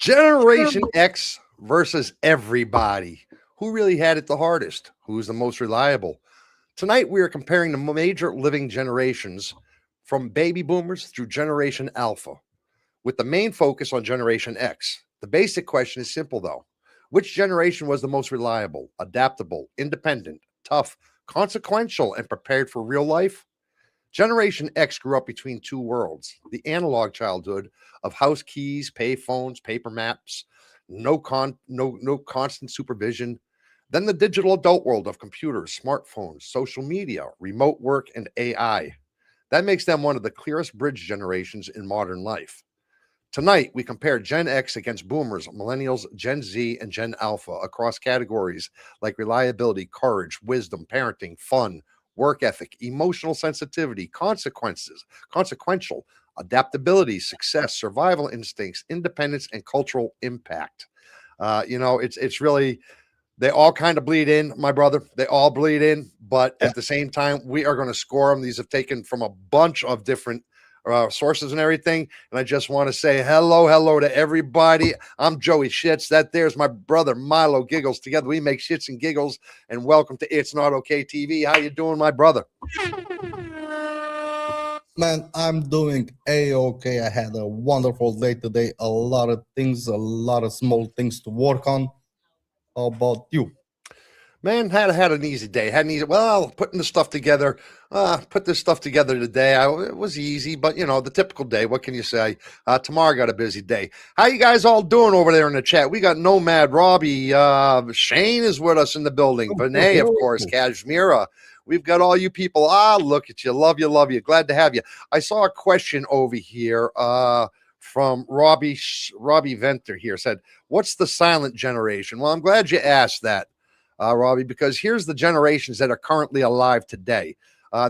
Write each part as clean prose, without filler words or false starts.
Generation X versus everybody. Who really had it the hardest? Who's the most reliable? Tonight, we are comparing the major living generations from baby boomers through Generation Alpha, with the main focus on Generation X. The basic question is simple, though. Which generation was the most reliable, adaptable, independent, tough, consequential, and prepared for real life? Generation X grew up between two worlds: the analog childhood of house keys, pay phones, paper maps, no constant supervision. Then the digital adult world of computers, smartphones, social media, remote work, and AI. That makes them one of the clearest bridge generations in modern life. Tonight, we compare Gen X against boomers, millennials, Gen Z, and Gen Alpha across categories like reliability, courage, wisdom, parenting, fun, work ethic, emotional sensitivity, consequential, adaptability, success, survival instincts, independence, and cultural impact. It's really, they all kind of bleed in, my brother. They all bleed in, but Yeah, at the same time, we are going to score them. These have taken from a bunch of different sources and everything. And I just want to say hello to everybody. I'm Joey Shits. That there's my brother Milo Giggles. Together we make shits and giggles. And welcome to It's Not Okay TV. How you doing, my brother? man, I'm doing a-okay. I had a wonderful day today. A lot of things, a lot of small things to work on. How about you? Man, had an easy day. Had an easy, well, putting the stuff together. Put this stuff together today. It was easy, but the typical day. What can you say? Tomorrow got a busy day. How you guys all doing over there in the chat? We got Nomad, Robbie, Shane is with us in the building. Vinay, of course, Kashmira. We've got all you people. Look at you. Love you, love you. Glad to have you. I saw a question over here from Robbie Venter here. Said, what's the silent generation? Well, I'm glad you asked that, Robbie, because here's the generations that are currently alive today.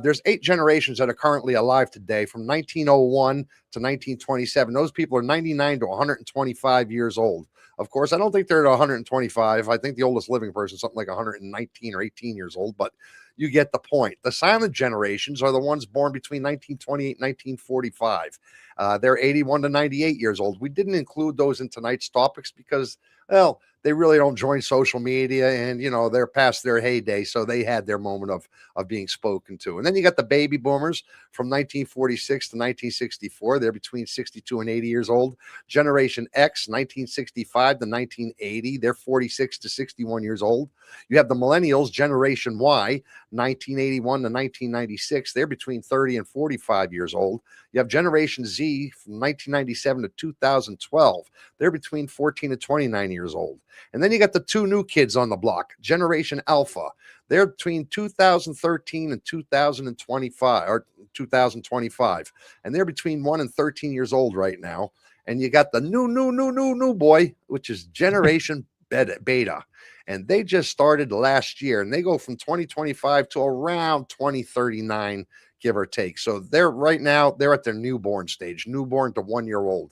There's 8 generations that are currently alive today from 1901 to 1927. Those people are 99 to 125 years old. Of course, I don't think they're at 125. I think the oldest living person is something like 119 or 18 years old, but you get the point. The silent generations are the ones born between 1928 and 1945. They're 81 to 98 years old. We didn't include those in tonight's topics because, well, they really don't join social media, and they're past their heyday, so they had their moment of being spoken to. And then you got the baby boomers from 1946 to 1964. They're between 62 and 80 years old. Generation X, 1965 to 1980. They're 46 to 61 years old. You have the millennials, Generation Y, 1981 to 1996. They're between 30 and 45 years old. You have Generation Z from 1997 to 2012. They're between 14 and 29 years old. And then you got the two new kids on the block, Generation Alpha. They're between 2013 and 2025 or 2025. And they're between 1 and 13 years old right now. And you got the new boy, which is Generation Beta. And they just started last year, and they go from 2025 to around 2039, give or take. So they're at their newborn stage, newborn to 1 year old.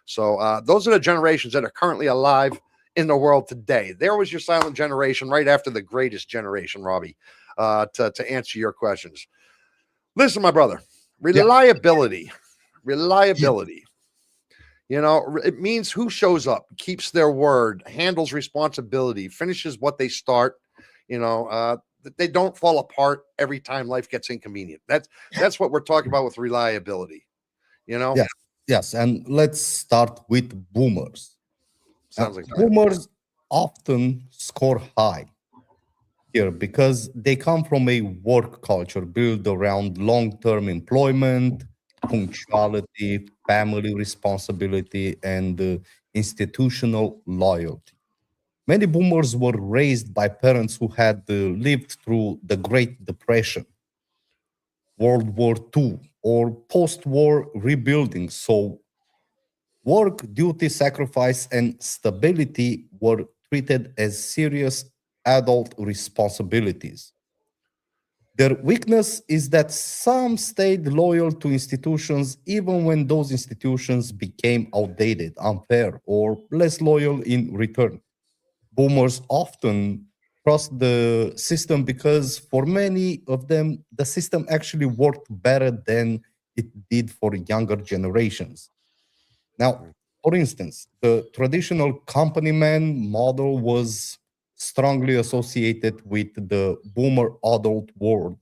So those are the generations that are currently alive in the world today. There was your silent generation right after the greatest generation, Robbie, to answer your questions. Listen, my brother, Yeah, reliability. yeah, It means who shows up, keeps their word, handles responsibility, finishes what they start. They don't fall apart every time life gets inconvenient. That's what we're talking about with reliability. You know, yes, yes. And let's start with boomers. sounds like fun. Boomers often score high here because they come from a work culture built around long-term employment, punctuality, family responsibility, and institutional loyalty. Many boomers were raised by parents who had lived through the Great Depression, World War II, or post war rebuilding. So, work, duty, sacrifice, and stability were treated as serious adult responsibilities. Their weakness is that some stayed loyal to institutions even when those institutions became outdated, unfair, or less loyal in return. Boomers often trust the system because for many of them, the system actually worked better than it did for younger generations. Now, For instance, the traditional company man model was strongly associated with the boomer adult world.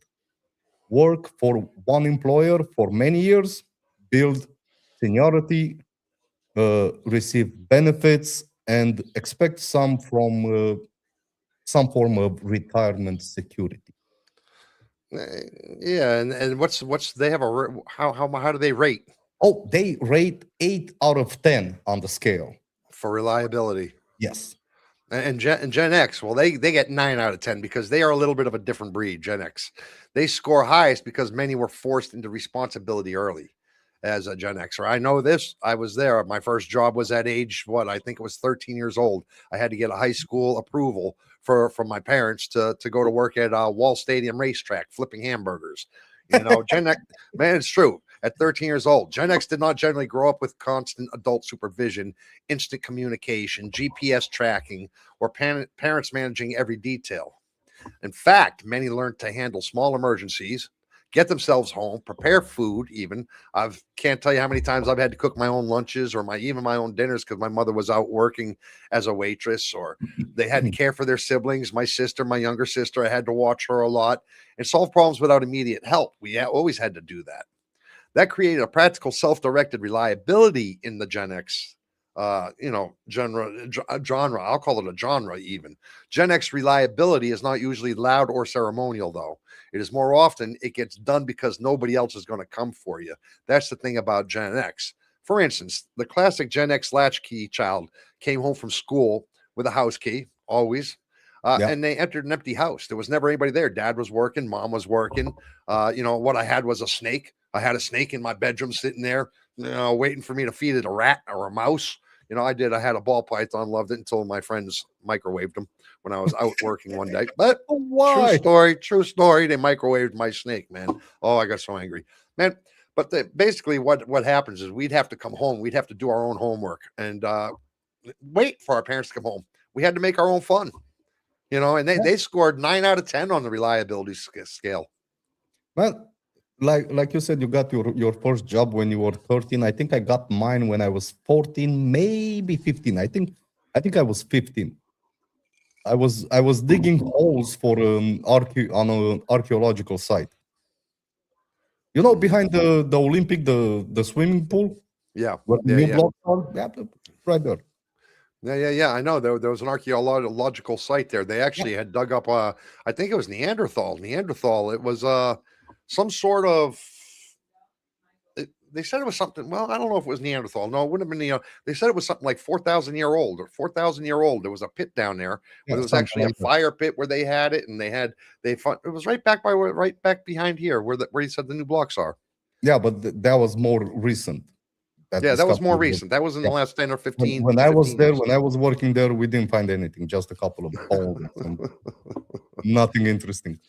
Work for one employer for many years, build seniority, receive benefits, and expect some form of retirement security. Uh, yeah, and what's they have how do they rate Oh, they rate 8 out of 10 on the scale. for reliability? Yes. And Gen X, well, they get 9 out of 10 because they are a little bit of a different breed. Gen X, they score highest because many were forced into responsibility early. As a Gen Xer, I know this. I was there. My first job was at age what I think it was 13 years old. I had to get a high school approval from my parents to go to work at Wall Stadium racetrack flipping hamburgers. Gen X, man, it's true. At 13 years old, Gen X did not generally grow up with constant adult supervision, instant communication, GPS tracking, or parents managing every detail. In fact, many learned to handle small emergencies, get themselves home, prepare food. Even I can't tell you how many times I've had to cook my own lunches or even my own dinners because my mother was out working as a waitress, or they had to care for their siblings. My sister, my younger sister, I had to watch her a lot and solve problems without immediate help. We always had to do that. That created a practical self-directed reliability in the Gen X genre. I'll call it a genre. Even Gen X reliability is not usually loud or ceremonial, though. It is more often it gets done because nobody else is going to come for you. That's the thing about Gen X. For instance, the classic Gen X latchkey child came home from school with a house key, always. Yeah. And they entered an empty house. There was never anybody there. Dad was working, mom was working. What I had was a snake. I had a snake in my bedroom sitting there, waiting for me to feed it a rat or a mouse. I did. I had a ball python, loved it until my friends microwaved them when I was out working one day. But Why? true story. They microwaved my snake, man. Oh, I got so angry, man. But basically, what happens is we'd have to come home. We'd have to do our own homework and wait for our parents to come home. We had to make our own fun, and they scored 9 out of 10 on the reliability scale. Well, like you said, you got your first job when you were 13. I think I got mine when I was 14, maybe 15. I think I was 15. I was digging holes for on an archaeological site. Behind the Olympic, the swimming pool Yeah, where the yeah, new yeah. blocks are. Yeah, right there. Yeah. I know there was an archaeological site there. They Yeah. actually had dug up. I think it was Neanderthal. Neanderthal. It was some sort of. They said it was something. Well, I don't know if it was Neanderthal. No, it wouldn't have been They said it was something like 4,000 year old or 4,000 year old. There was a pit down there where Yeah, there was something actually a like that. fire pit where they had it, and it was right back behind here where you said the new blocks are. Yeah, but that was more recent. That Yeah, that was more discovery was. recent. That was in the Yeah. last 10 or When, 15 when I was 15 there, years. when I was working there, we didn't find anything, just a couple of bones and nothing interesting.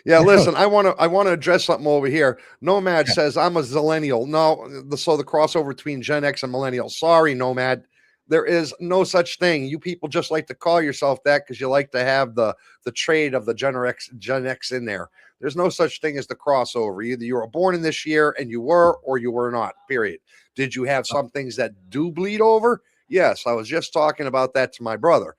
Yeah, listen, I want to address something over here. Nomad Yeah. says I'm a zillennial. No, so the crossover between Gen X and millennial. Sorry, Nomad. There is no such thing. You people just like to call yourself that because you like to have the trade of the Gen X in there. There's no such thing as the crossover. Either you were born in this year and you were, or you were not. Period. Did you have some things that do bleed over? Yes, I was just talking about that to my brother.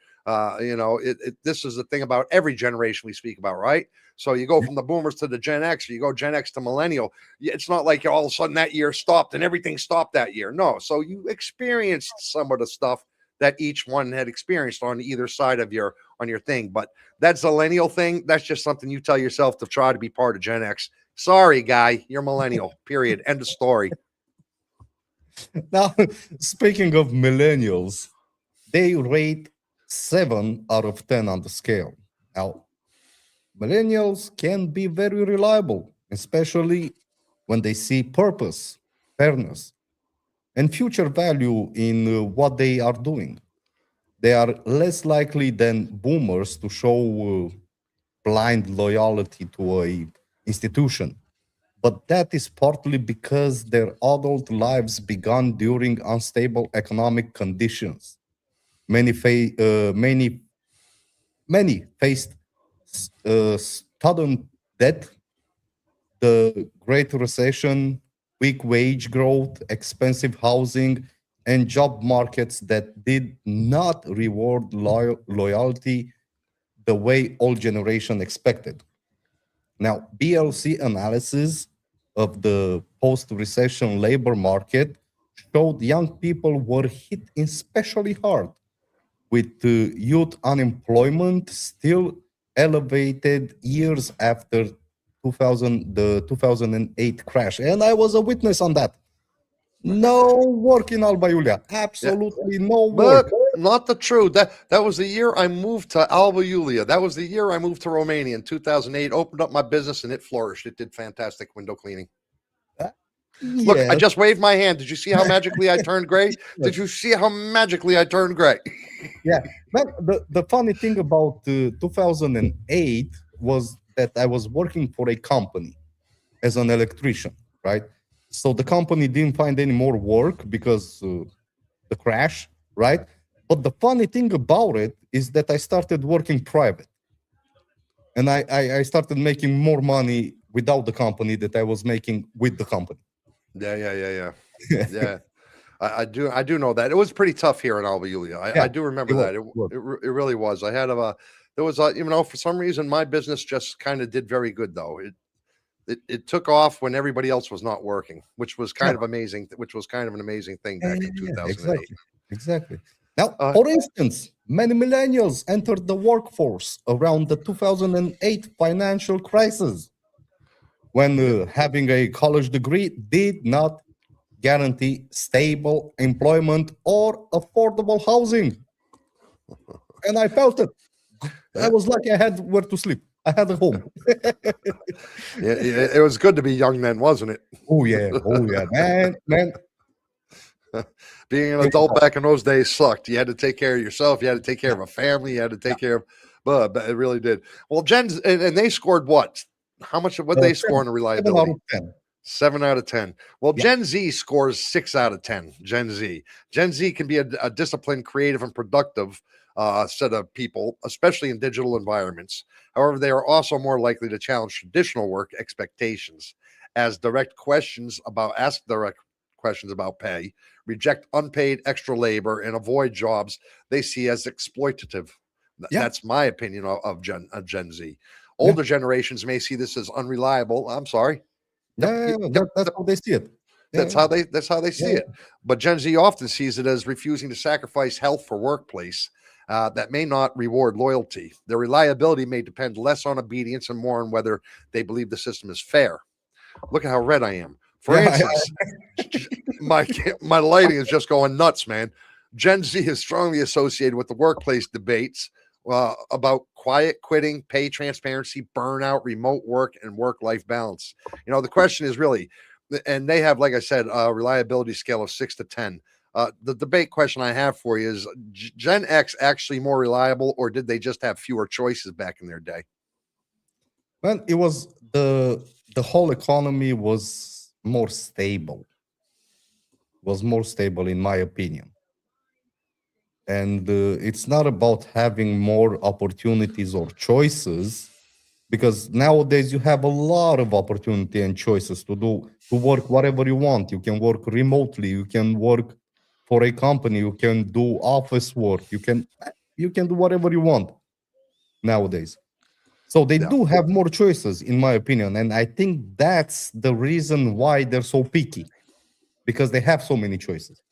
This is the thing about every generation we speak about, right? So you go from the boomers to the Gen X, or you go Gen X to millennial. It's not like all of a sudden that year stopped and everything stopped that year. No. So you experienced some of the stuff that each one had experienced on either side of your thing. But that zillennial thing, that's just something you tell yourself to try to be part of Gen X. Sorry, guy, you're millennial. Period. End of story. Now, speaking of millennials, they rate 7 out of 10 on the scale. Now, millennials can be very reliable, especially when they see purpose, fairness, and future value in what they are doing. They are less likely than boomers to show blind loyalty to a institution, but that is partly because their adult lives began during unstable economic conditions. Many faced student debt, the Great Recession, weak wage growth, expensive housing, and job markets that did not reward loyalty the way old generation expected. Now, BLC analysis of the post-recession labor market showed young people were hit especially hard, with youth unemployment still elevated years after 2008 crash. And I was a witness on that. No work in Alba Iulia. Yeah, Absolutely no but work. not the truth. That was the year I moved to Alba Iulia. That was the year I moved to Romania in 2008. Opened up my business and it flourished. It did fantastic window cleaning. Look, I Yes. just waved my hand. Did you see how magically I turned gray? Did you see how magically I turned gray? Yeah. But the funny thing about 2008 was that I was working for a company as an electrician, right? So the company didn't find any more work because the crash, right? But the funny thing about it is that I started working private, and I started making more money without the company that I was making with the company. Yeah. I do know that. It was pretty tough here in Alba Iulia. Yeah, I do remember it was, that. it was. It really was. I had there was a, for some reason my business just kind of did very good though. It took off when everybody else was not working, which was kind Yeah. of amazing, which was kind of an amazing thing back in Yeah, 2008. exactly. Now, Uh, for instance, many millennials entered the workforce around the 2008 financial crisis, when having a college degree did not guarantee stable employment or affordable housing. And I felt it. I was lucky I had where to sleep. I had a home. it was good to be young then, wasn't it? Oh yeah, man. Being an It adult was- back in those days sucked. You had to take care of yourself. You had to take care of a family. You had to take care of, but it really did. Well, and they scored what? How much? What they score on the 7 out reliability? of 10. 7 out of 10. Well, Yeah. Gen Z scores 6 out of 10. Gen Z can be a disciplined, creative, and productive set of people, especially in digital environments. However, they are also more likely to challenge traditional work expectations, as ask direct questions about pay, reject unpaid extra labor, and avoid jobs they see as exploitative. Yeah. That's my opinion of Gen Z. Yeah. Older generations may see this as unreliable. I'm sorry. Yeah, that's how they see it. That's how they see it. But Gen Z often sees it as refusing to sacrifice health for workplace that may not reward loyalty. Their reliability may depend less on obedience and more on whether they believe the system is fair. Look at how red I am. For instance, my lighting is just going nuts, man. Gen Z is strongly associated with the workplace debates about quiet quitting, pay transparency, burnout, remote work, and work-life balance. The question is really, and they have, like I said, a reliability scale of 6 to 10. The debate question I have for you is: Gen X actually more reliable, or did they just have fewer choices back in their day? Well, it was the whole economy was more stable. Was more stable, in my opinion. And it's not about having more opportunities or choices, because nowadays you have a lot of opportunity and choices to work whatever you want. You can work remotely, you can work for a company, you can do office work, you can do whatever you want nowadays. So they do have more choices, in my opinion, and I think that's the reason why they're so picky, because they have so many choices.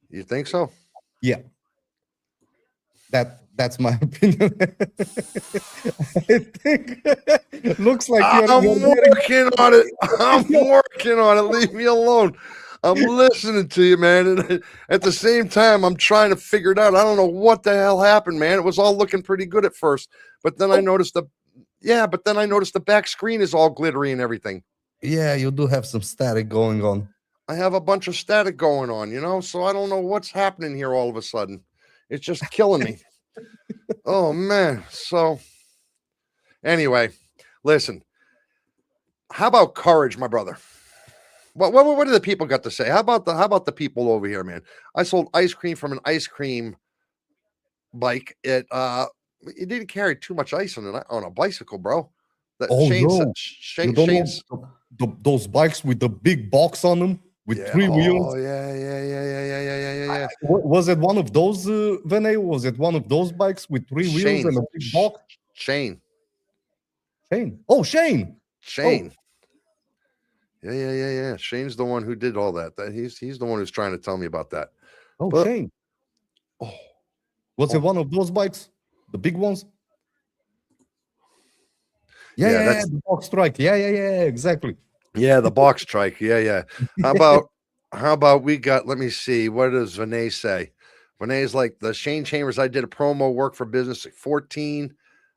You think so? Yeah. That's my opinion. I think looks like I'm working on it. I'm working on it. Leave me alone. I'm listening to you, man. And at the same time, I'm trying to figure it out. I don't know what the hell happened, man. It was all looking pretty good at first, but then I noticed the back screen is all glittery and everything. Yeah, you do have some static going on. I have a bunch of static going on, so I don't know what's happening here all of a sudden. It's just killing me. Oh man. So anyway, listen. How about courage, my brother? What do the people got to say? How about the people over here, man? I sold ice cream from an ice cream bike. It didn't carry too much ice on a bicycle, bro. You don't know those bikes with the big box on them with 3 wheels. Oh yeah. yeah. Was it one of those, Vinay? Was it one of those bikes with three wheels Shane, and a big box? Shane, Shane. Oh, Shane. Oh, Shane. Yeah. Shane's the one who did all that. He's the one who's trying to tell me about that. oh, But Shane. oh, Was it oh, one of those bikes? The big ones? Yeah, yeah, yeah, yeah. that's The box strike. Yeah, exactly. yeah, the box trike. Yeah. How about we got? Let me see. What does Vinay say? Vinay's like the Shane Chambers. I did a promo work for business at 14.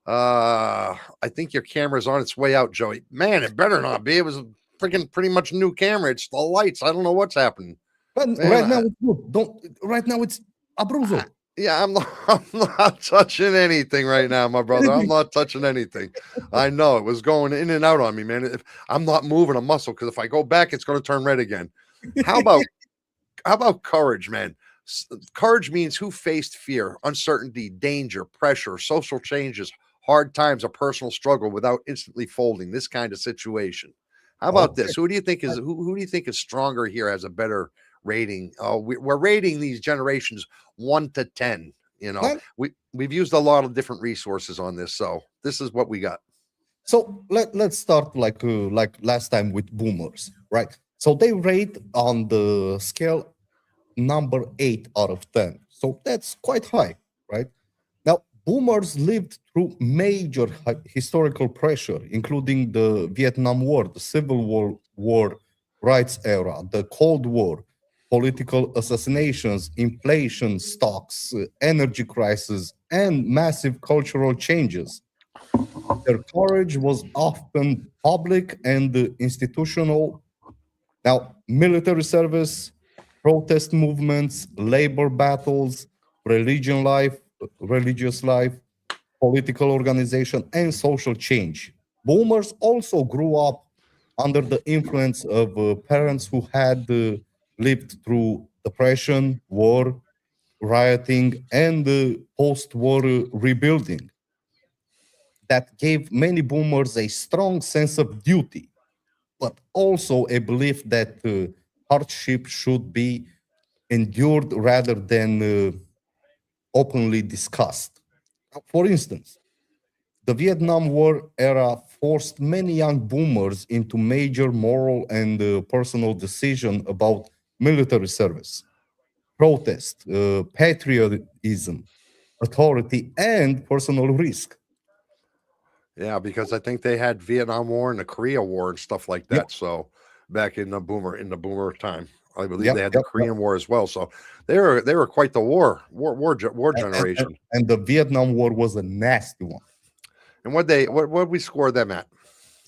I think your camera's on its way out, Joey. Man, it better not be. It was a freaking pretty much new camera. It's the lights. I don't know what's happening. But Man, right now it's good. Don't. Right now it's Abruzzo. yeah, I'm not touching anything right now, my brother. I'm not touching anything. I know it was going in and out on me, man. If I'm not moving a muscle, because if I go back, it's going to turn red again. How about courage, man? Courage means who faced fear, uncertainty, danger, pressure, social changes, hard times, a personal struggle without instantly folding. This kind of situation. How about Okay. this? Who do you think is who do you think is stronger here? Has a better rating? We're rating these generations 1 to 10. You know, Well, we've used a lot of different resources on this, so this is what we got. so let's start like last time with boomers, right? So they rate on the scale number 8 out of 10. So that's quite high, right? Now, boomers lived through major historical pressure, including the Vietnam War, the Civil War rights era, the Cold War, political assassinations, inflation, stocks, energy crisis, and massive cultural changes. Their courage was often public and institutional. Now, military service, protest movements, labor battles, religious life, political organization, and social change. Boomers also grew up under the influence of parents who had lived through depression, war, rioting, and post-war rebuilding. That gave many boomers a strong sense of duty, but also a belief that hardship should be endured rather than openly discussed. For instance, the Vietnam War era forced many young boomers into major moral and personal decisions about military service, protest, patriotism, authority, and personal risk. Yeah, because I think they had Vietnam War and the Korea War and stuff like Yep, that. So back in the boomer time, I believe yep, they had the yep. Korean War as well. So they were quite the war generation. And the Vietnam War was a nasty one. And what we score them at?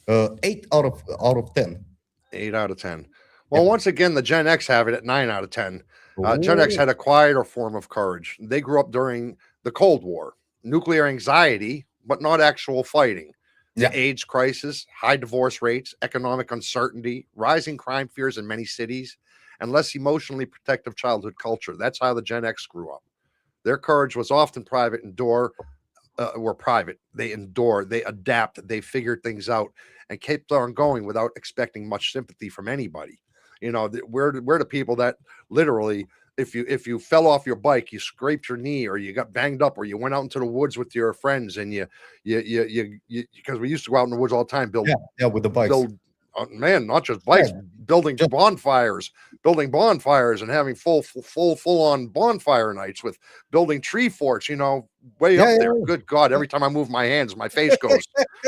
8 out of 10. 8 out of 10. Well, Yep. once again, the Gen X have it at 9 out of 10. Gen X Oh, had a quieter form of courage. They grew up during the Cold War, nuclear anxiety, but not actual fighting. The yeah. AIDS crisis, high divorce rates, economic uncertainty, rising crime fears in many cities, and less emotionally protective childhood culture. That's how the Gen X grew up. Their courage was often were private. They endure, they adapt, they figured things out, and kept on going without expecting much sympathy from anybody. You know, we're the people that literally, if you fell off your bike, you scraped your knee, or you got banged up, or you went out into the woods with your friends, and you because we used to go out in the woods all the time, Yeah, yeah, with the bikes. build man, not just Yeah, bikes, building just bonfires and having full on bonfire nights with building tree forts, way up yeah, there. Good God, yeah. every time I move my hands, my face goes.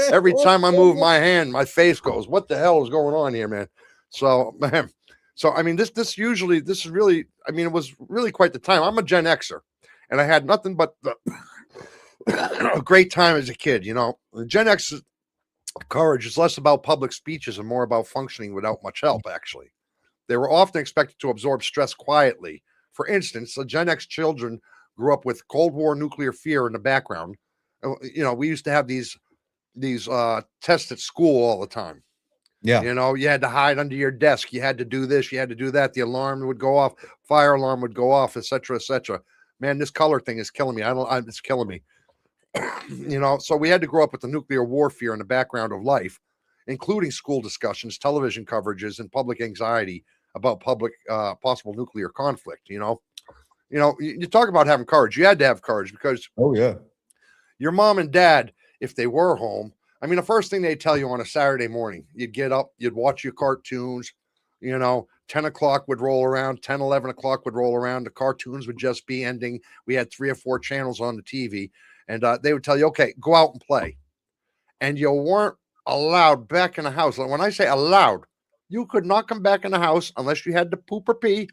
Every time I move my hand, my face goes. What the hell is going on here, man? So, man, so I mean, this is really, I mean, it was really quite the time. I'm a Gen Xer, and I had nothing but a great time as a kid. The Gen X courage is less about public speeches and more about functioning without much help, actually. They were often expected to absorb stress quietly. For instance, the Gen X children grew up with Cold War nuclear fear in the background. We used to have these tests at school all the time. Yeah, You had to hide under your desk. You had to do this. You had to do that. The alarm would go off. Fire alarm would go off, etc., etc. Man, this color thing is killing me. It's killing me. So we had to grow up with the nuclear warfare in the background of life, including school discussions, television coverages, and public anxiety about public possible nuclear conflict. You talk about having courage. You had to have courage because Oh yeah. your mom and dad, if they were home, I mean, the first thing they tell you on a Saturday morning, you'd get up, you'd watch your cartoons, 10 o'clock would roll around, 10, 11 o'clock would roll around. The cartoons would just be ending. We had 3 or 4 channels on the TV, and they would tell you, okay, go out and play. And you weren't allowed back in the house. When I say allowed, you could not come back in the house unless you had to poop or pee.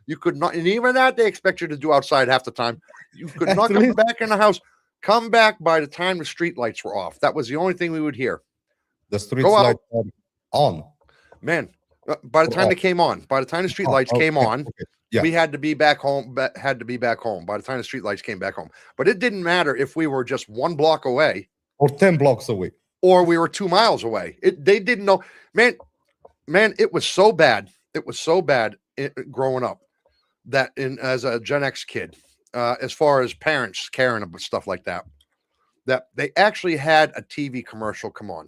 You could not, and even that they expect you to do outside half the time. You could At not come least back in the house. Come back by the time the street lights were off. That was the only thing we would hear. the Go streets out, lights are on man. By the or time they off. came on, by the time the street Oh, lights came okay, on, okay. Yeah. we had to be back home. Had to be back home by the time the street lights came back home. But it didn't matter if we were just 1 block away Or 10 blocks away. or we were 2 miles away. They didn't know, man. Man, it was so bad. It was so bad growing up that as a Gen X kid, as far as parents caring about stuff like that, that they actually had a TV commercial come on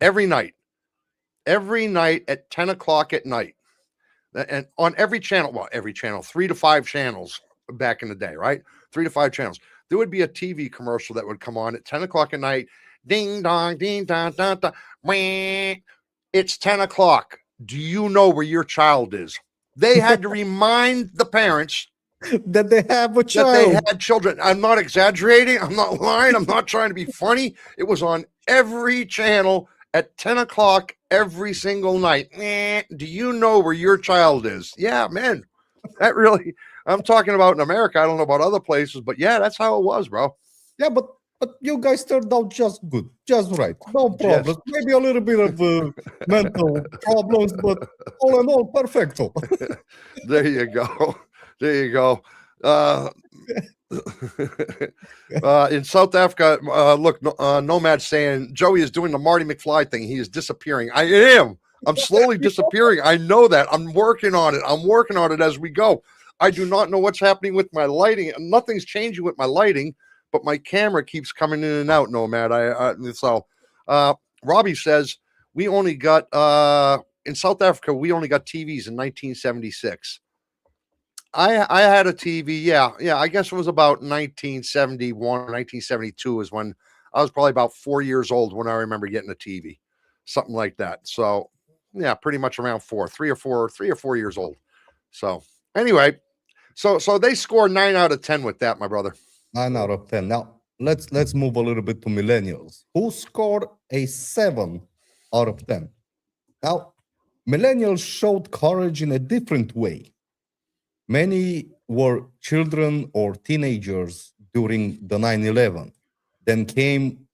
every night at 10 o'clock at night. And on every channel, 3 to 5 channels back in the day, right? 3 to 5 channels. There would be a TV commercial that would come on at 10 o'clock at night. Ding dong, ding dong, dong, dong. Wah. It's 10 o'clock. Do you know where your child is? They had to remind the parents That they have a that they child. had children. I'm not exaggerating. I'm not lying. I'm not trying to be funny. It was on every channel at 10 o'clock every single night. Do you know where your child is? Yeah, man. That really, I'm talking about in America. I don't know about other places, but yeah, that's how it was, bro. Yeah, but you guys turned out just good, just right. No Just problems. Maybe a little bit of mental problems, but all in all, perfecto. there you go. There you go. In South Africa, look, Nomad saying Joey is doing the Marty McFly thing. He is disappearing. I am. I'm slowly disappearing. I know that. I'm working on it. I'm working on it as we go. I do not know what's happening with my lighting. Nothing's changing with my lighting, but my camera keeps coming in and out, Nomad. Robbie says we only got in South Africa, we only got TVs in 1976. I had a TV. Yeah. I guess it was about 1971 or 1972 is when I was probably about 4 years old when I remember getting a TV, something like that. So yeah, pretty much around 3 or 4 years old. So anyway, so they score 9 out of 10 with that, my brother. 9 out of 10. Now let's move a little bit to millennials, who scored a 7 out of 10. Now, millennials showed courage in a different way. Many were children or teenagers during the 9/11, then came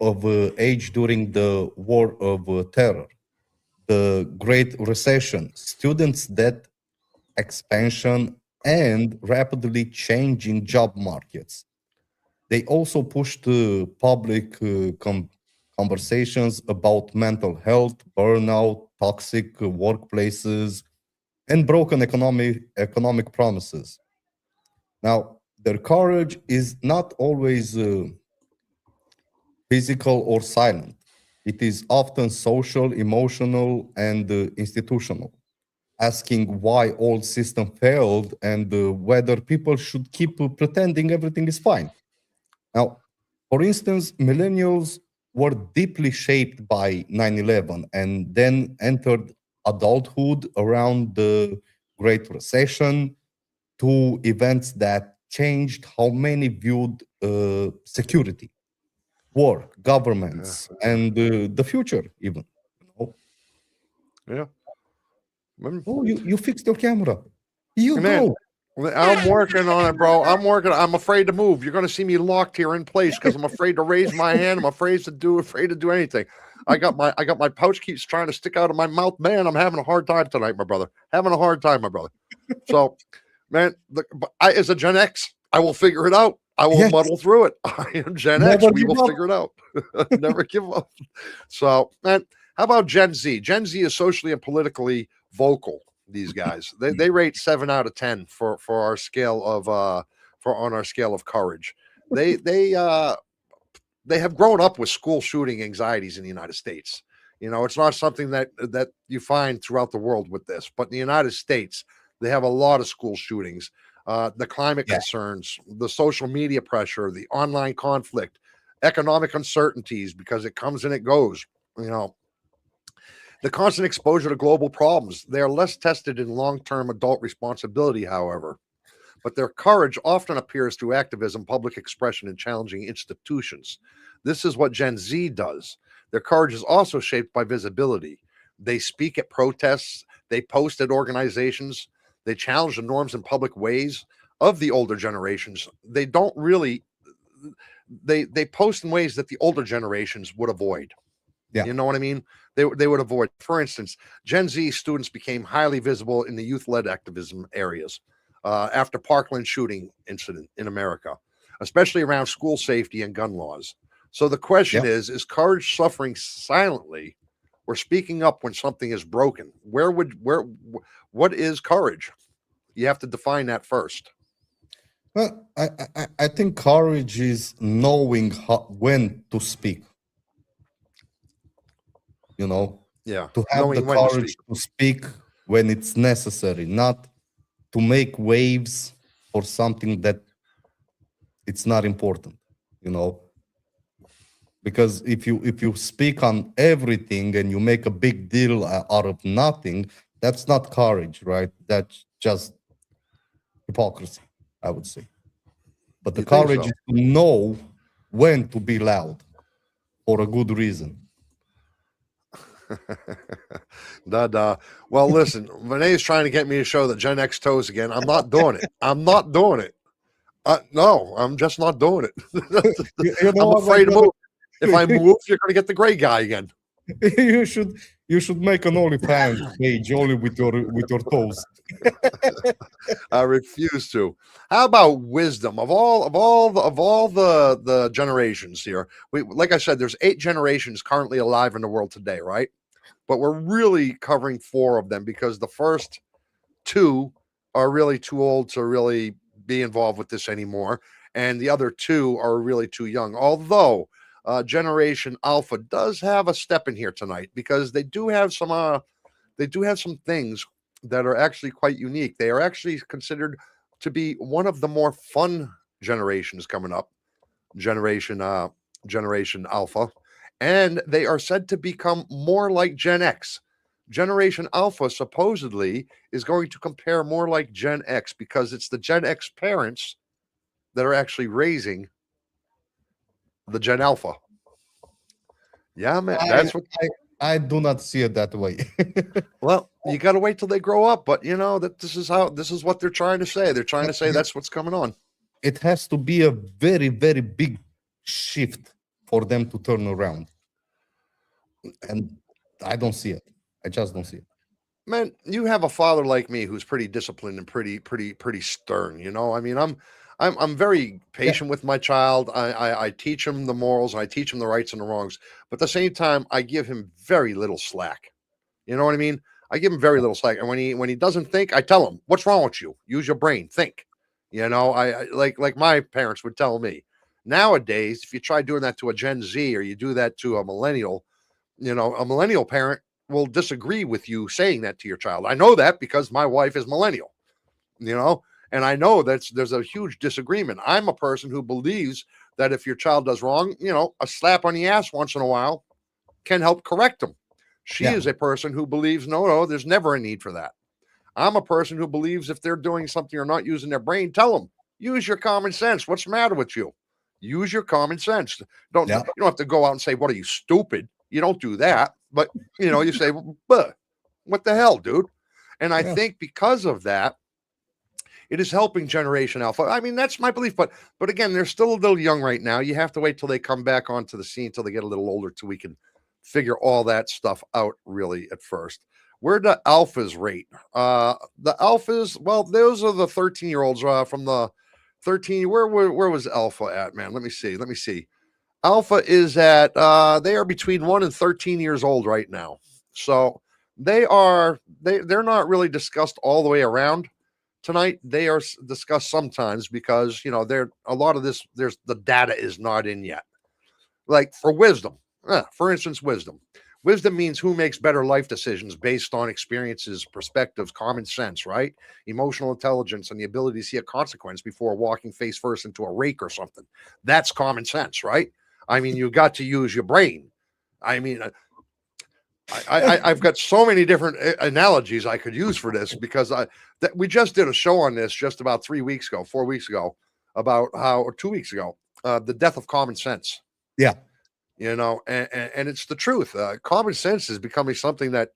of age during the War of Terror, the Great Recession, students' debt, expansion, and rapidly changing job markets. They also pushed public conversations about mental health, burnout, toxic workplaces, and broken economic promises. Now, their courage is not always physical or silent. It is often social, emotional, and institutional, asking why old system failed and whether people should keep pretending everything is fine. Now, for instance, millennials were deeply shaped by 9/11 and then entered adulthood around the Great Recession, two events that changed how many viewed security, work, Yeah. governments, and the future, even. You know? Yeah. Mm. Oh, you fixed your camera. You Man, go. I'm working on it, bro. I'm afraid to move. You're going to see me locked here in place because I'm afraid to raise my hand. I'm afraid to do anything. I got my pouch keeps trying to stick out of my mouth. Man, I'm having a hard time tonight, my brother. Having a hard time, my brother. So, man, as a Gen X, I will figure it out. I will Yes. muddle through it. I am Gen X. Never We give will up. figure it out. Never give up. So, man, how about Gen Z? Gen Z is socially and politically vocal. These guys, they rate 7 out of 10 for our scale of on our scale of courage. They have grown up with school shooting anxieties in the United States. It's not something that you find throughout the world with this, but in the United States, they have a lot of school shootings. the climate Yeah. concerns, the social media pressure, the online conflict, economic uncertainties because it comes and it goes. You know, the constant exposure to global problems. They are less tested in long term adult responsibility, however, but their courage often appears through activism, public expression, and challenging institutions. This is what Gen Z does. Their courage is also shaped by visibility. They speak at protests, they post at organizations, they challenge the norms in public ways of the older generations. They don't really they post in ways that the older generations would avoid. Yeah. You know what I mean? They would avoid. For instance, Gen Z students became highly visible in the youth-led activism areas after Parkland shooting incident in America, especially around school safety and gun laws. So the question Yeah. is courage suffering silently or speaking up when something is broken? What is courage? You have to define that first. Well, I think courage is knowing when to speak, you know, Yeah, to have the knowing when to courage speak. to speak when it's necessary, not to make waves for something that it's not important, you know. Because if you speak on everything and you make a big deal out of nothing, that's not courage, right? That's just hypocrisy, I would say. But the You think courage so? is to know when to be loud for a good reason. Da. Well, listen, Renee's trying to get me to show the Gen X toes again. I'm not doing it. I'm not doing it. No, I'm just not doing it. You know I'm what, my afraid to brother? move. If I move, you're going to get the gray guy again. you should you should make an OnlyFans page only with your toes. I refuse to. How about wisdom of all the generations here? We, like I said, there's 8 generations currently alive in the world today, right? But we're really covering 4 of them because the first 2 are really too old to really be involved with this anymore, and the other 2 are really too young. Although Generation Alpha does have a step in here tonight because they do have some things that are actually quite unique. They are actually considered to be one of the more fun generations coming up, generation generation Alpha, and they are said to become more like Gen X. Generation Alpha supposedly is going to compare more like Gen X because it's the Gen X parents that are actually raising the Gen Alpha. Yeah, man, I that's what. I I do not see it that way. Well, you got to wait till they grow up, but you know that this is what they're trying to say. They're trying to say that's what's coming on. It has to be a very, very big shift for them to turn around. And I don't see it. I just don't see it. Man, you have a father like me who's pretty disciplined and pretty stern. You know, I mean, I'm very Yeah, patient with my child. I teach him the morals, I teach him the rights and the wrongs, but at the same time, I give him very little slack. You know what I mean? I give him very little slack, and when he doesn't think, I tell him, "What's wrong with you? Use your brain, think." You know, I like my parents would tell me. Nowadays, if you try doing that to a Gen Z or you do that to a millennial, you know, a millennial parent will disagree with you saying that to your child. I know that because my wife is millennial, you know, and I know there's a huge disagreement. I'm a person who believes that if your child does wrong, you know, a slap on the ass once in a while can help correct them. She yeah, is a person who believes no, there's never a need for that. I'm a person who believes if they're doing something or not using their brain, tell them, use your common sense. What's the matter with you? Use your common sense. Don't yeah, you don't have to go out and say, "What are you, stupid?" You don't do that, but you know, you say, "But what the hell, dude?" And I yeah. think because of that, it is helping Generation Alpha. I mean, that's my belief, but again, they're still a little young right now. You have to wait till they come back onto the scene till they get a little older till we can figure all that stuff out really at first. Where the alphas rate? The alphas, well, those are the 13-year-olds from the 13. Where was alpha at, man? Let me see. Let me see. Alpha is at they are between 1 and 13 years old right now. So they're not really discussed all the way around tonight. They are discussed sometimes because you know they're a lot of this. There's the data is not in yet. Like for wisdom, for instance, wisdom. Wisdom means who makes better life decisions based on experiences, perspectives, common sense, right? Emotional intelligence and the ability to see a consequence before walking face first into a rake or something. That's common sense, right? I mean, you got to use your brain. I mean, I've got so many different analogies I could use for this because we just did a show on this just about 3 weeks ago, 4 weeks ago, about how, or 2 weeks ago, the death of common sense. Yeah. And it's the truth. Common sense is becoming something that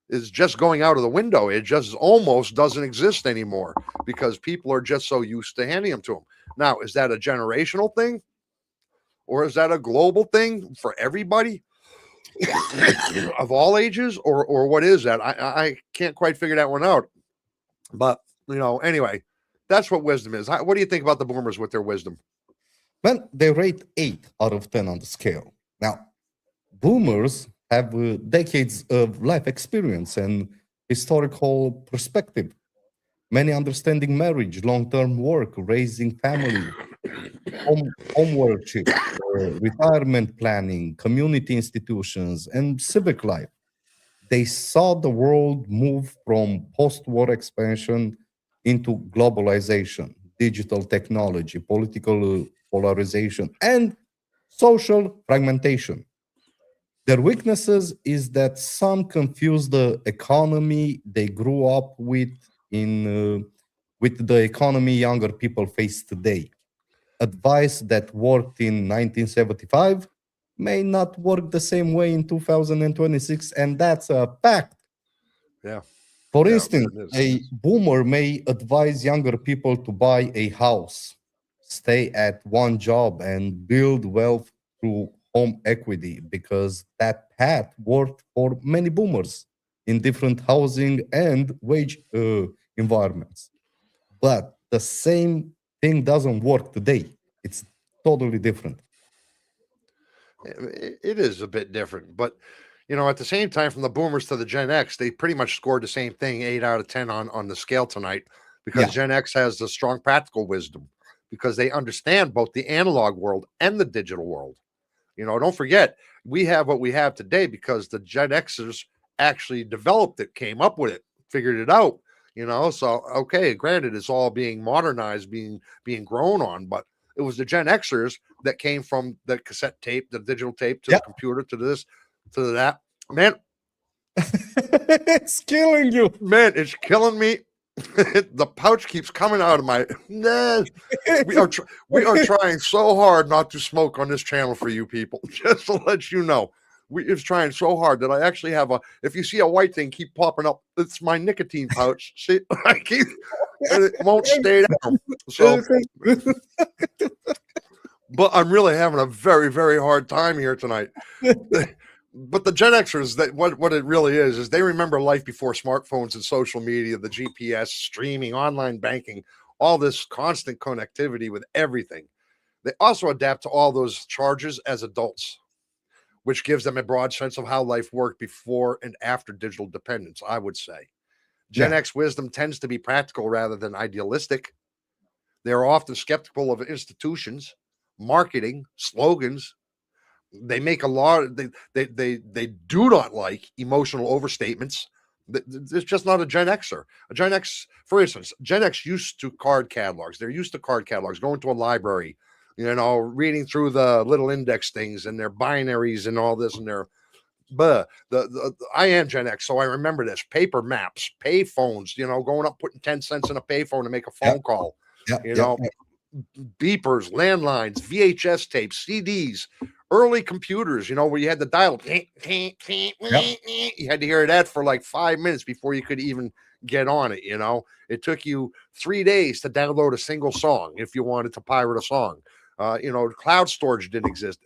is just going out of the window. It just almost doesn't exist anymore because people are just so used to handing them to them. Now, is that a generational thing, or is that a global thing for everybody? Of all ages, or what is that? I can't quite figure that one out. But anyway, that's what wisdom is. What do you think about the boomers with their wisdom? Well, they rate 8 out of 10 on the scale. Now, boomers have decades of life experience and historical perspective. Many understanding marriage, long-term work, raising family, homeworship, retirement planning, community institutions, and civic life. They saw the world move from post-war expansion into globalization, digital technology, political polarization, and social fragmentation. Their weaknesses is that some confuse the economy they grew up with the economy younger people face today. Advice that worked in 1975 may not work the same way in 2026, and that's a fact. Yeah. For Yeah, instance, it is. a boomer may advise younger people to buy a house, stay at one job, and build wealth through home equity because that path worked for many boomers in different housing and wage environments. But the same thing doesn't work today. It's totally different. It is a bit different, but at the same time, from the boomers to the Gen X, they pretty much scored the same thing, 8 out of 10 on the scale tonight, because Yeah, Gen X has the strong practical wisdom because they understand both the analog world and the digital world. Don't forget, we have what we have today because the Gen Xers actually developed it, came up with it, figured it out. So okay, granted, it's all being modernized, being grown on, but it was the Gen Xers that came from the cassette tape, the digital tape, to yeah. the computer, to this, to that. Man, It's killing you. man, it's killing me. The pouch keeps coming out of my. Nah, we are trying so hard not to smoke on this channel for you people. Just to let you know, it's trying so hard that I actually have a. If you see a white thing keep popping up, it's my nicotine pouch. See, I keep, and it won't stay down. So, but I'm really having a very, very hard time here tonight. But the Gen Xers, that what it really is they remember life before smartphones and social media, the GPS, streaming, online banking, all this constant connectivity with everything. They also adapt to all those charges as adults, which gives them a broad sense of how life worked before and after digital dependence, I would say. Gen Yeah, X wisdom tends to be practical rather than idealistic. They are often skeptical of institutions, marketing, slogans. They make a lot. They do not like emotional overstatements. It's just not a Gen Xer. A Gen X, for instance, Gen X used to card catalogs. They're used to card catalogs, going to a library, reading through the little index things and their binaries and all this and their. But I am Gen X, so I remember this. Paper maps, pay phones, going up, putting 10 cents in a payphone to make a yeah, phone call, yeah, you yeah, know, beepers, landlines, VHS tapes, CDs, early computers, where you had the dial. yeah, You had to hear that for like 5 minutes before you could even get on it. It took you 3 days to download a single song if you wanted to pirate a song. Cloud storage didn't exist.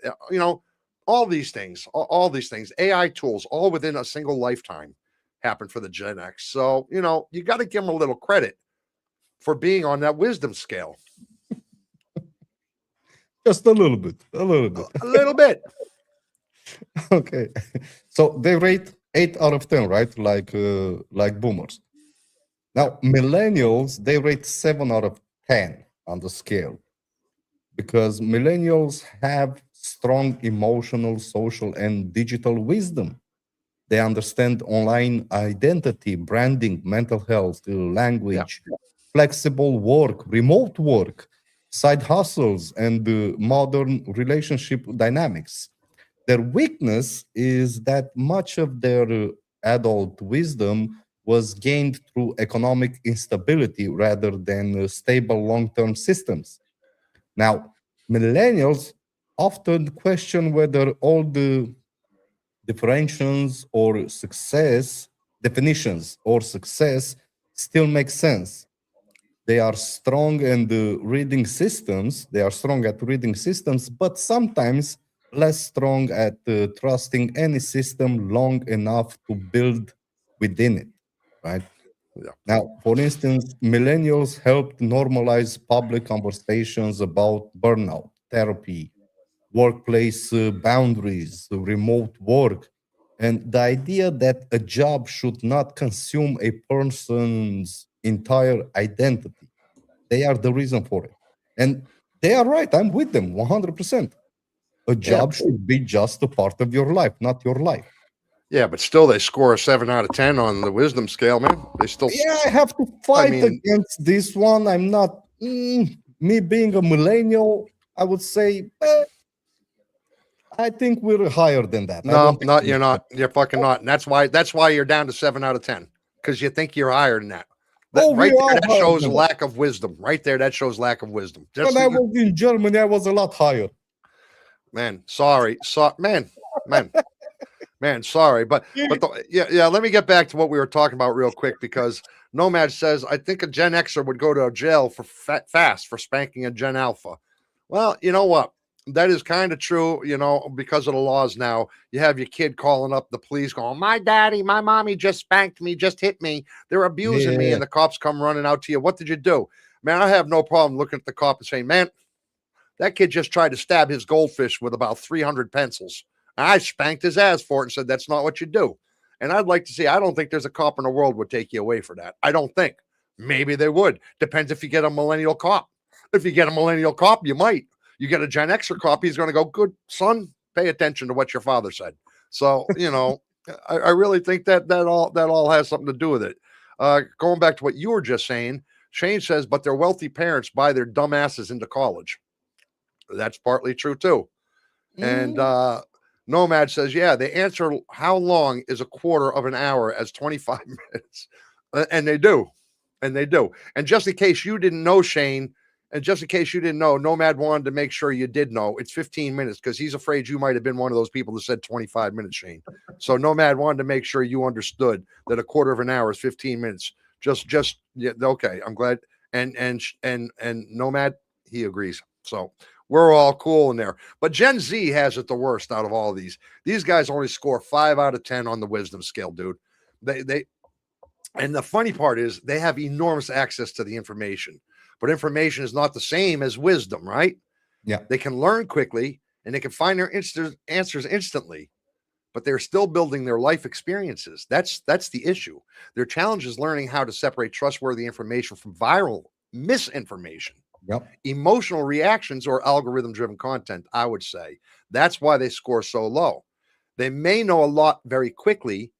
All these things, all these things, AI tools, all within a single lifetime happened for the Gen X. So, you got to give them a little credit for being on that wisdom scale. just a little bit, a little bit. A little bit. Okay, so they rate 8 out of 10, right? Like boomers. Now, millennials they rate 7 out of 10 on the scale because millennials have strong emotional, social, and digital wisdom. They understand online identity, branding, mental health, Yeah. language, flexible work, remote work, side hustles, and modern relationship dynamics. Their weakness is that much of their adult wisdom was gained through economic instability rather than stable long term systems. Now, millennials often question whether all the differentiations or success definitions or success still make sense. They are strong in the reading systems. They are strong at reading systems, but sometimes less strong at trusting any system long enough to build within it, right? Yeah. Now, for instance, millennials helped normalize public conversations about burnout, therapy, workplace boundaries, remote work, and the idea that a job should not consume a person's entire identity. They are the reason for it. And they are right. I'm with them 100%. A Yeah. job should be just a part of your life, not your life. Yeah, but still, they score a 7 out of 10 on the wisdom scale, man. They still, Yeah, I have to I fight mean, against this one. I'm not, me being a millennial, I would say, I think we're higher than that. I no, don't think not we're you're not. You're fucking not, and that's why you're down to 7 out of 10 because you think you're higher than that. That Oh, we right there, are that higher shows than that. lack of wisdom. Right there, that shows lack of wisdom. When Just I was in Germany, I was a lot higher. man, sorry, man, man, sorry, but yeah. Let me get back to what we were talking about real quick because Nomad says I think a Gen Xer would go to jail for fast for spanking a Gen Alpha. Well, you know what? That is kind of true, because of the laws now. You have your kid calling up the police, going, "My daddy, my mommy just spanked me, just hit me. They're abusing me," Yeah, and the cops come running out to you. What did you do, man? I have no problem looking at the cop and saying, "Man, that kid just tried to stab his goldfish with about 300 pencils. I spanked his ass for it and said, that's not what you do." And I'd like to see, I don't think there's a cop in the world would take you away for that. I don't think. Maybe they would. Depends if you get a millennial cop. If you get a millennial cop, you might. You get a Gen Xer cop, he's going to go, good son, pay attention to what your father said. So, I really think that all has something to do with it. Going back to what you were just saying, Shane says, but their wealthy parents buy their dumbasses into college. That's partly true too. And mm, Nomad says, yeah, they answer how long is a quarter of an hour as 25 minutes. And they do. And they do. And just in case you didn't know, Shane, and just in case you didn't know, Nomad wanted to make sure you did know it's 15 minutes because he's afraid you might have been one of those people that said 25 minutes, Shane. So Nomad wanted to make sure you understood that a quarter of an hour is 15 minutes. Yeah, okay. I'm glad. And Nomad, he agrees. So we're all cool in there. But Gen Z has it the worst out of all of these. These guys only score 5 out of 10 on the wisdom scale, dude. They and the funny part is they have enormous access to the information, but information is not the same as wisdom, right? yeah, They can learn quickly and they can find their answers instantly, but they're still building their life experiences. That's the issue. Their challenge is learning how to separate trustworthy information from viral misinformation, yep, emotional reactions, or algorithm driven content. I would say that's why they score so low. They may know a lot very quickly,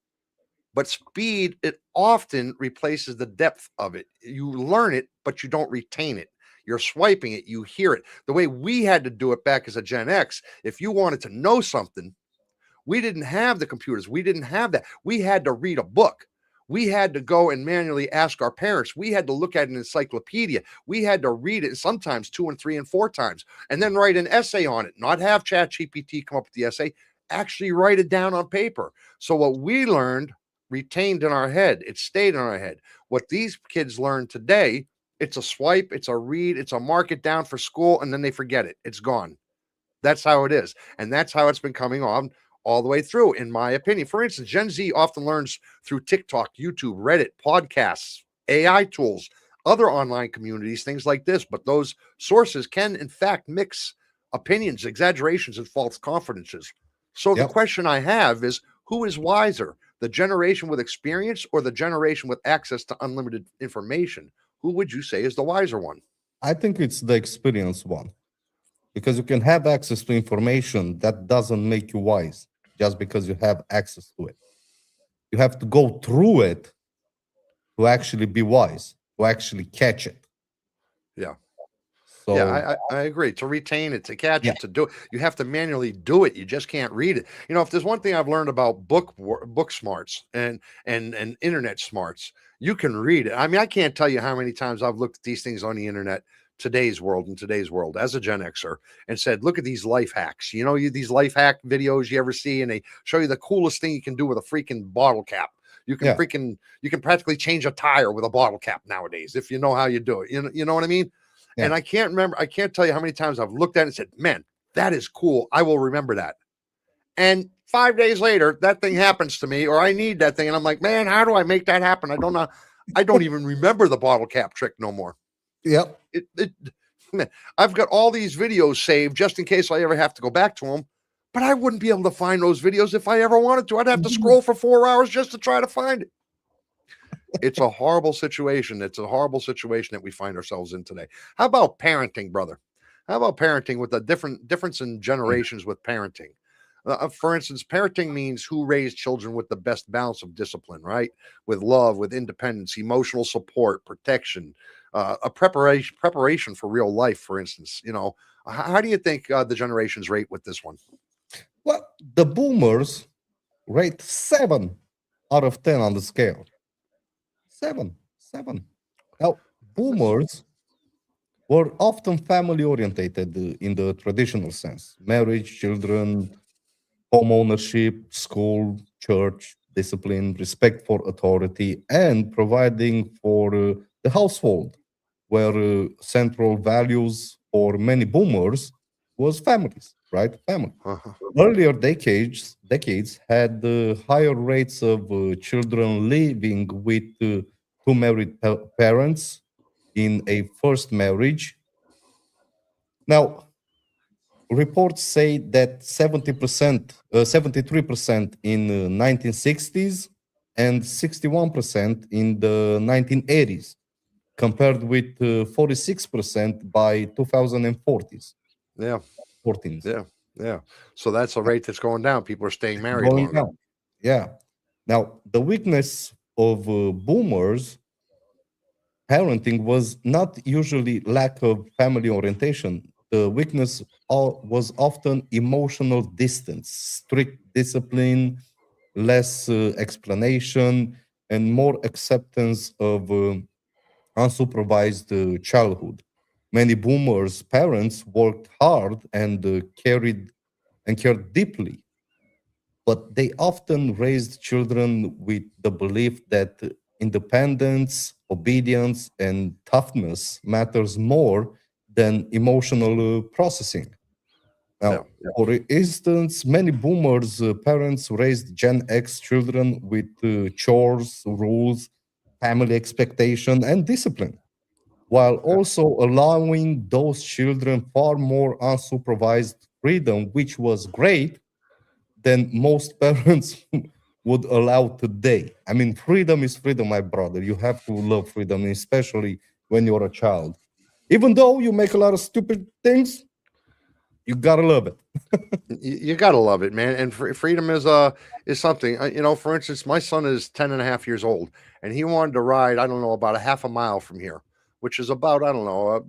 but speed, it often replaces the depth of it. You learn it, but you don't retain it. You're swiping it, you hear it. The way we had to do it back as a Gen X, if you wanted to know something, we didn't have the computers. We didn't have that. We had to read a book. We had to go and manually ask our parents. We had to look at an encyclopedia. We had to read it sometimes 2 and 3 and 4 times and then write an essay on it, not have ChatGPT come up with the essay, actually write it down on paper. So what we learned retained in our head, it stayed in our head. What these kids learn today, it's a swipe, it's a read, it's a mark it down for school, and then they forget it. It's gone. That's how it is. And that's how it's been coming on all the way through, in my opinion. For instance, Gen Z often learns through TikTok, YouTube, Reddit, podcasts, AI tools, other online communities, things like this. But those sources can, in fact, mix opinions, exaggerations, and false confidences. So the yep. question I have is who is wiser, the generation with experience or the generation with access to unlimited information? Who would you say is the wiser one? I think it's the experience one because you can have access to information that doesn't make you wise just because you have access to it. You have to go through it to actually be wise, to actually catch it. Yeah. Yeah, So I agree. To retain it, to catch yeah, it, to do it, you have to manually do it. You just can't read it. You know, if there's one thing I've learned about book smarts and internet smarts, you can read it. I mean, I can't tell you how many times I've looked at these things on the internet, today's world, as a Gen Xer, and said, "Look at these life hacks." You know, these life hack videos you ever see, and they show you the coolest thing you can do with a freaking bottle cap. yeah, You can practically change a tire with a bottle cap nowadays if you know how you do it. You know what I mean? yeah. And I can't tell you how many times I've looked at it and said, man, that is cool. I will remember that. And 5 days later, that thing happens to me, or I need that thing. And I'm like, man, how do I make that happen? I don't know. I don't even remember the bottle cap trick no more. Yep. Man, I've got all these videos saved just in case I ever have to go back to them. But I wouldn't be able to find those videos if I ever wanted to. I'd have to scroll for 4 hours just to try to find it. It's a horrible situation. It's a horrible situation that we find ourselves in today. How about parenting, brother? How about parenting with the difference in generations with parenting? For instance, parenting means who raised children with the best balance of discipline, right? With love, with independence, emotional support, protection, a preparation for real life. For instance, you know, how do you think the generations rate with this one? Well, the boomers rate 7 out of 10 on the scale. 7. Now, boomers were often family orientated in the traditional sense: marriage, children, home ownership, school, church, discipline, respect for authority, and providing for the household, where central values for many boomers was families, right? Family. Uh-huh. Earlier decades had higher rates of children living with two married parents in a first marriage. Now, reports say that 73% in 1960s and 61% in the 1980s, compared with 46% by 2040s, Yeah, 14s. yeah, yeah. So that's a rate that's going down. People are staying married Going longer. down. Yeah. Now, the weakness of boomers parenting was not usually lack of family orientation. The weakness was often emotional distance, strict discipline, less explanation, and more acceptance of unsupervised childhood. Many boomers' parents worked hard and cared deeply, but they often raised children with the belief that independence, obedience, and toughness matters more than emotional processing. Yeah, Now, for instance, many boomers' parents raised Gen X children with chores, rules, family expectation, and discipline, while yeah, also allowing those children far more unsupervised freedom, which was great than most parents would allow today. I mean, freedom is freedom, my brother. You have to love freedom, especially when you're a child. Even though you make a lot of stupid things, you gotta love it. you gotta love it, man. And freedom is something. You know, for instance, my son is 10 and a half years old, and he wanted to ride, I don't know, about a half a mile from here, which is about, I don't know,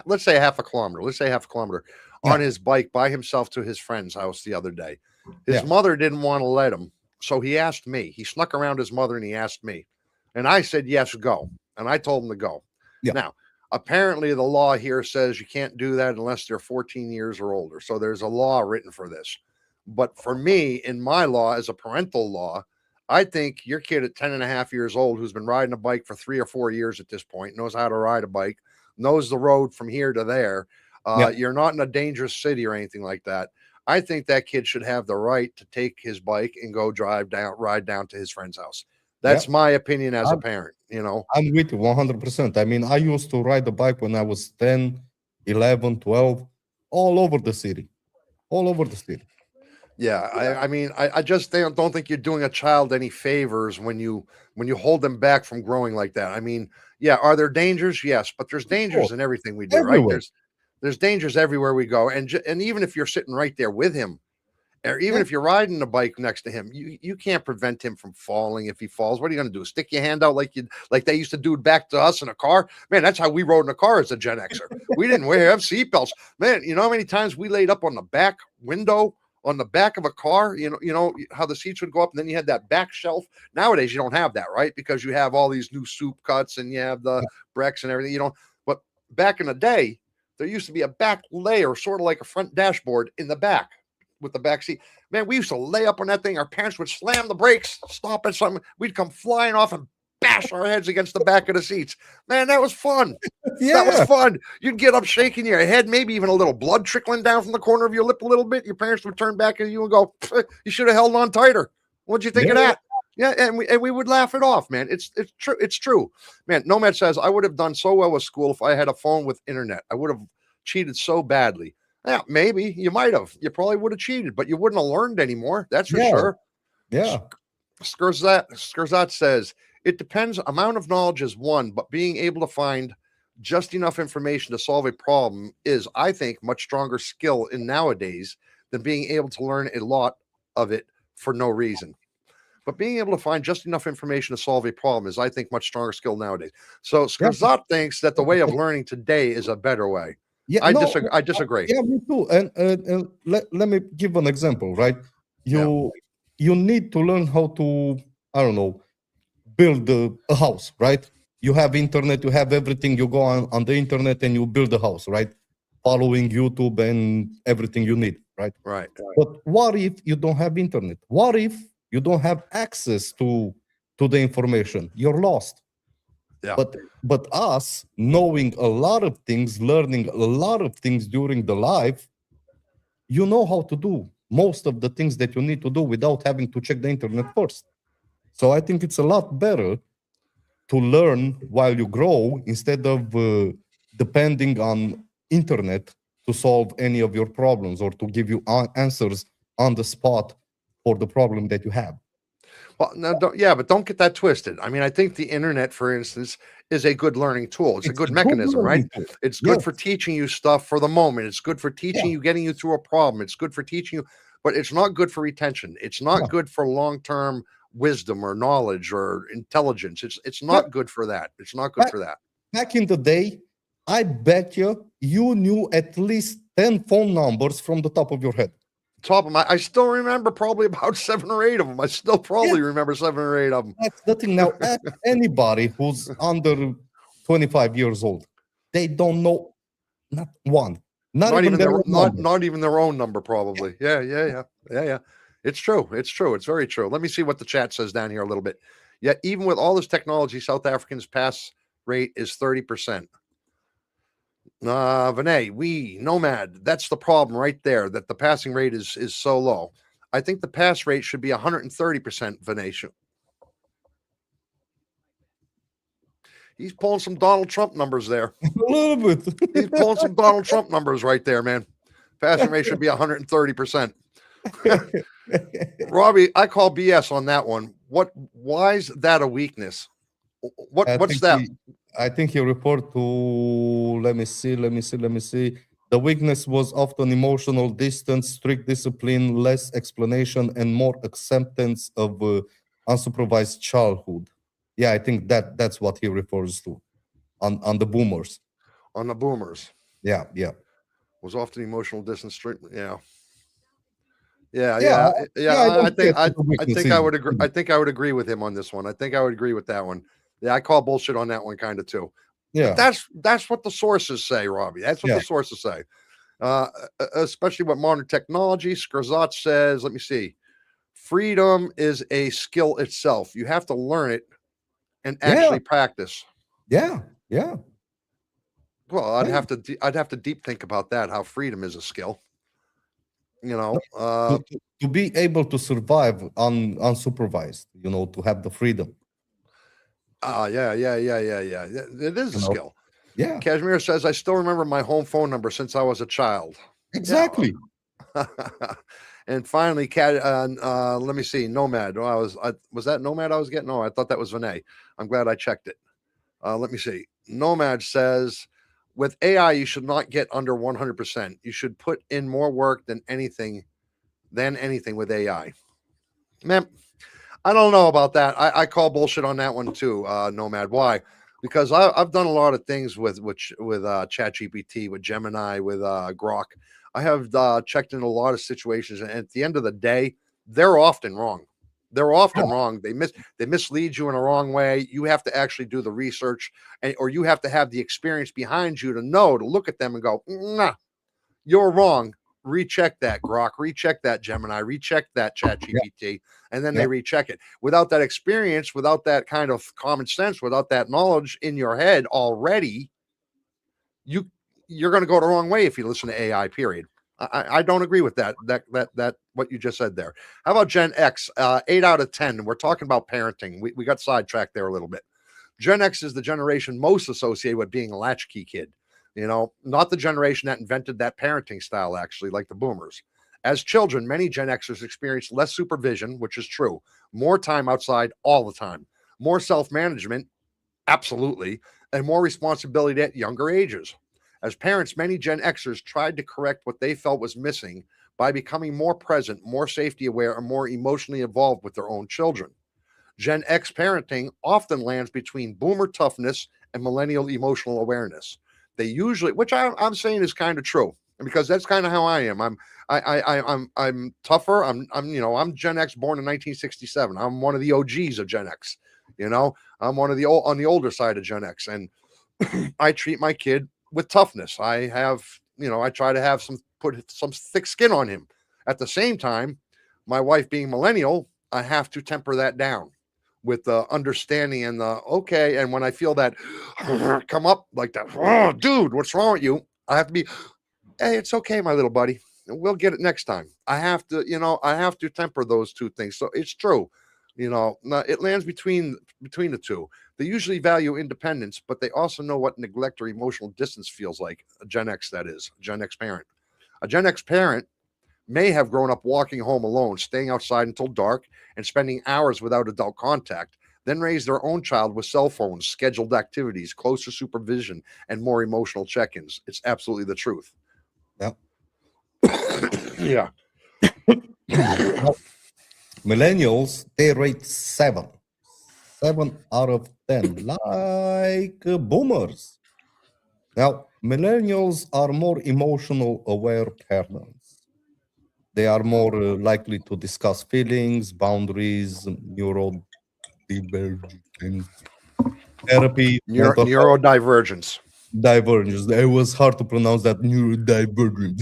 let's say half a kilometer. Let's say half a kilometer on Yeah, his bike by himself to his friend's house the other day. His yeah, mother didn't want to let him, so he asked me. He snuck around his mother and he asked me, and I said yes, go, and I told him to go. yeah, Now, apparently the law here says you can't do that unless they're 14 years or older. So there's a law written for this. But for me, in my law, as a parental law, I think your kid at 10 and a half years old who's been riding a bike for 3 or 4 years at this point, knows how to ride a bike, knows the road from here to there. yeah, You're not in a dangerous city or anything like that. I think that kid should have the right to take his bike and go ride down to his friend's house. yeah. That's my opinion as a I'm, parent, you know. I'm with you 100%. I mean, I used to ride the bike when I was 10, 11, 12, all over the city, all over the city. Yeah, I mean, I just don't think you're doing a child any favors when you hold them back from growing like that. I mean, yeah, are there dangers? Yes, but there's Sure. dangers in everything we do, right? Everywhere. There's dangers everywhere we go, and even if you're sitting right there with him, Or even Yeah. if you're riding the bike next to him, you can't prevent him from falling if he falls. What are you going to do? Stick your hand out like they used to do back to us in a car? Man, that's how we rode in a car as a Gen Xer. We didn't have seatbelts. Man, you know how many times we laid up on the back window on the back of a car? You know how the seats would go up, and then you had that back shelf. Nowadays, you don't have that, right? Because you have all these new soup cuts and you have the Brex and everything. But back in the day, there used to be a back layer, sort of like a front dashboard in the back with the back seat. Man, we used to lay up on that thing. Our parents would slam the brakes, stop at something. We'd come flying off and bash our heads against the back of the seats. Man, that was fun. That was Yeah. fun. You'd get up shaking your head, maybe even a little blood trickling down from the corner of your lip a little bit. Your parents would turn back at you and go, "You should have held on tighter. What'd you think of Yeah. that?" Yeah, and we would laugh it off, man. It's true. It's true, man. Nomad says I would have done so well with school if I had a phone with internet. I would have cheated so badly. Yeah, maybe you might have. You probably would have cheated, but you wouldn't have learned anymore. That's for Yeah. sure. Yeah. Skurzat says it depends. Amount of knowledge is one, but being able to find just enough information to solve a problem is, I think, much stronger skill in nowadays than being able to learn a lot of it for no reason. But being able to find just enough information to solve a problem is, I think, much stronger skill nowadays. So Yeah. Skurzat thinks that the way of learning today is a better way. Yeah. I No. disagree. I disagree. Yeah, me too. And let me give an example, right? Yeah. You need to learn how to, I don't know, build a house, right? You have internet, you have everything. You go on the internet and you build a house, right? Following YouTube and everything you need, right? Right. But what if you don't have internet? What if you don't have access to the information? You're lost. Yeah. But us knowing a lot of things, learning a lot of things during the life, you know how to do most of the things that you need to do without having to check the internet first. So I think it's a lot better to learn while you grow instead of depending on internet to solve any of your problems or to give you answers on the spot for the problem that you have. Well, no, but don't get that twisted. I mean, I think the internet, for instance, is a good learning tool. It's a It's a good good mechanism, right? learning tool. It's good Yes. for teaching you stuff for the moment. It's good for Yeah. teaching you, getting you through a problem. It's good for teaching you, but it's not good for retention. It's not Yeah. good for long-term wisdom or knowledge or intelligence. It's Yeah. not good for that. It's not good Back, for that. back in the day, I bet you knew at least 10 phone numbers from the top of your head. Top of my, I still remember probably about 7 or 8 of them. I still Yeah, probably remember 7 or 8 of them. that's the thing. Now, ask anybody who's under 25 years old. They don't know not one, not Not even even their their own not number. not even their own number, probably. Yeah. It's true. It's true. It's very true. Let me see what the chat says down here a little bit. Yet, even with all this technology, South Africans' pass rate is 30%. Vinay, we Nomad. That's the problem right there. That the passing rate is so low. I think the pass rate should be 130%. Vinay, he's pulling some Donald Trump numbers there. A little bit. He's pulling some Donald Trump numbers right there, man. Passing rate should be 130%. Robbie, I call BS on that one. Why is that a weakness? I What's think that? I think he report to let me see. The weakness was often emotional distance, strict discipline, less explanation, and more acceptance of unsupervised childhood. Yeah, I think that's what he refers to on the boomers. On the boomers Yeah, yeah, was often emotional distance treatment. Yeah. Yeah, yeah, yeah, yeah. yeah. I I don't see think it as I a I weakness think I either. would agree. I think I would agree with him on this one. I think I would agree with that one. Yeah, I call bullshit on that one kind of too. But Yeah, that's what the sources say, Robbie. That's what yeah, the sources say. Uh, Especially with modern technology. Skrzat says, let me see. Freedom is a skill itself. You have to learn it and yeah, actually practice. yeah, yeah, Well, yeah. I'd have to deep think about that. How freedom is a skill. You know, To be able to survive unsupervised, to have the freedom, yeah. It is you a know. skill. Yeah, Kashmir says, I still remember my home phone number since I was a child. Yeah. exactly. And finally, let me see, Nomad. Was that Nomad I was getting? No, I thought that was Vinay. I'm glad I checked it. Let me see. Nomad says, with AI, you should not get under 100%. You should put in more work than anything than anything with AI. Man, I don't know about that. I call bullshit on that one too, Nomad. Why? Because I've done a lot of things with ChatGPT, with Gemini, with Grok. I have checked in a lot of situations, and at the end of the day, they're often wrong. They're often wrong. They mislead you in a wrong way. You have to actually do the research, or you have to have the experience behind you to know to look at them and go, nah, you're wrong. Recheck that Grok, recheck that Gemini, recheck that Chat Yeah, GPT, and then they yeah, recheck it. Without that experience, without that kind of common sense, without that knowledge in your head already, you you're going to go the wrong way if you listen to AI. Period. I don't agree with that what you just said there. How about Gen X? 8 out of 10. We're talking about parenting. We got sidetracked there a little bit. Gen X is the generation most associated with being a latchkey kid. Not the generation that invented that parenting style, actually, like the boomers. As children, many Gen Xers experienced less supervision, which is true, more time outside all the time, more self management, absolutely, and more responsibility at younger ages. As parents, many Gen Xers tried to correct what they felt was missing by becoming more present, more safety aware, and more emotionally involved with their own children. Gen X parenting often lands between boomer toughness and millennial emotional awareness. They usually, which I'm saying is kind of true, because that's kind of how I am. I'm tougher. I'm Gen X, born in 1967. I'm one of the OGs of Gen X. I'm one of the on the older side of Gen X, and I treat my kid with toughness. I try to have put some thick skin on him. At the same time, my wife being millennial, I have to temper that down with the understanding and the okay. And when I feel that come up like that, oh, dude, what's wrong with you? I have to be, hey, it's okay, my little buddy. We'll get it next time. I have to temper those two things. So it's true. It lands between the two. They usually value independence, but they also know what neglect or emotional distance feels like. A Gen X, that is, a Gen X parent. A Gen X parent may have grown up walking home alone, staying outside until dark, and spending hours without adult contact, then raised their own child with cell phones, scheduled activities, closer supervision, and more emotional check ins. It's absolutely the truth. yeah. Yeah. Now, millennials, they rate 7 out of 10, like boomers. Now, millennials are more emotional aware parents. They are more likely to discuss feelings, boundaries, neurodivergence, therapy, mental health Neurodivergence. divergence. It was hard to pronounce that neurodivergent.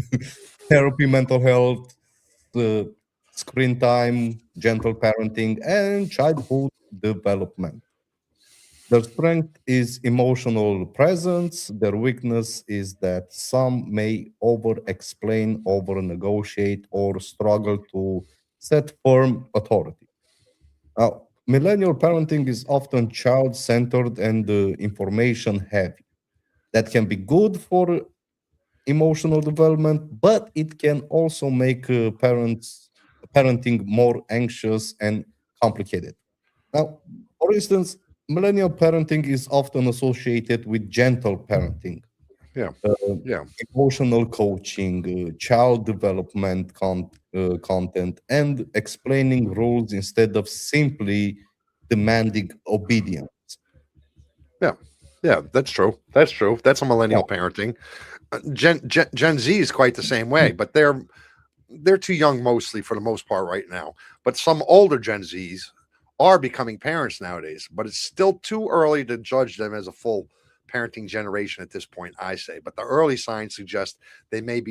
Therapy, mental health, uh, screen time, gentle parenting, and childhood development. Their strength is emotional presence. Their weakness is that some may over explain, over negotiate, or struggle to set firm authority. Now, millennial parenting is often child centered and information heavy. That can be good for emotional development, but it can also make parenting more anxious and complicated. Now, for instance, millennial parenting is often associated with gentle parenting, Yeah. uh, Yeah. emotional coaching, child development content, and explaining rules instead of simply demanding obedience. Yeah. Yeah. That's true. That's true. That's a Yeah. millennial parenting. Gen Z is quite the same way, but they're too young mostly for the most part right now. But some older Gen Zs are becoming parents nowadays, but it's still too early to judge them as a full parenting generation at this point, I say. But the early signs suggest they may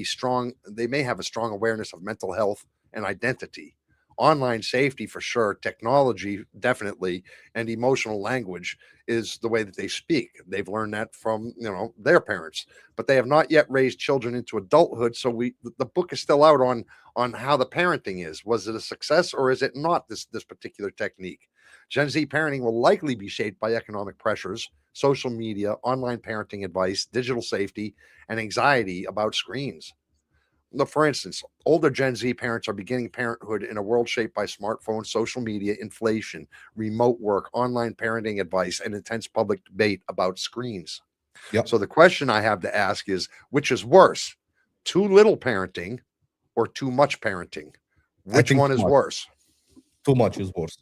have a strong awareness of mental health and identity. Online safety for sure, technology definitely, and emotional language is the way that they speak. They've learned that from, their parents, but they have not yet raised children into adulthood. So the book is still out on how the parenting is. Was it a success or is it not this particular technique? Gen Z parenting will likely be shaped by economic pressures, social media, online parenting advice, digital safety, and anxiety about screens. For instance, older Gen Z parents are beginning parenthood in a world shaped by smartphones, social media, inflation, remote work, online parenting advice, and intense public debate about screens. Yeah. So the question I have to ask is which is worse, too little parenting or too much parenting? I Which think one is worse? too much is worse.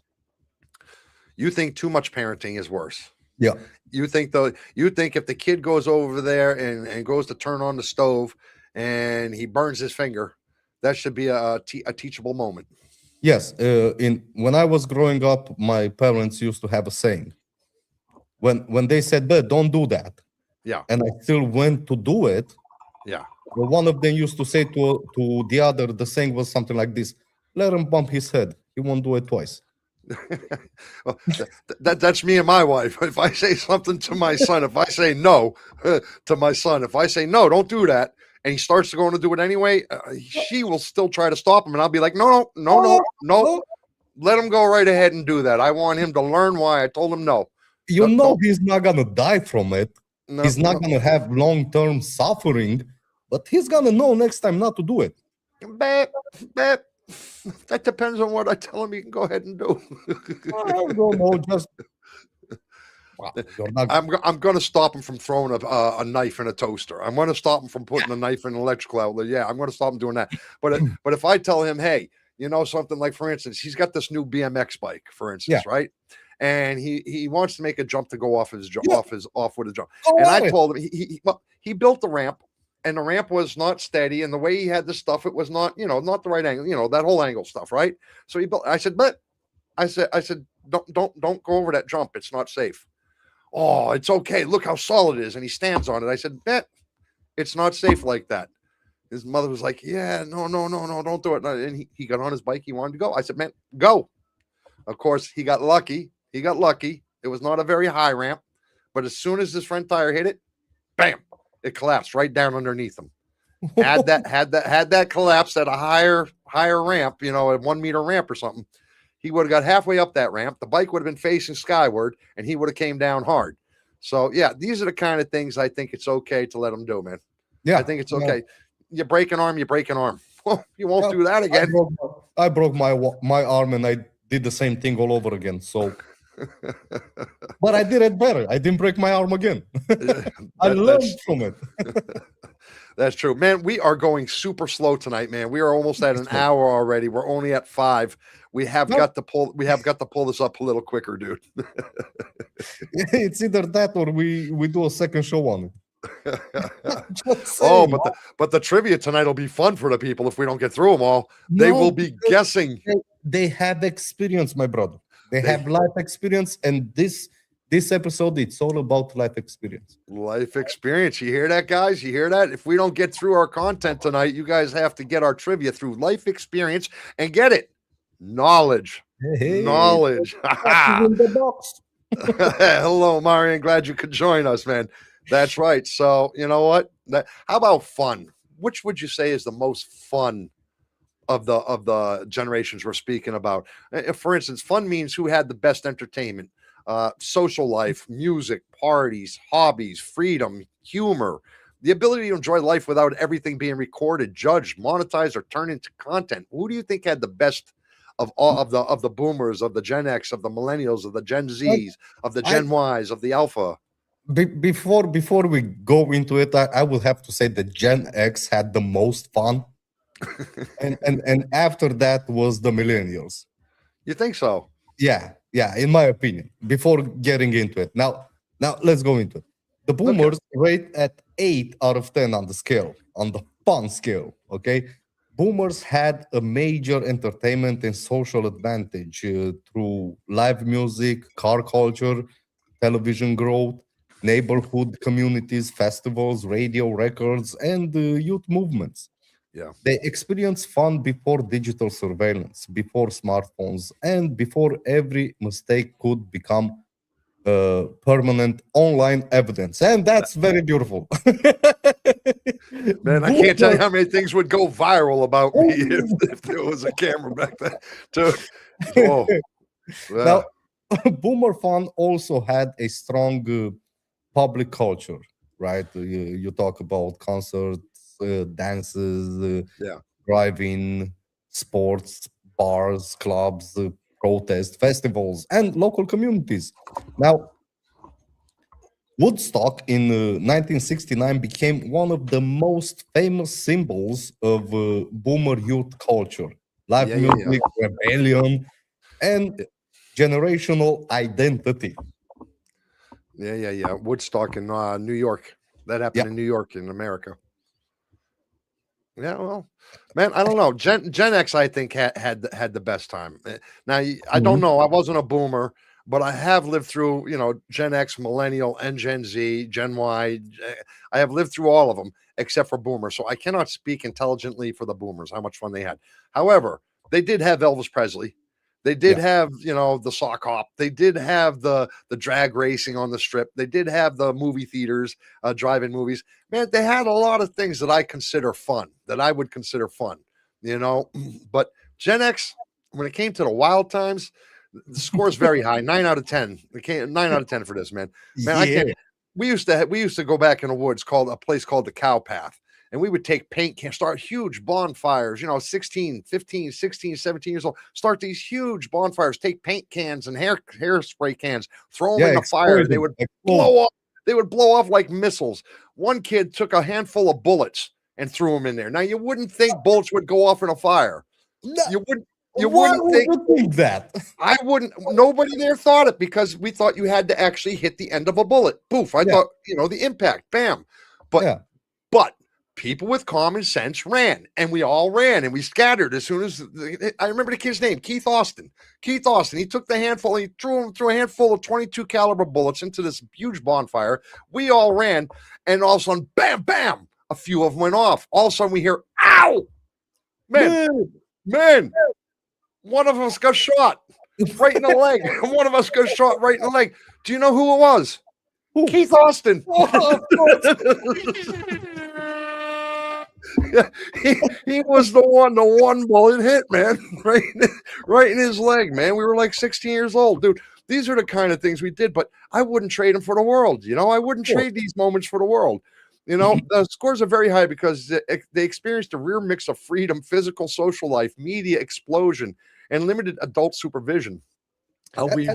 You think too much parenting is worse. Yeah. You think if the kid goes over there and goes to turn on the stove and he burns his finger, that should be a teachable moment. Yes. In when I was growing up, my parents used to have a saying. When they said, "But don't do that," Yeah, and I still went to do it. yeah. Well, one of them used to say to the other, the saying was something like this: "Let him bump his head. He won't do it twice." Well, that's me and my wife. If I say something to my son, if I say no to my son, if I say no, don't do that, and he starts to go to do it anyway, she will still try to stop him, and I'll be like, no, no, no, no, no. Oh, Let him go right ahead and do that. I want him to learn why I told him no. you know Don't, he's not gonna die from it. no, He's not no. gonna have long-term suffering, but he's gonna know next time not to do it. Babe, babe, that depends on what I tell him he can go ahead and do. I don't know, just well, you're not. I'm going to stop him from throwing a knife in a toaster. I'm going to stop him from putting a knife in an electrical outlet. Yeah, I'm going to stop him doing that. But if I tell him, hey, you know something, like for instance, he's got this new BMX bike, for Yeah, instance, right? And he wants to make a jump to go off his yeah, off with a jump. go And I at it. told him well, he built the ramp, and the ramp was not steady, and the way he had the stuff, it was not not the right angle, that whole angle stuff, right? So he built. I said, but I said, don't go over that jump. It's not safe. Oh, it's okay. Look how solid it is. And he stands on it. I said, Bet, it's not safe like that. His mother was like, yeah, no, no, no, no, don't do it. And he got on his bike. He wanted to go. I said, man, go. Of course, he got lucky. He got lucky. It was not a very high ramp. But as soon as his front tire hit it, bam, it collapsed right down underneath him. Had that collapsed at a higher ramp, a 1 meter ramp or something, he would have got halfway up that ramp. The bike would have been facing skyward, and he would have came down hard. So yeah, these are the kind of things I think it's okay to let him do, man. I Yeah, think it's yeah, okay. You break an arm, you break an arm. Well, you won't yeah. do that I again. broke, I broke my arm, and I did the same thing all over again. So, but I did it better. I didn't break my arm again. I that learned that's from it. that's true, man. We are going super slow tonight, man. We are almost at an So, hour already. We're only at 5. We have no, got to pull. We have got to pull this up a little quicker, dude. it's either that or we do a second show on it. Just Oh, saying. but the trivia tonight will be fun for the people if we don't get through them all. They No, will be because guessing. they have experience, my brother. They They have life experience, and this episode it's all about life experience. life experience. You hear that, guys? You hear that? If we don't get through our content tonight, you guys have to get our trivia through life experience and get it. Knowledge. Hey, Knowledge. that is in the box. Hello, Marian. Glad you could join us, man. That's right. So, you know what? How about fun? Which would you say is the most fun of the generations we're speaking about? For instance, fun means who had the best entertainment, social life, music, parties, hobbies, freedom, humor, the ability to enjoy life without everything being recorded, judged, monetized, or turned into content. Who do you think had the best of all of the boomers, of the Gen X, of the millennials, of the Gen I, Zs, of the I Gen Ys, of the Alpha? before we go into it, I will have to say that Gen X had the most fun, and after that was the millennials. You think so? Yeah, in my opinion. Before getting into it, now let's go into it. The Okay. boomers rate at 8 out of 10 on the scale, on the fun scale. Okay, boomers had a major entertainment and social advantage through live music, car culture, television growth, neighborhood communities, festivals, radio records, and youth movements. Yeah. They experienced fun before digital surveillance, before smartphones, and before every mistake could become permanent online evidence. And that's very beautiful. Man, I can't tell you Boomers, how many things would go viral about me if there was a camera back then. Dude. Oh, now, yeah. Boomer Fun also had a strong public culture, right? You talk about concerts, dances, Yeah. driving, sports, bars, clubs, protests, festivals, and local communities. Now, Woodstock in 1969 became one of the most famous symbols of boomer youth culture. live Yeah, yeah, yeah. music, rebellion, and generational identity. Yeah, yeah, yeah. Woodstock in New York. That Yeah. happened in New York in America. Yeah, well, man, I don't know. Gen X, I think had the best time. Now, I don't Mhm. know. I wasn't a boomer, but I have lived through, Gen X, Millennial, and Gen Z, Gen Y. I have lived through all of them except for Boomer. So I cannot speak intelligently for the Boomers. How much fun they had. However, they did have Elvis Presley. They did Yeah. have, the sock hop. They did have the drag racing on the strip. They did have the movie theaters, drive-in movies. Man, they had a lot of things that I consider fun, that I would consider fun, you know. But Gen X, when it came to the wild times, the score is very high, 9 out of 10. 9 out of 10 for this, man. Man, I can't. Yeah. We used to go back in the woods, called a place called the Cow Path, and we would take paint cans, start huge bonfires, 16, 15, 16, 17 years old, start these huge bonfires, take paint cans and hairspray cans, throw them Yeah. in the fire. They Exploding. would Explode. blow up. They would blow off like missiles. One kid took a handful of bullets and threw them in there. Now you wouldn't think bullets would go off in a fire. No, You wouldn't. You why wouldn't would think. you think that? I wouldn't. Nobody there thought it because we thought you had to actually hit the end of a bullet. Poof! I Yeah. thought the impact. Bam. But Yeah. but people with common sense ran, and we all ran, and we scattered as soon as I remember the kid's name, Keith Austin. Keith Austin. He took the handful. He threw a handful of 22 caliber bullets into this huge bonfire. We all ran, and all of a sudden, bam, bam! A few of them went off. All of a sudden, we hear, "Ow!" Man, Man, man! One of us got shot right in the leg. One of us got shot right in the leg. Do you know who it was? who? Keith Austin. Oh, of course. he was the one bullet hit, man, right in his leg, man. We were like 16 years old, dude. These are the kind of things we did, but I wouldn't trade them for the world. I wouldn't Sure. trade these moments for the world. The scores are very high because they experienced a rare mix of freedom, physical, social life, media explosion, and limited adult supervision. We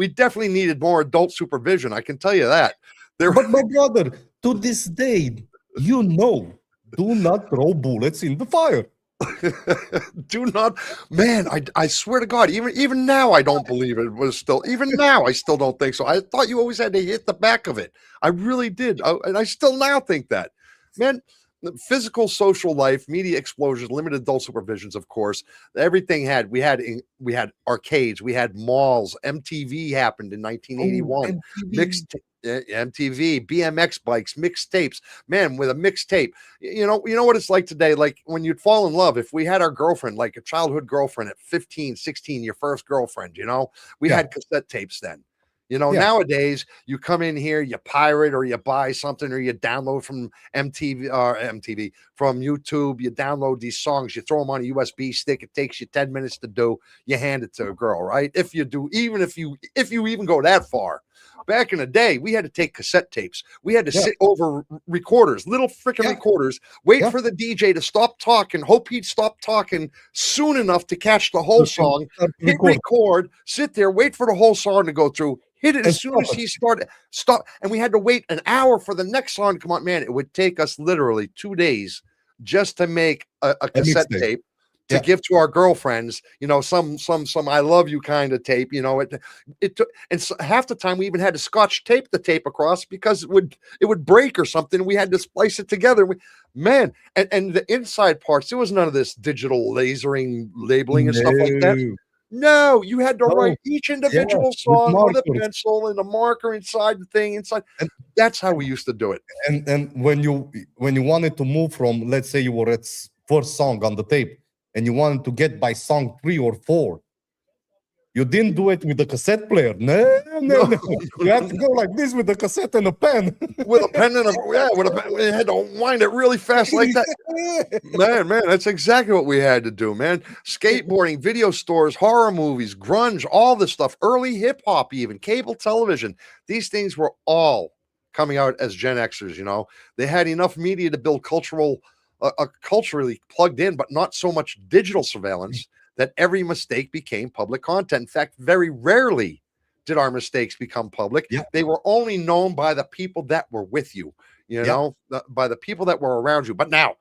definitely needed more adult supervision. I can tell you that. There, But my brother, to this day, do not throw bullets in the fire. do not, man. I swear to God, even now I don't believe it was still. Even now I still don't think so. I thought you always had to hit the back of it. I really did, and I still now think that, man. Physical, social life, media explosions, limited adult supervisions, of course. Everything we had arcades, we had malls. MTV happened in Oh, 1981. MTV. Mixed MTV, BMX bikes, mixtapes. Man, with a mixtape, you know what it's like today. Like when you'd fall in love, if we had our girlfriend, like a childhood girlfriend at 15, 16, your first girlfriend, we Yeah. had cassette tapes then. Yeah. Nowadays you come in here, you pirate or you buy something or you download from MTV from YouTube. You download these songs, you throw them on a USB stick. It takes you 10 minutes to do. You hand it to a girl, right? If you do, even if you even go that far. Back in the day, we had to take cassette tapes. We had to Yeah. sit over recorders, little freaking Yeah. recorders, wait Yeah. for the DJ to stop talking, hope he'd stop talking soon enough to catch the whole You can song, start to hit record record, sit there, wait for the whole song to go through, hit it and as soon stop as it. he started, stop, and we had to wait an hour for the next song to come on. Man, it would take us literally 2 days just to make a A cassette mixtape. tape to Yeah. give to our girlfriends, some I love you kind of tape. It took, and half the time we even had to scotch tape the tape across because it would break or something. We had to splice it together. Man, and the inside parts, there was none of this digital lasering labeling and stuff like that. No. No, you had to No. write each Yeah. individual With song with a markers. pencil and a marker inside the thing inside. And That's how we used to do it. and when you wanted to move from, let's say you were at first song on the tape and you wanted to get by song 3 or 4, you didn't do it with the cassette player. No, no, no. You have to go like this with a cassette and a pen. With a pen and with a pen, we had to wind it really fast like that. Man, that's exactly what we had to do, man. Skateboarding, video stores, horror movies, grunge, all this stuff, early hip hop, even cable television. These things were all coming out as Gen Xers. They had enough media to build culturally plugged in, but not so much digital surveillance that every mistake became public content. In fact, very rarely did our mistakes become public. Yeah. They were only known by the people that were with you, Yeah. by the people that were around you. But now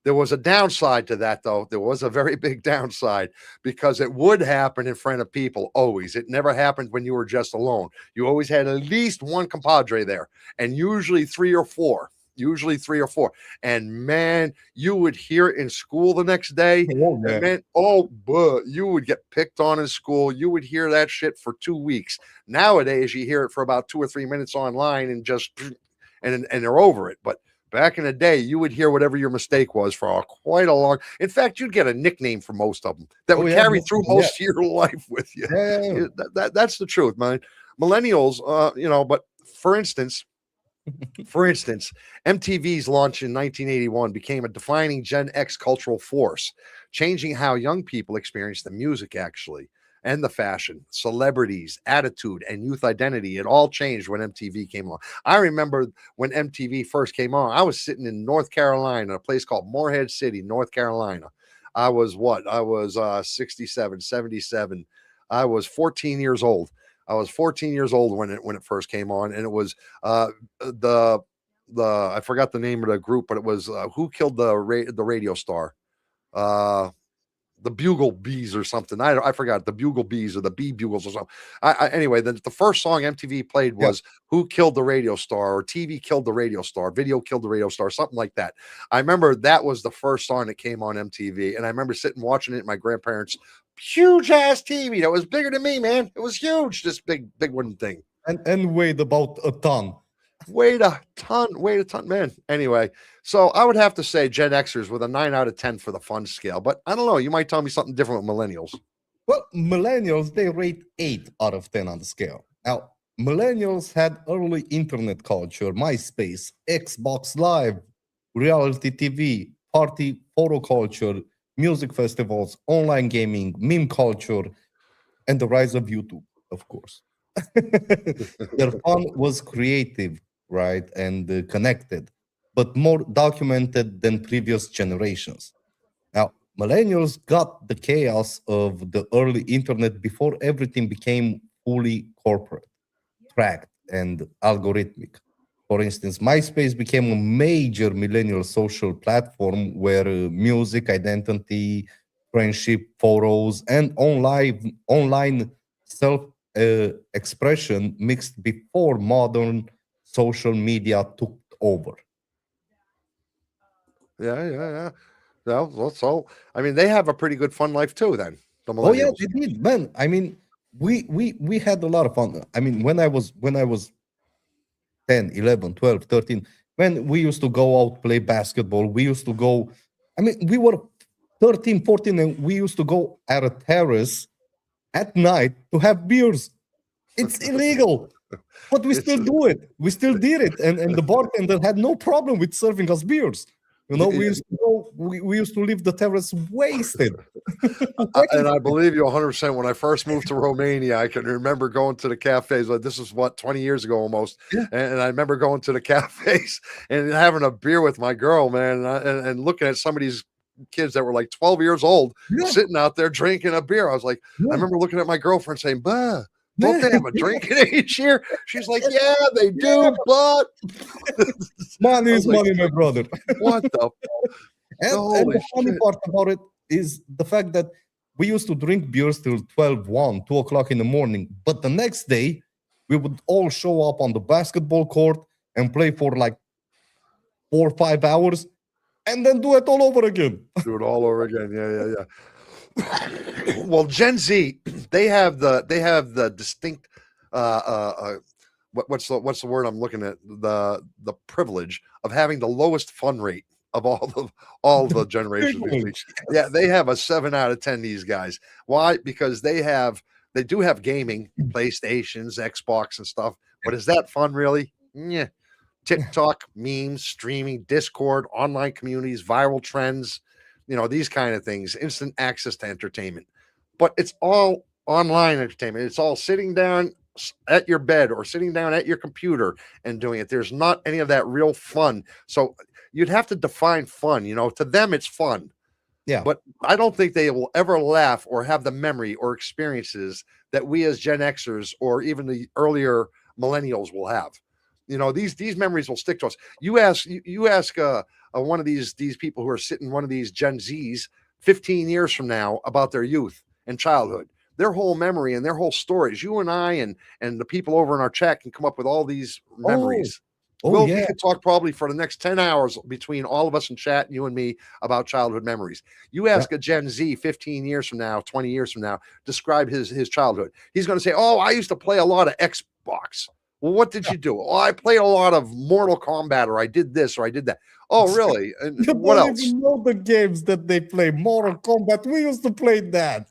There was a downside to that, though. There was a very big downside because it would happen in front of people always. It never happened when you were just alone. You always had at least one compadre there, and usually three or four. Usually three or four. And man, you would hear it in school the next day. Oh, And yeah. man, oh, but you would get picked on in school. You would hear that shit for 2 weeks. Nowadays, you hear it for about 2 or 3 minutes online and just and they're over it. But back in the day, you would hear whatever your mistake was for quite a long. In fact, you'd get a nickname for most of them that Oh, would yeah. carry through Yeah. most of your life with you. Yeah. Yeah. Yeah. That's the truth, man. Millennials, but for instance, MTV's launch in 1981 became a defining Gen X cultural force, changing how young people experience the music, actually, and the fashion, celebrities, attitude, and youth identity. It all changed when MTV came along. I remember when MTV first came on, I was sitting in North Carolina, a place called Morehead City, North Carolina. I was what? I was 67, 77. I was 14 years old. I was 14 years old when it first came on, and it was uh, the I forgot the name of the group, but it was who killed the radio star, uh, the Bugle Bees or something. I forgot the Bugle Bees or the Bee Bugles or something. Anyway, the first song MTV played Yeah. was "Who Killed the Radio Star" or "TV Killed the Radio Star," "Video Killed the Radio Star," something like that. I remember that was the first song that came on MTV, and I remember sitting watching it at my grandparents' huge ass TV that was bigger than me, man. It was huge, this big wooden thing. And weighed about a ton. Weighed a ton, man. Anyway, so I would have to say Gen Xers with a 9 out of 10 for the fun scale, but I don't know. You might tell me something different with millennials. Well, millennials, they rate 8 out of 10 on the scale. Now, millennials had early internet culture, MySpace, Xbox Live, reality TV, party photo culture, music festivals, online gaming, meme culture, and the rise of YouTube, of course. Their fun was creative, right, and connected, but more documented than previous generations. Now, millennials got the chaos of the early internet before everything became fully corporate, tracked, and algorithmic. For instance, MySpace became a major millennial social platform where music, identity, friendship, photos, and online self expression mixed before modern social media took over. Yeah. So I mean, they have a pretty good fun life too. Then the Oh yeah, millennials. they did, man. I mean, we had a lot of fun. I mean, when I was 10, 11, 12, 13, when we used to go out play basketball, we used to go. I mean, we were 13, 14, and we used to go at a terrace at night to have beers. It's illegal, but we It's still do it. We still did it, and the bartender had no problem with serving us beers. You know, we used to go. We used to leave the terrace wasted. And I believe you 100%. When I first moved to Romania, I can remember going to the cafes. Like this is what 20 years ago almost, Yeah. and I remember going to the cafes and having a beer with my girl, man, and looking at some of these kids that were like 12 years old Yeah, sitting out there drinking a beer. I was like, I yeah, remember looking at my girlfriend saying, "Bah, don't yeah, they have a drinking age here?" She's like, "Yeah, they yeah. do, but." Money I is was like, money, my brother. "What the And holy the funny shit?" part about it is the fact that we used to drink beers till 12, 1, 2 o'clock in the morning. But the next day, we would all show up on the basketball court and play for like 4 or 5 hours and then do it all over again. Do it all over again. Yeah. Well, Gen Z, they have the distinct what's the word I'm looking at, the privilege of having the lowest fun rate of all the generations between. Privilege. Yeah, they have a 7 out of 10. These guys. Why? Because they do have gaming, PlayStations, Xbox, and stuff. But is that fun really? Yeah. TikTok, memes, streaming, Discord, online communities, viral trends, these kind of things, instant access to entertainment. But it's all online entertainment. It's all sitting down at your bed or sitting down at your computer and doing it. There's not any of that real fun. So you'd have to define fun. To them, it's fun. Yeah. But I don't think they will ever laugh or have the memory or experiences that we as Gen Xers or even the earlier millennials will have. You know, these memories will stick to us. You ask one of these people who are sitting, one of these Gen Zs, 15 years from now about their youth and childhood, their whole memory and their whole stories. You and I and the people over in our chat can come up with all these Oh, memories. oh We yeah, could talk probably for the next 10 hours between all of us in chat, you and me, about childhood memories. You yeah. ask a Gen Z 15 years from now, 20 years from now, describe his childhood. He's going to say, "Oh, I used to play a lot of Xbox." Well, what did you do? "Oh, I played a lot of Mortal Kombat, or I did this, or I did that." "Oh, really? And You what don't else?" even know the games that they play. Mortal Kombat. We used to play that.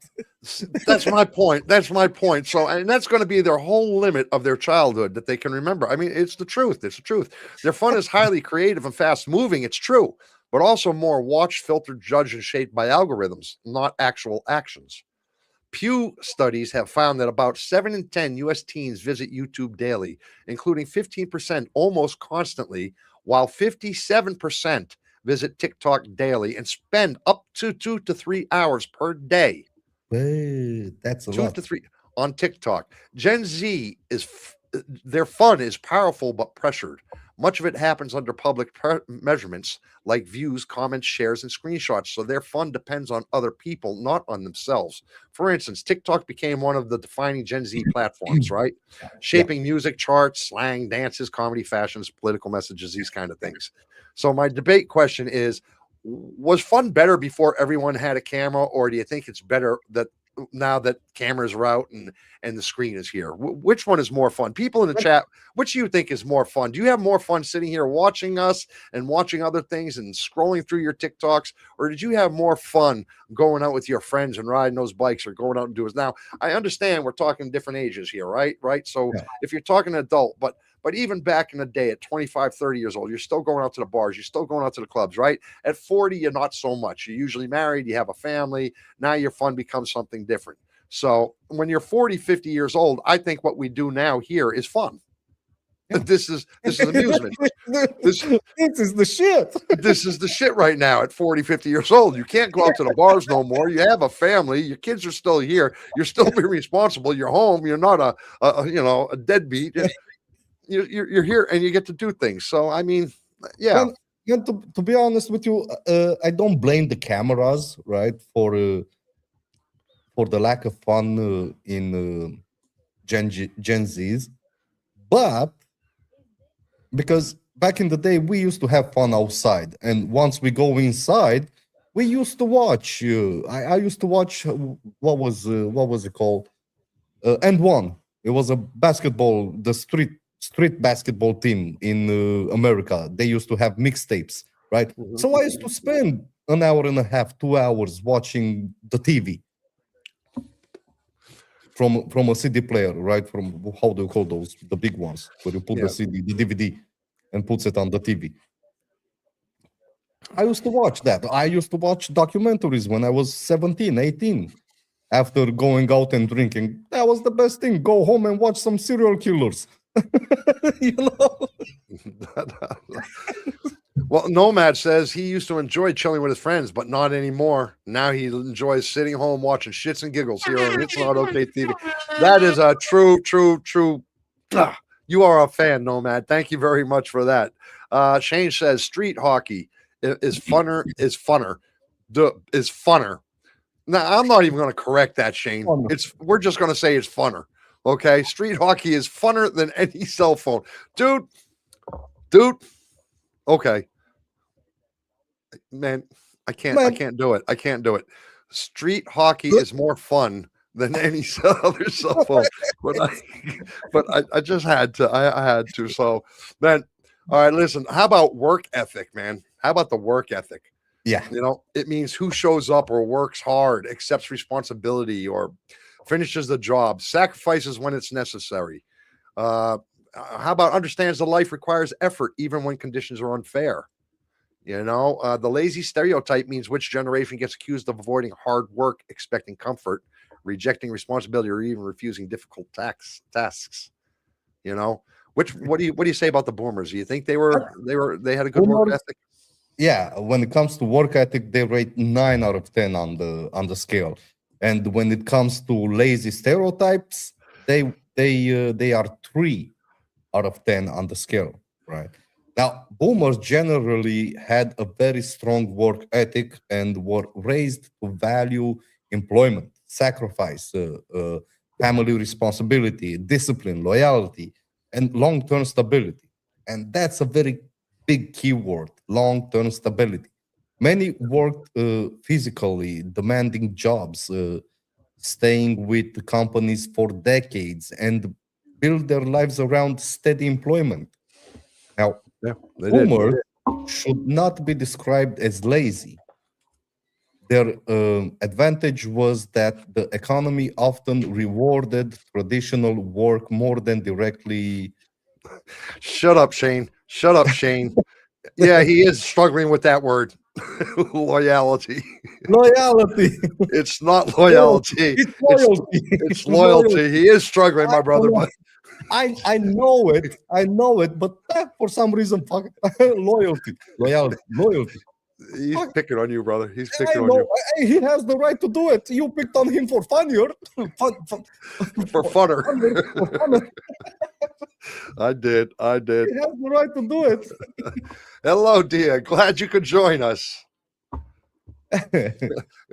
That's my point. That's my point. So, and that's going to be their whole limit of their childhood that they can remember. I mean, it's the truth. It's the truth. Their fun is highly creative and fast moving. It's true, but also more watched, filtered, judged, and shaped by algorithms, not actual actions. Pew studies have found that about 7 in 10 US teens visit YouTube daily, including 15% almost constantly, while 57% visit TikTok daily and spend up to 2 to 3 hours per day, That's a two lot. to three on TikTok. Gen Z their fun is powerful but pressured. Much of it happens under public measurements like views, comments, shares, and screenshots. So their fun depends on other people, not on themselves. For instance, TikTok became one of the defining Gen Z platforms, right? Yeah. Shaping music charts, slang, dances, comedy, fashions, political messages, these kind of things. So my debate question is, was fun better before everyone had a camera, or do you think it's better that now that cameras are out and the screen is here? Which one is more fun? People in the chat, which do you think is more fun? Do you have more fun sitting here watching us and watching other things and scrolling through your TikToks, or did you have more fun going out with your friends and riding those bikes or going out and doing? Now, I understand we're talking different ages here, right? So Yeah. if you're talking adult, but even back in the day at 25, 30 years old, you're still going out to the bars, you're still going out to the clubs, right? At 40, you're not so much. You're usually married, you have a family. Now your fun becomes something different. So when you're 40, 50 years old, I think what we do now here is fun. Yeah. This is amusement. This is the shit. This is the shit right now at 40, 50 years old. You can't go out to the bars no more. You have a family. Your kids are still here. You're still being responsible. You're home. You're not a deadbeat. You're here and you get to do things. So, I mean, yeah. And to be honest with you, I don't blame the cameras, right, for the lack of fun in Gen Zs, but because back in the day we used to have fun outside, and once we go inside, we used to watch. I used to watch what was it called? And one. It was a basketball, the street basketball team in America. They used to have mixtapes, right? Mhm. So I used to spend an hour and a half, 2 hours watching the TV from a CD player, right? From, how do you call those? The big ones where you put Yeah. the CD, the DVD, and puts it on the TV. I used to watch that. I used to watch documentaries when I was 17, 18. After going out and drinking, that was the best thing. Go home and watch some serial killers. You know? Well, Nomad says he used to enjoy chilling with his friends, but not anymore. Now he enjoys sitting home watching shits and giggles here on It's Not Okay TV. That is a true. You are a fan, Nomad. Thank you very much for that. Shane says street hockey is funner. Is funner. Now, I'm not even going to correct that, Shane. We're just going to say it's funner. Okay, street hockey is funner than any cell phone, dude. Okay, man, I can't do it. I can't do it. Street hockey is more fun than any other cell phone. But I just had to. I had to. So, man, all right. Listen, how about work ethic, man? How about the work ethic? Yeah. You know, it means who shows up or works hard, accepts responsibility, or finishes the job, sacrifices when it's necessary. How about understands the life requires effort even when conditions are unfair? You know, the lazy stereotype means which generation gets accused of avoiding hard work, expecting comfort, rejecting responsibility, or even refusing difficult tasks. You know, what do you say about the boomers? Do you think they had a good work ethic? Yeah, when it comes to work ethic, they rate 9 out of 10 on the scale. And when it comes to lazy stereotypes, they are 3 out of 10 on the scale, right? Now, boomers generally had a very strong work ethic and were raised to value employment, sacrifice, family responsibility, discipline, loyalty, and long term stability. And that's a very big keyword, long term stability. Many worked physically demanding jobs, staying with the companies for decades and build their lives around steady employment. Now, Yeah, they did. boomers should not be described as lazy. Their advantage was that the economy often rewarded traditional work more than directly. Shut up, Shane. Shut up, Shane. Yeah, he is struggling with that word, loyalty. Loyalty. It's not Loyalty. loyalty. It's It's loyalty. it's It's loyalty. loyalty. He is struggling, I my don't brother, know. but I know it. I know it. But for some reason, fuck loyalty, loyalty, loyalty. he's Fuck, picking on you, brother. He's I picking on know you he has the right to do it. You picked on him for funnier, fun, for funner. for fun. I did. I did. He has the right to do it. Hello, dear. Glad you could join us.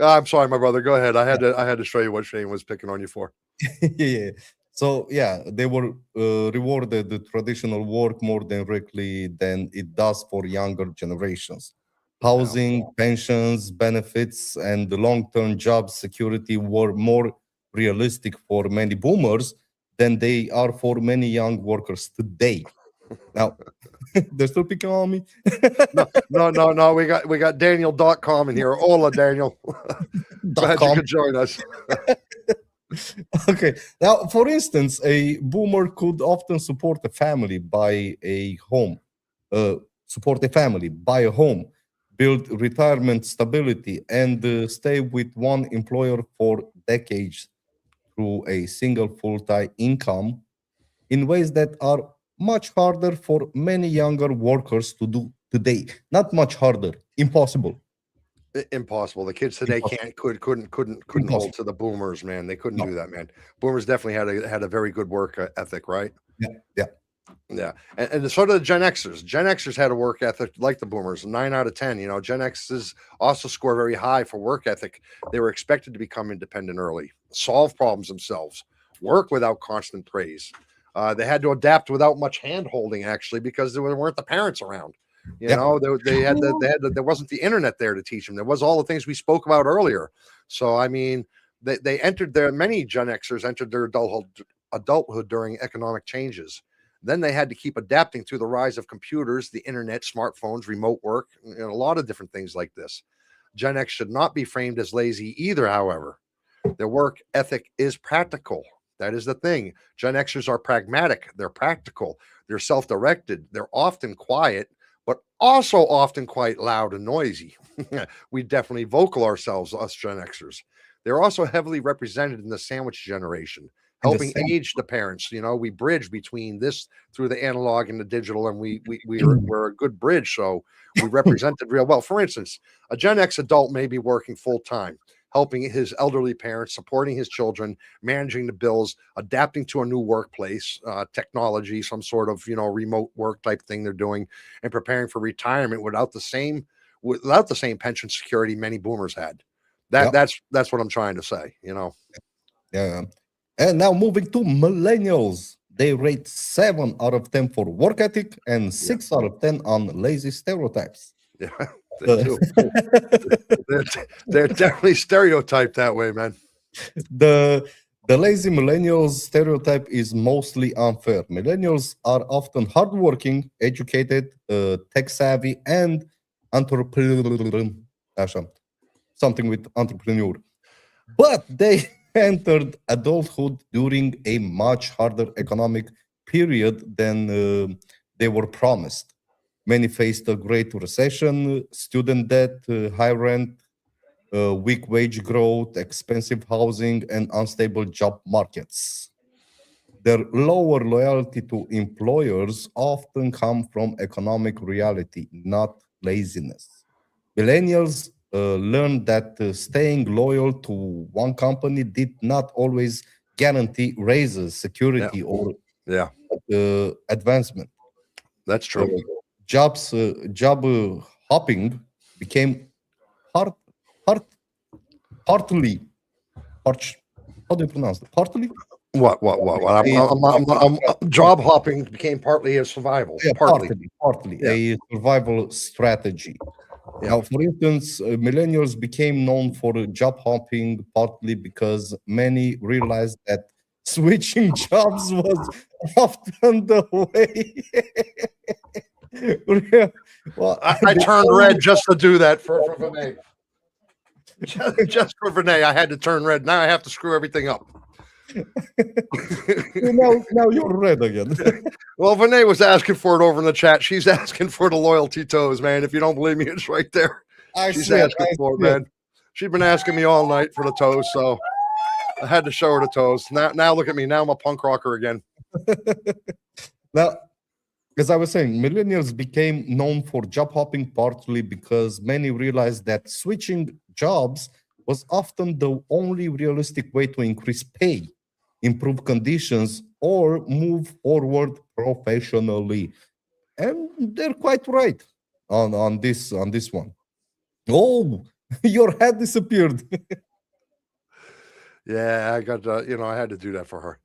I'm sorry, my brother. Go ahead. I had to show you what Shane was picking on you for. Yeah. So yeah, they were rewarded the traditional work more directly than it does for younger generations. Yeah. Housing, pensions, benefits, and the long-term job security were more realistic for many boomers than they are for many young workers today. Now, they're still picking on me. No, no, no, no. We got Daniel.com in here. Hola, Daniel. Glad you .com. could join us. Okay. Now, for instance, a boomer could often support a family, buy a home, buy a home, build retirement stability, and stay with one employer for decades through a single full-time income in ways that are much harder for many younger workers to do today. Not much harder, impossible. Impossible. The kids today Impossible. can't couldn't hold Impossible. to the boomers, man. They couldn't No. do that, man. Boomers definitely had a very good work ethic, right? Yeah. Yeah. Yeah, and so did the Gen Xers. Gen Xers had a work ethic like the Boomers, 9 out of 10. Gen Xers also score very high for work ethic. They were expected to become independent early, solve problems themselves, work without constant praise. They had to adapt without much hand holding, actually, because there weren't the parents around. Yeah. There wasn't the internet there to teach them. There was all the things we spoke about earlier. So I mean, they entered their many Gen Xers entered their adulthood during economic changes. Then they had to keep adapting to the rise of computers, the internet, smartphones, remote work, and a lot of different things like this. Gen X should not be framed as lazy either, however. Their work ethic is practical. That is the thing. Gen Xers are pragmatic, they're practical, they're self directed, they're often quiet, but also often quite loud and noisy. We definitely vocal ourselves, us Gen Xers. They're also heavily represented in the sandwich generation, In the helping same. age the parents. We bridge between this through the analog and the digital, and we're a good bridge. So we represented real well. For instance, a Gen X adult may be working full time, helping his elderly parents, supporting his children, managing the bills, adapting to a new workplace, technology, some sort of remote work type thing they're doing, and preparing for retirement without the same pension security many boomers had. That Yeah. that's what I'm trying to say. Yeah. And now moving to millennials. They rate 7 out of 10 for work ethic and 6 out of 10 on lazy stereotypes. Yeah, they do. They're, they're definitely stereotyped that way, man. the the lazy millennials stereotype is mostly unfair. Millennials are often hardworking, educated, tech savvy, and entrepreneur. Something with entrepreneur. But they entered adulthood during a much harder economic period than they were promised. Many faced a great recession, student debt, high rent, weak wage growth, expensive housing, and unstable job markets. Their lower loyalty to employers often come from economic reality, not laziness. Millennials learned that staying loyal to one company did not always guarantee raises, Yeah, security, or yeah. advancement. That's Uh, true. job hopping became part, part, partly, part, how do you pronounce it? Partly? What? A, Job hopping became partly a survival, yeah, partly. partly Yeah, a survival strategy. yeah. Now, for instance, millennials became known for job hopping partly because many realized that switching jobs was often the way. Well, I the turned only red just to do that for Vinay. Just for Vinay, I had to turn red. Now I have to screw everything up. now you're red again. Well, Vinay was asking for it over in the chat. She's asking for the loyalty toes, man. If you don't believe me, it's right there. I She's see it. asking I for it, see it. man. She's been asking me all night for the toes, so I had to show her the toes. Now look at me. Now I'm a punk rocker again. Now, as I was saying, millennials became known for job hopping partly because many realized that switching jobs was often the only realistic way to increase pay, improve conditions, or move forward professionally. And they're quite right on this one. Oh, your head disappeared. Yeah, I got I had to do that for her.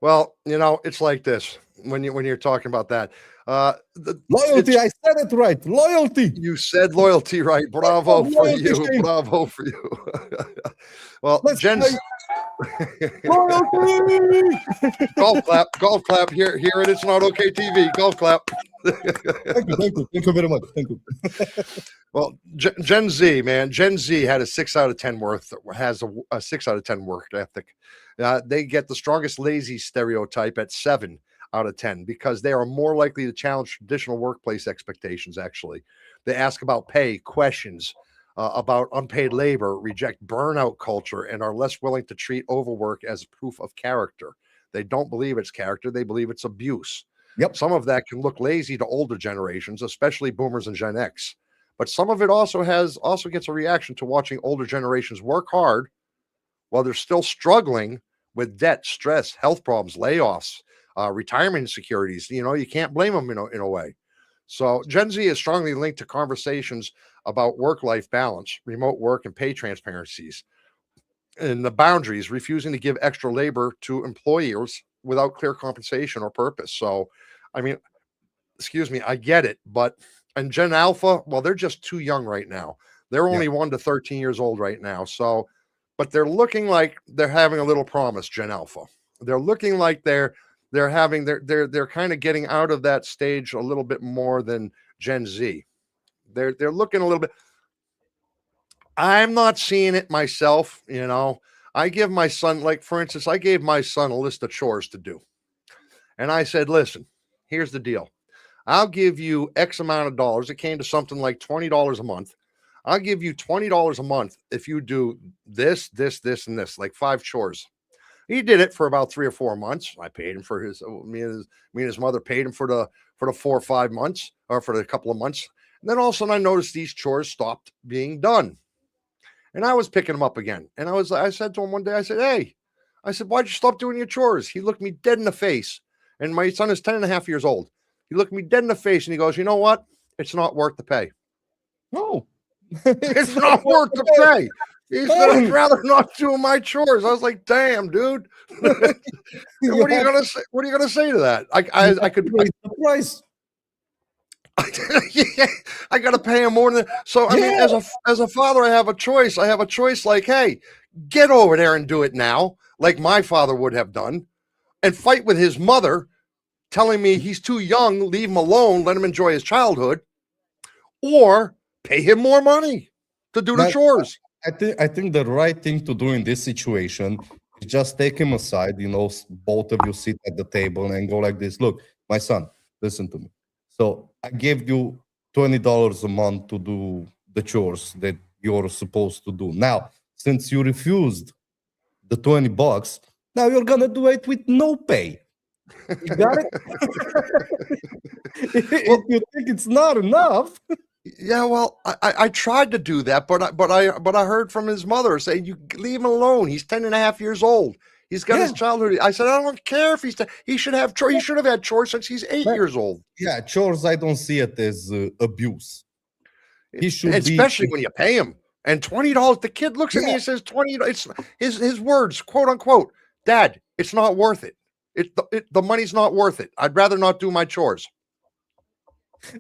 Well, it's like this when you're talking about that. Loyalty, It's I said it right. Loyalty. You said loyalty, right? Bravo for Loyalty you. shame. Bravo for you. Well, Let's Jen's play loyalty. golf clap. Here it. It's not okay TV. Golf clap. Thank you very much. Thank you. Well, Gen Z, man, Gen Z had a 6 out of 10 has a 6 out of 10 work ethic. They get the strongest lazy stereotype at 7 out of 10 because they are more likely to challenge traditional workplace expectations. Actually, they ask about pay, questions about unpaid labor, reject burnout culture, and are less willing to treat overwork as proof of character. They don't believe it's character; they believe it's abuse. Yep. Some of that can look lazy to older generations, especially Boomers and Gen X. But some of it also gets a reaction to watching older generations work hard while they're still struggling with debt, stress, health problems, layoffs, retirement insecurities. You can't blame them in a way. So Gen Z is strongly linked to conversations about work-life balance, remote work, and pay transparencies, and the boundaries, refusing to give extra labor to employers without clear compensation or purpose. So, I mean, excuse me, I get it, but and Gen Alpha, well, they're just too young right now. They're Yeah. only 1 to 13 years old right now. So, but they're looking like they're having a little promise, Gen Alpha. They're looking like they're kind of getting out of that stage a little bit more than Gen Z. They're looking a little bit. I'm not seeing it myself, I give my son, like for instance, I gave my son a list of chores to do. And I said, listen, here's the deal. I'll give you X amount of dollars. It came to something like $20 a month. I'll give you $20 a month if you do this, and this, like 5 chores. He did it for about 3 or 4 months. I paid him for me and his mother paid him for the 4 or 5 months, or for the couple of months. And then all of a sudden I noticed these chores stopped being done. And I was picking them up again. And I said to him one day, I said, hey, why'd you stop doing your chores? He looked me dead in the face. And my son is 10 and a half years old. He looked me dead in the face and he goes, you know what? It's not worth the pay. No. It's not worth the pay. He said, I'd rather not do my chores. I was like, damn, dude. What are you gonna say? What are you gonna say to that? I could raise the price. I gotta pay him more than so. I mean, as a father, I have a choice. I have a choice like, hey, get over there and do it now, like my father would have done, and fight with his mother, telling me he's too young, leave him alone, let him enjoy his childhood, or pay him more money to do the chores. I think the right thing to do in this situation is just take him aside, both of you sit at the table and go like this. Look, my son, listen to me. So I gave you $20 a month to do the chores that you're supposed to do. Now, since you refused the $20, now you're gonna do it with no pay. You got it? If you think it's not enough. Yeah, well, I tried to do that, but I heard from his mother saying, you leave him alone. He's 10 and a half years old. He's got Yeah, his childhood. I said, I don't care if he should have chores. He should have had chores since he's 8 years old. yeah, chores. I don't see it as abuse. He should be. Especially when you pay him. And $20, the kid looks at me Yeah, and says, 20. It's his words, quote unquote, Dad, it's not worth it. The money's not worth it. I'd rather not do my chores.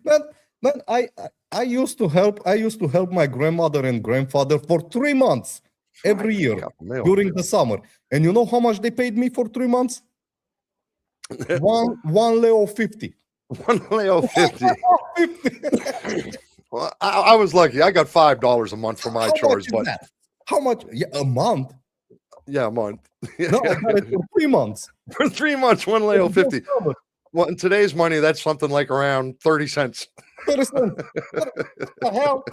man, man. I used to help. I used to help my grandmother and grandfather for 3 months every year during the summer. And you know how much they paid me for 3 months? One Leo 50. One Leo 50. Well, I was lucky. I got $5 a month for my How chores, much is but that? How much? Yeah, a month. yeah, a month. No, I got it for 3 months. For 3 months, one Leo 50. Well, in today's money, that's something like around 30 cents. 30 cents. What the hell?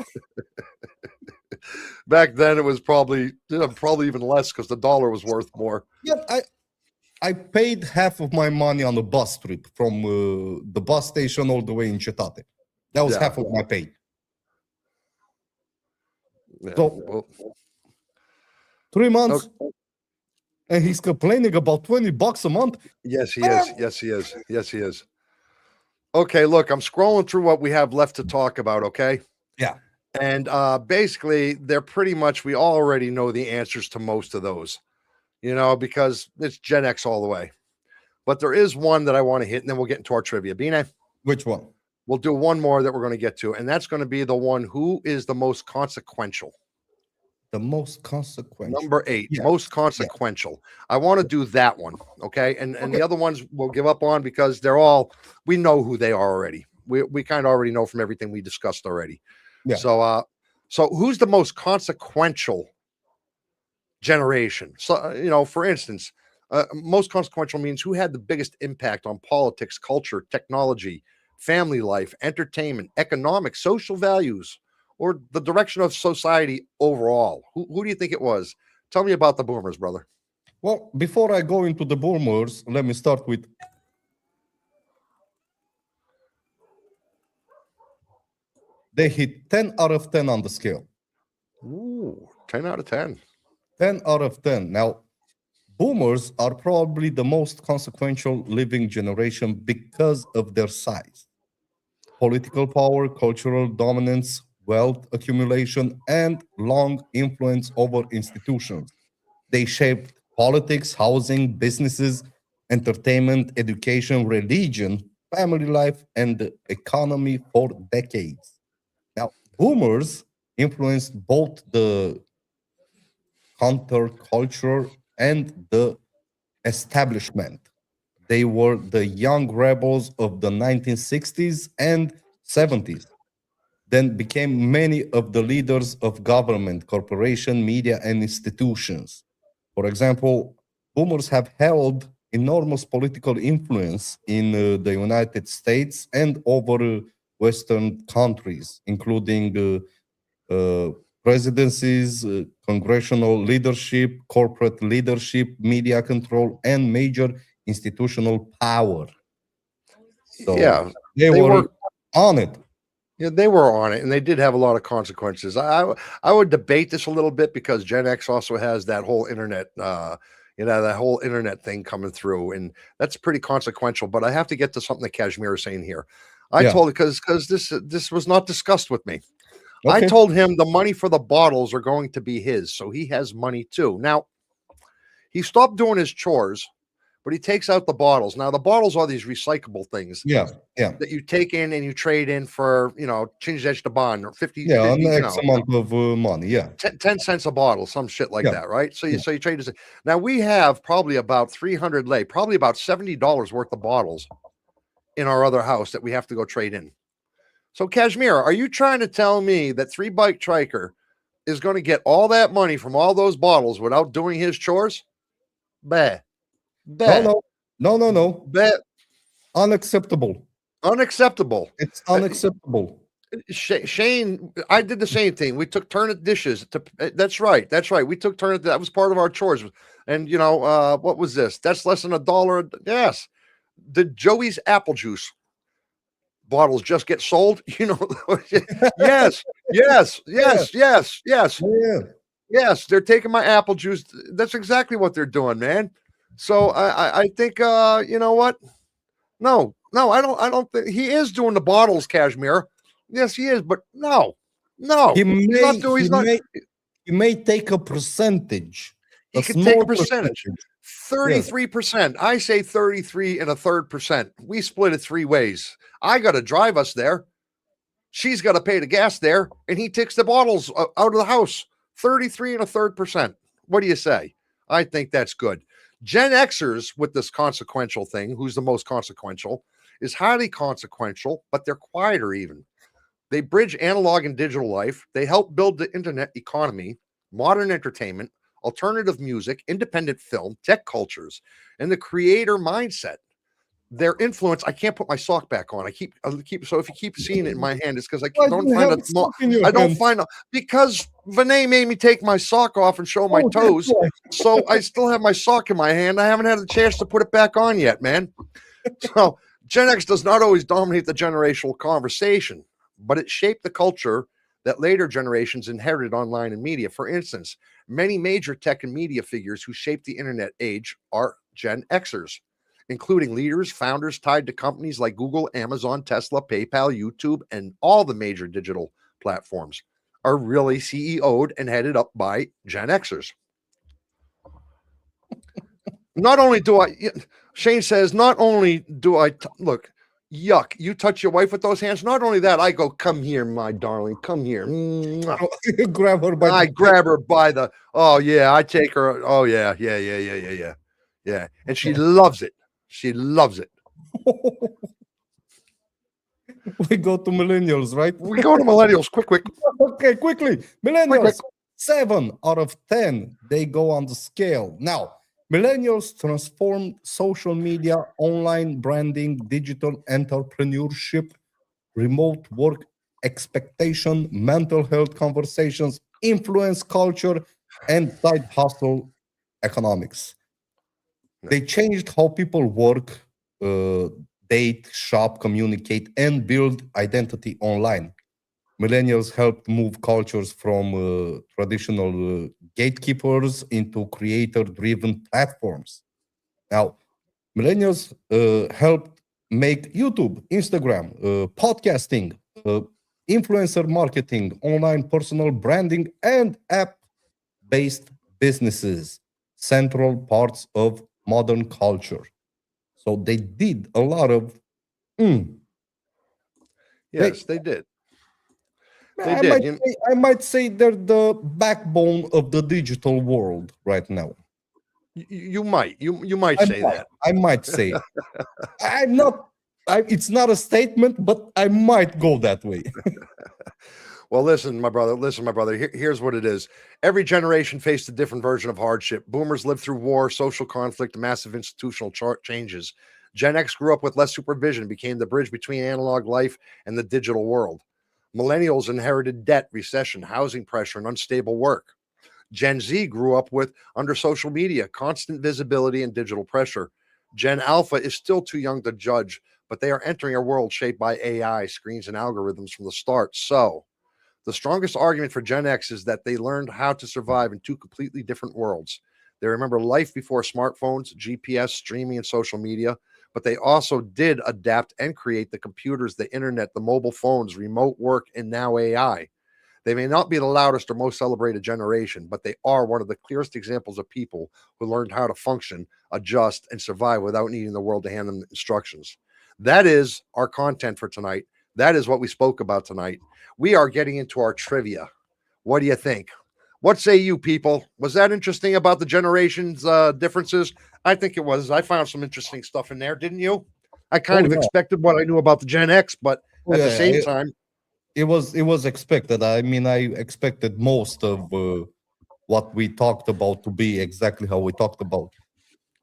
Back then, it was probably even less because the dollar was worth more. Yeah, I paid half of my money on a bus trip from the bus station all the way in Cetate. That was half of my pay. Yeah, So, well, 3 months, and he's complaining about $20 a month. yes, he is. Yes, he is. Yes, he is. Okay, look, I'm scrolling through what we have left to talk about. Okay. Yeah. And basically, they're pretty much, we already know the answers to most of those, because it's Gen X all the way. But there is one that I want to hit, and then we'll get into our trivia. Bine? Which one? We'll do one more that we're going to get to, and that's going to be the one who is the most consequential. The most consequential. Number 8, most consequential. Yeah. I want to do that one, okay? And the other ones we'll give up on because we know who they are already. We kind of already know from everything we discussed already. Yeah. So who's the most consequential generation? So, for instance, most consequential means who had the biggest impact on politics, culture, technology, family life, entertainment, economics, social values, or the direction of society overall. Who do you think it was? Tell me about the boomers, brother. Well, before I go into the boomers, let me start with they hit 10 out of 10 on the scale. Ooh, 10 out of 10. 10 out of 10. Now, boomers are probably the most consequential living generation because of their size. Political power, cultural dominance, wealth accumulation, and long influence over institutions. They shaped politics, housing, businesses, entertainment, education, religion, family life, and the economy for decades. Now, boomers influenced both the counterculture and the establishment. They were the young rebels of the 1960s and 70s, then became many of the leaders of government, corporation, media, and institutions. For example, boomers have held enormous political influence in the United States and over Western countries, including presidencies, congressional leadership, corporate leadership, media control, and major institutional power. So yeah, they were on it. Yeah, they were on it, and they did have a lot of consequences. I would debate this a little bit because Gen X also has that whole internet, that whole internet thing coming through, and that's pretty consequential. But I have to get to something that Kashmir is saying here. I told it because this was not discussed with me. Okay. I told him the money for the bottles are going to be his, so he has money too. Now, he stopped doing his chores, but he takes out the bottles. Now, the bottles are these recyclable things. Yeah. That you take in and you trade in for, change the bond or 50. Yeah, 50, an X amount of money. Yeah. 10 cents a bottle, some shit like that, right? So you trade this. Now, we have probably about 300 probably about $70 worth of bottles in our other house that we have to go trade in. So, Kashmir, are you trying to tell me that 3 Bike Triker is going to get all that money from all those bottles without doing his chores? Bah. No. Bah. Unacceptable. It's unacceptable. Shane, I did the same thing. We took turn at dishes. That's right. We took turn at that was part of our chores. And what was this? That's less than $1. Yes. Did Joey's apple juice bottles just get sold? Yes. Yes, they're taking my apple juice. That's exactly what they're doing, man. So I think you know what? No, I don't think he is doing the bottles, Cashmere. Yes, he is, but He no, he's may not doing. he He's not. may he may take a percentage, He a could take a small percentage. percentage. Yes. 33%. I say 33 and a third percent. We split it three ways. I got to drive us there. She's got to pay the gas there, and he takes the bottles out of the house. 33 and a third percent. What do you say? I think that's good. Gen Xers with this consequential thing, who's the most consequential, is highly consequential, but they're quieter even. They bridge analog and digital life. They help build the internet economy, modern entertainment, alternative music, independent film, tech cultures, and the creator mindset. Their influence. I can't put my sock back on. I keep. So if you keep seeing it in my hand, it's because Why do don't you find have a. a sock in your I don't hand? find a because Vinay made me take my sock off and show my Oh, that's toes. why. So I still have my sock in my hand. I haven't had a chance to put it back on yet, man. So Gen X does not always dominate the generational conversation, but it shaped the culture that later generations inherited online and media. For instance, many major tech and media figures who shaped the internet age are Gen Xers, including leaders, founders tied to companies like Google, Amazon, Tesla, PayPal, YouTube, and all the major digital platforms are really CEO'd and headed up by Gen Xers. Not only do I, Shane says, not only do I look, yuck, you touch your wife with those hands. Not only that, I go, come here, my darling, come here. Mwah. Grab her by I the grab her by the, oh yeah, I take her. Oh yeah. And she loves it. She loves it. We go to millennials, right? We go to millennials, quick. Okay, quickly. Quick. Millennials, 7 out of 10, they go on the scale. Now, millennials transformed social media, online branding, digital entrepreneurship, remote work expectation, mental health conversations, influence culture, and side hustle economics. They changed how people work, uh, date, shop, communicate, and build identity online. Millennials helped move cultures from traditional gatekeepers into creator driven platforms. Now, millennials helped make YouTube, Instagram, podcasting, influencer marketing, online personal branding, and app based businesses central parts of modern culture. So they did a lot of. Mm, they, Yes, they did. They I did. might say, I might say they're the backbone of the digital world right now. You might say that. I might say it. I'm not. It's not a statement, but I might go that way. Well, listen, my brother. Listen, my brother. Here's what it is. Every generation faced a different version of hardship. Boomers lived through war, social conflict, and massive institutional changes. Gen X grew up with less supervision, and became the bridge between analog life and the digital world. Millennials inherited debt, recession, housing pressure, and unstable work. Gen Z grew up with under social media, constant visibility, and digital pressure. Gen Alpha is still too young to judge, but they are entering a world shaped by AI, screens, and algorithms from the start. So, the strongest argument for Gen X is that they learned how to survive in two completely different worlds. They remember life before smartphones, GPS, streaming, and social media, but they also did adapt and create the computers, the internet, the mobile phones, remote work, and now AI. They may not be the loudest or most celebrated generation, but they are one of the clearest examples of people who learned how to function, adjust, and survive without needing the world to hand them instructions. That is our content for tonight. That is what we spoke about tonight. We are getting into our trivia. What do you think? What say you, people? Was that interesting about the generations differences? I think it was. I found some interesting stuff in there, didn't you? I kind Oh of yeah, expected what I knew about the Gen X, but oh at the yeah. same time, It was expected. I mean, I expected most of what we talked about to be exactly how we talked about.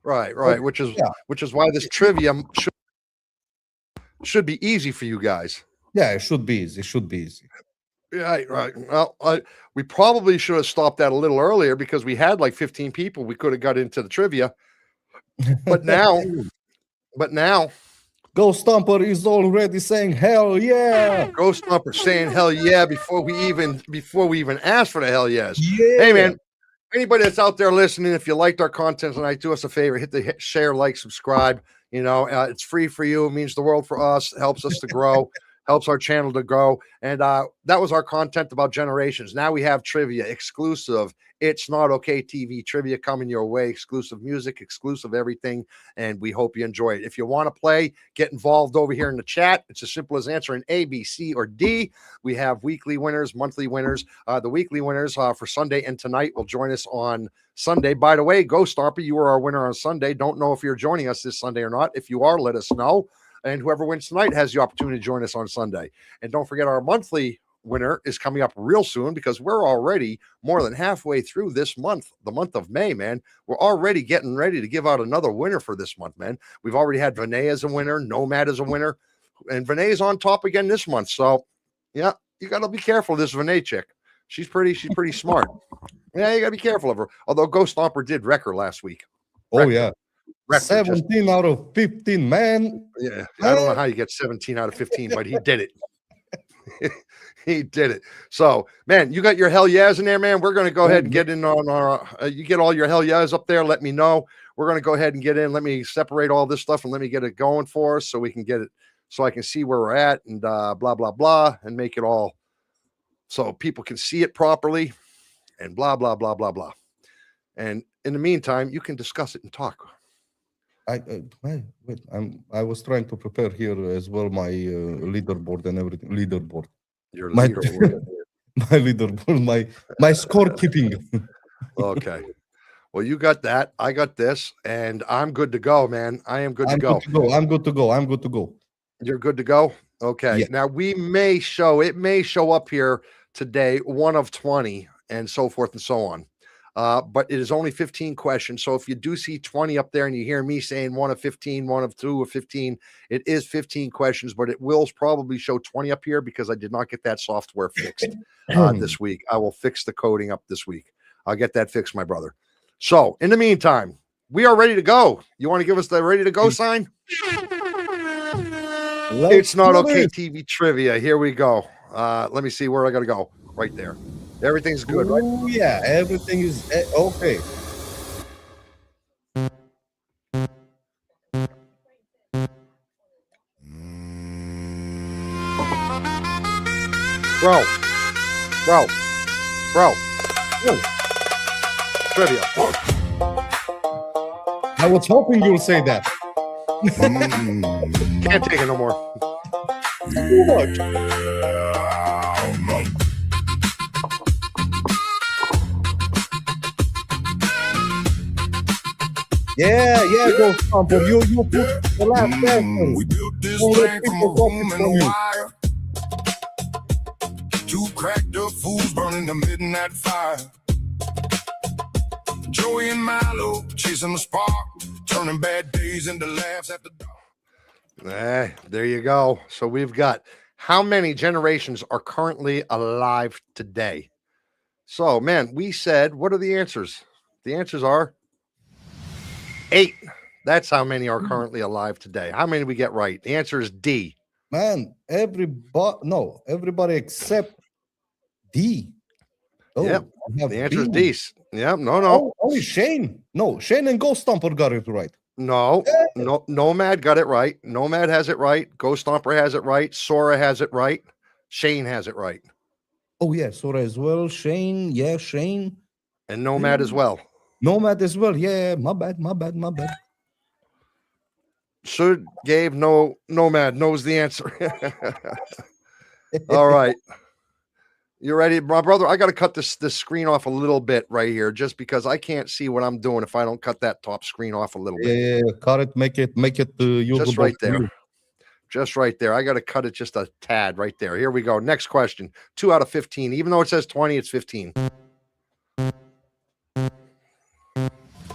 But right, yeah, which is why this trivia should be easy for you guys. yeah, it should be easy. It should be easy. Right. Well, we probably should have stopped that a little earlier because we had like 15 people. We could have got into the trivia, but now, but now, Ghost Stomper is already saying hell yeah, Ghost Thumper saying hell yeah before we even asked for the hell yes. Hey yeah. man, Anybody that's out there listening, if you liked our content tonight, do us a favor, hit the share, like, subscribe. It's free for you. It means the world for us. It helps us to grow, helps our channel to grow. And that was our content about generations. Now we have trivia, exclusive. It's Not Okay TV trivia coming your way, exclusive music, exclusive everything. And we hope you enjoy it. If you want to play, get involved over here in the chat. It's as simple as answering A, B, C, or D. We have weekly winners, monthly winners. The weekly winners for Sunday and tonight will join us on Sunday. By the way, Ghost Stomper, you were our winner on Sunday. Don't know if you're joining us this Sunday or not. If you are, let us know. And whoever wins tonight has the opportunity to join us on Sunday. And don't forget, our monthly winner is coming up real soon because we're already more than halfway through this month, the month of May, man. We're already getting ready to give out another winner for this month, man. We've already had Vinay as a winner, Nomad as a winner, and Vinay's on top again this month. So, yeah, you got to be careful of this Vinay chick. She's pretty smart. Yeah, you got to be careful of her. Although Ghost Stomper did wreck her last week. Oh, yeah. 17 out of 15, man. Yeah, I don't know how you get 17 out of 15, but he did it. He did it. So, man, you got your hell yeahs in there, man. We're going to go ahead and get in on our, you get all your hell yeahs up there. Let me know. We're going to go ahead and get in. Let me separate all this stuff and let me get it going for us so we can get it, so I can see where we're at and blah, blah, blah, and make it all so people can see it properly and blah, blah, blah, blah, blah. And in the meantime, you can discuss it and talk. I was trying to prepare here as well my leaderboard and everything. Leaderboard. Your leaderboard. My leaderboard. My scorekeeping. Okay. Well, you got that. I got this, and I'm good to go, man. I am good to go. I'm good to go. You're good to go. Okay. Yeah. Now it may show up here today, 1 of 20, and so forth and so on. But it is only 15 questions. So if you do see 20 up there and you hear me saying 1 of 15, 1 of 2 of 15, it is 15 questions, but it will probably show 20 up here because I did not get that software fixed this week. I will fix the coding up this week. I'll get that fixed, my brother. So in the meantime, we are ready to go. You want to give us the ready to go sign? It's Not Okay TV trivia. Here we go. Let me see where I got to go. Right there. Everything's good, right? Oh, yeah. Everything is okay. Bro. Trivia. I was hoping you'll say that. Can't take it no more. Too much. Yeah, go Stomper. You put the last question. We built this thing from a boom and a wire. Two cracked up fools burning the midnight fire. Joey and Milo chasing the spark, turning bad days into laughs at the dark. There you go. So we've got how many generations are currently alive today? So, man, we said, what are the answers? The answers are 8. That's how many are currently alive today. How many did we get right? The answer is D. Man, everybody except D. Oh, yep. The answer is D. Yeah, no. Oh, only Shane. No, Shane and Ghost Stomper got it right. No, Nomad got it right. Nomad has it right. Ghost Stomper has it right. Sora has it right. Shane has it right. Oh, yeah, Sora as well. Shane. And Nomad as well. Nomad as well. Yeah, my bad. Sir gave Nomad knows the answer. All right. You ready, my brother? I got to cut this screen off a little bit right here, just because I can't see what I'm doing if I don't cut that top screen off a little bit. Yeah, cut it, make it just right there. Just right there. I got to cut it just a tad right there. Here we go. Next question. 2 out of 15. Even though it says 20, it's 15.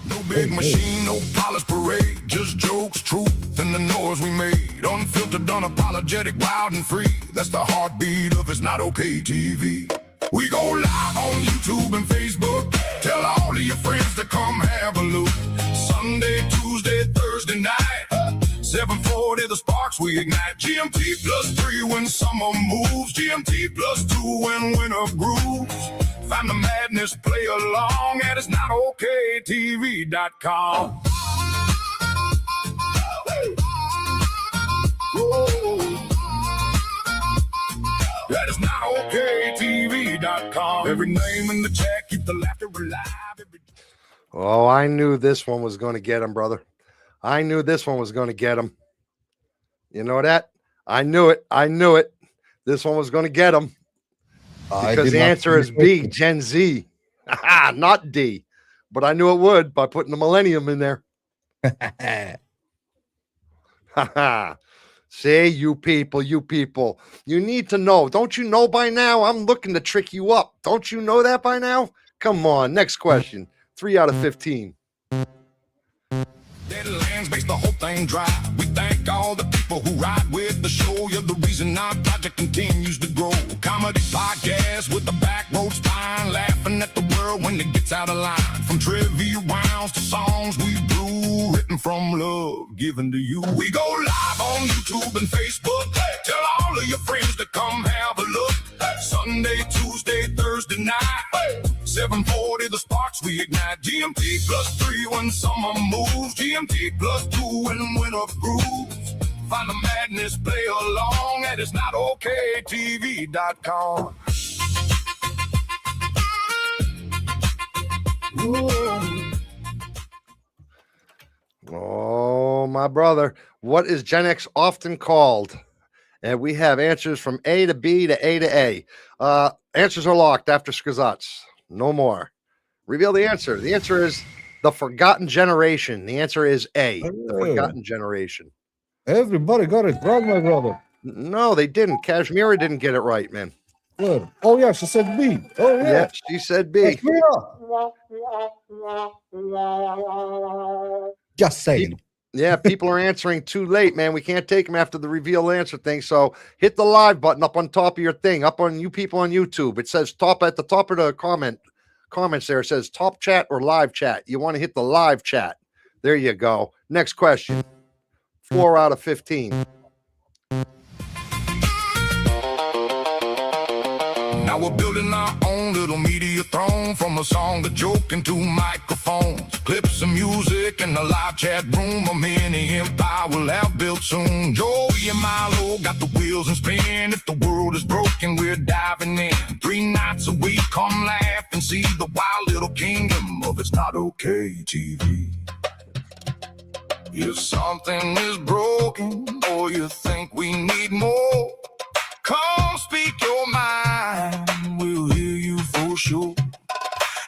No big machine, no polish parade, just jokes, truth, and the noise we made. Unfiltered, unapologetic, wild and free. That's the heartbeat of It's Not Okay TV. We go live on YouTube and Facebook. Tell all of your friends to come have a look. Sunday, Tuesday, Thursday night. 740, the sparks we ignite. GMT +3 when summer moves. GMT +2 when winter grooves. Find the madness, play along at it's not okay TV.com. That is not okay TV.com. Every name in the chat, keep the laughter alive. Oh, I knew this one was going to get him, brother. I knew this one was going to get him. You know that? I knew it. I knew it. This one was going to get him. Because the answer is B, Gen Z. Not D. But I knew it would by putting the millennium in there. See, you people. You need to know. Don't you know by now? I'm looking to trick you up. Don't you know that by now? Come on. Next question. 3 out of 15. Deadlands makes the whole thing dry. We thank all the people who ride with the show. You're the reason our project continues to grow. Comedy podcast with the back road spine, laughing at the world when it gets out of line. From trivia rounds to songs we brew, written from love, given to you. We go live on YouTube and Facebook. Tell all of your friends to come have a look. Sunday, Tuesday, Thursday night. 7:40, the sparks we ignite. GMT +3 when summer moves. GMT +2 when winter grooves. Find the madness, play along at it's not okay TV.com. Oh, my brother. What is Gen X often called? And we have answers from A to B to A to A. Answers are locked after Skazats. No more. Reveal the answer. The answer is the forgotten generation. The answer is A, the forgotten generation. Everybody got it right, my brother. No, they didn't. Kashmira didn't get it right, man. Good. Oh, yeah, she said B. Oh, yeah. Yeah, she said B. Kashmira. Just saying. Yeah, people are answering too late, man. We can't take them after the reveal answer thing. So hit the live button up on top of your thing, up on you people on YouTube. It says top at the top of the comments there. It says top chat or live chat. You want to hit the live chat. There you go. Next question. 4 out of 15. Now we're building our own little media throne. From a song to joke and 2 microphones, clips of music in the live chat room. A mini empire we'll have built soon. Joey and Milo got the wheels and spin. If the world is broken, we're diving in. 3 nights a week, come laugh and see the wild little kingdom of It's Not Okay TV. If something is broken or you think we need more, come speak your mind, we'll hear you for sure.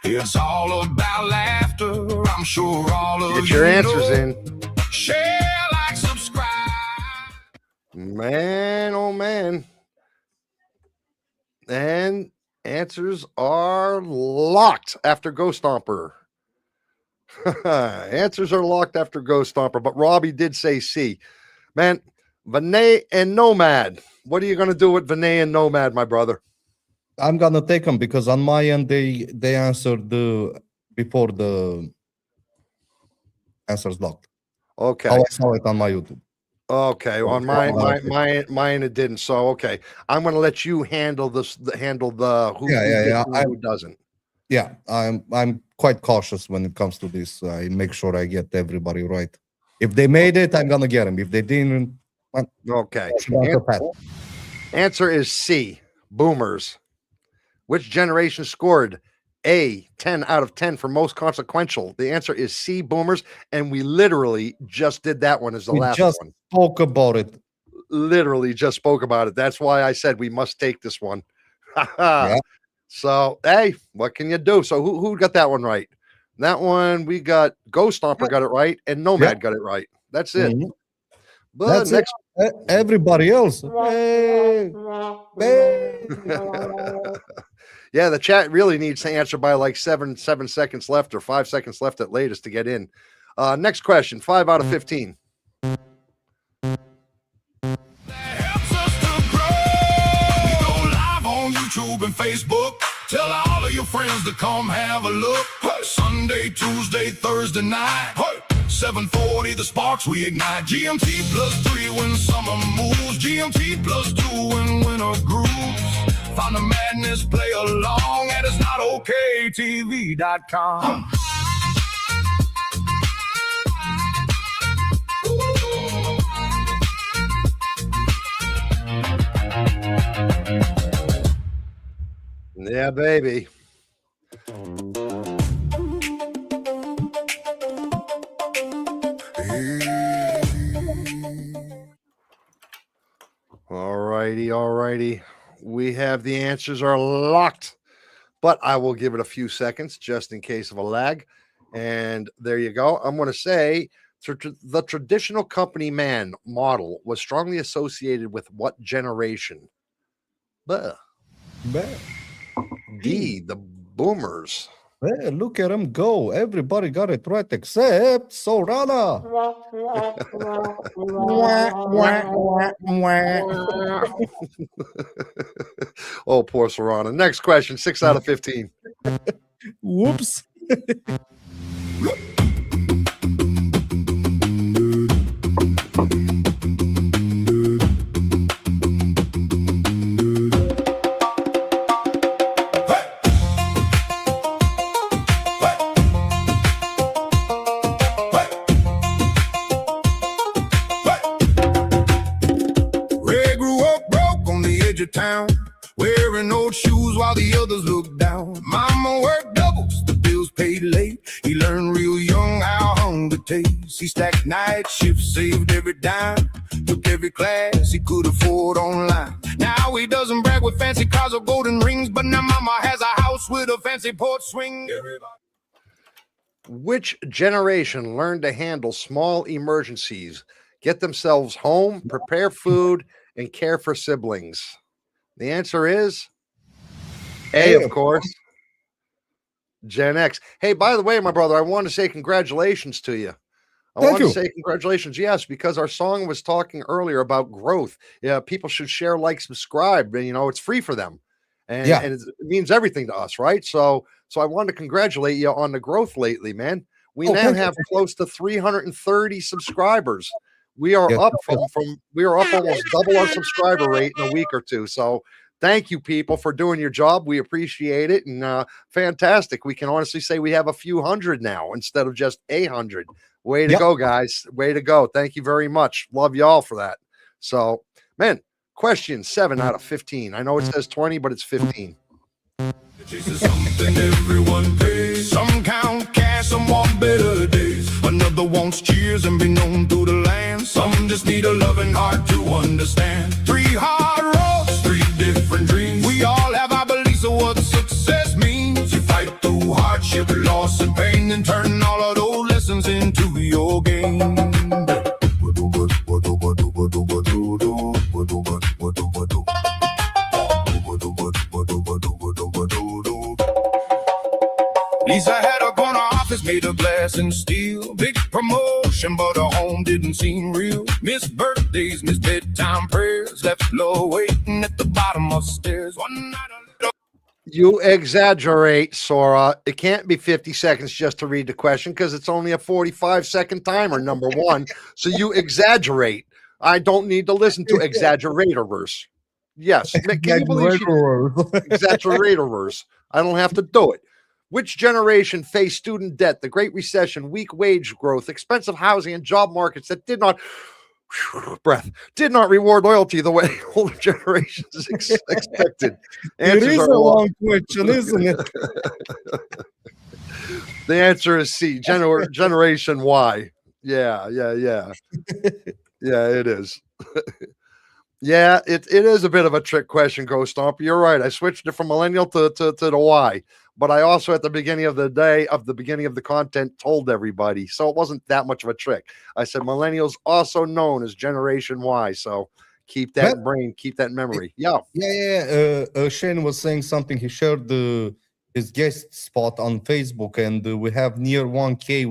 It's all about laughter, I'm sure all of you Get your answers in. Share, like, subscribe. Man, oh man. And answers are locked after Ghost Stomper. Answers are locked after Ghost Stomper, but Robbie did say C. Man, Vinay and Nomad. What are you going to do with Vinay and Nomad, my brother? I'm gonna take them because on my end they answered before the answers locked. Okay. How I saw it on my YouTube. Okay, on mine it didn't. So okay, I'm going to let you handle this. Handle the who doesn't. Yeah, I'm quite cautious when it comes to this. I make sure I get everybody right. If they made it, I'm gonna get them. If they didn't, okay. Answer is C. Boomers. Which generation scored A, 10 out of 10 for most consequential? The answer is C, boomers. And we literally just did that one as the last one. Spoke about it. Literally just spoke about it. That's why I said we must take this one. Yeah. So, hey, what can you do? So who got that one right? That one, we got Ghost Stomper got it right, and Nomad got it right. That's it. Mm-hmm. But that's next, everybody else. Hey. Yeah, the chat really needs to answer by like 7 seconds left or 5 seconds left at latest to get in. Next question, 5 out of 15. YouTube and Facebook. Tell all of your friends to come have a look. Sunday, Tuesday, Thursday night. 7:40, the sparks we ignite. GMT +3 when summer moves. GMT +2 when winter grooves. on the madness, play along at itsnotokaytv.com. Yeah, baby. All righty. We have the answers are locked, but I will give it a few seconds just in case of a lag. And there you go. I'm going to say the traditional company man model was strongly associated with what generation? Buh. D, the boomers. Hey, look at them go. Everybody got it right except Sorana. Oh, poor Serrano. Next question, 6 out of 15. Whoops. Ray grew up broke on the edge of town, wearing old shoes while the others looked down. Mama worked doubles, the bills paid late. He learned real young how hunger tastes. He stacked night shifts, saved every dime, took every class he could afford online. Now he doesn't brag with fancy cars or golden rings, but now mama has a house with a fancy porch swing. Which generation learned to handle small emergencies, get themselves home, prepare food, and care for siblings? The answer is A, of course. Gen X. Hey, by the way, my brother, I want to say congratulations to you. I Thank want to you. say congratulations, yes, because our song was talking earlier about growth. Yeah, people should share, like, subscribe, and it's free for them, and Yeah. and it means everything to us, right? So I wanted to congratulate you on the growth lately, man. We Oh, now thank you. have close to 330 subscribers. We are Yes, up yes. we are up almost double our subscriber rate in a week or two. So thank you, people, for doing your job. We appreciate it, and fantastic. We can honestly say we have a few hundred now instead of just 800. Way to Yep. go, guys. Way to go. Thank you very much. Love y'all for that. So, man, question 7 out of 15. I know it says 20, but it's 15. This is something everyone pays. Some count cash, some want better days. Another wants cheers and be known through the land. Some just need a loving heart to understand. 3 hard roads, 3 different dreams. We all have our beliefs of what success means. You fight through hardship, loss, and pain, and turn all of those lessons into your game. Lisa had a corner office made of glass and steel. Big promotion, but her home didn't seem real. Missed birthdays, missed bedtime prayers. Left Flo waiting at the bottom of stairs. One night a little... You exaggerate, Sora. It can't be 50 seconds just to read the question because it's only a 45-second timer, number one. So you exaggerate. I don't need to listen to exaggerators. Yes. Can you believe she exaggerators? I don't have to do it. Which generation faced student debt, the Great Recession, weak wage growth, expensive housing, and job markets that did not reward loyalty the way older generations expected? It is Answers a are long. long question, isn't it? The answer is C, Generation Y. Yeah. Yeah, it is. Yeah, it is a bit of a trick question, Ghost Stomp. You're right. I switched it from millennial to the Y, but I also at the beginning of the day, of the beginning of the content, told everybody, so it wasn't that much of a trick. I said millennials, also known as Generation Y. So keep that in brain, keep that in memory. Yeah. Shane was saying something. He shared his guest spot on Facebook, and we have near 1K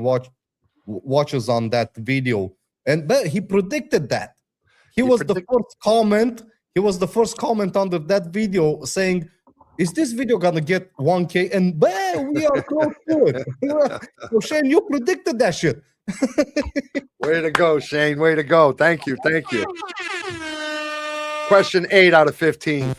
watches on that video. But he predicted that. He was the first comment. He was the first comment under that video saying, "Is this video gonna get 1K?" And we are close to it. So Shane, you predicted that shit. Way to go, Shane. Way to go. Thank you. Question 8 out of 15.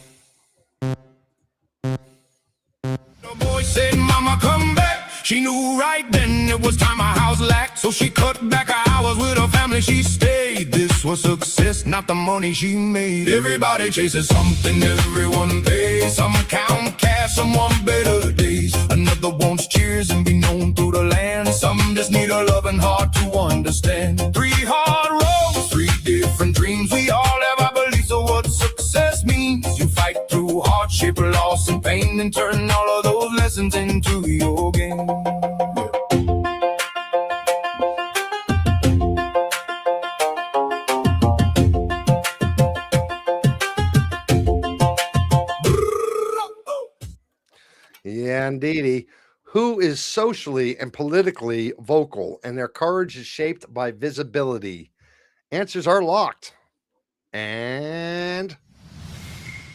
She knew right then it was time her house lacked, so she cut back her hours with her family. She stayed. This was success, not the money she made. Everybody chases something, everyone pays. Some count cash, some want better days. Another wants cheers and be known through the land. Some just need a loving heart to understand. 3 hard roads, 3 different dreams. We all have our beliefs of what success means. You fight through hardship, loss, and pain, and turn all of those lessons into your game. Yeah, indeedy. Who is socially and politically vocal, and their courage is shaped by visibility? Answers are locked. And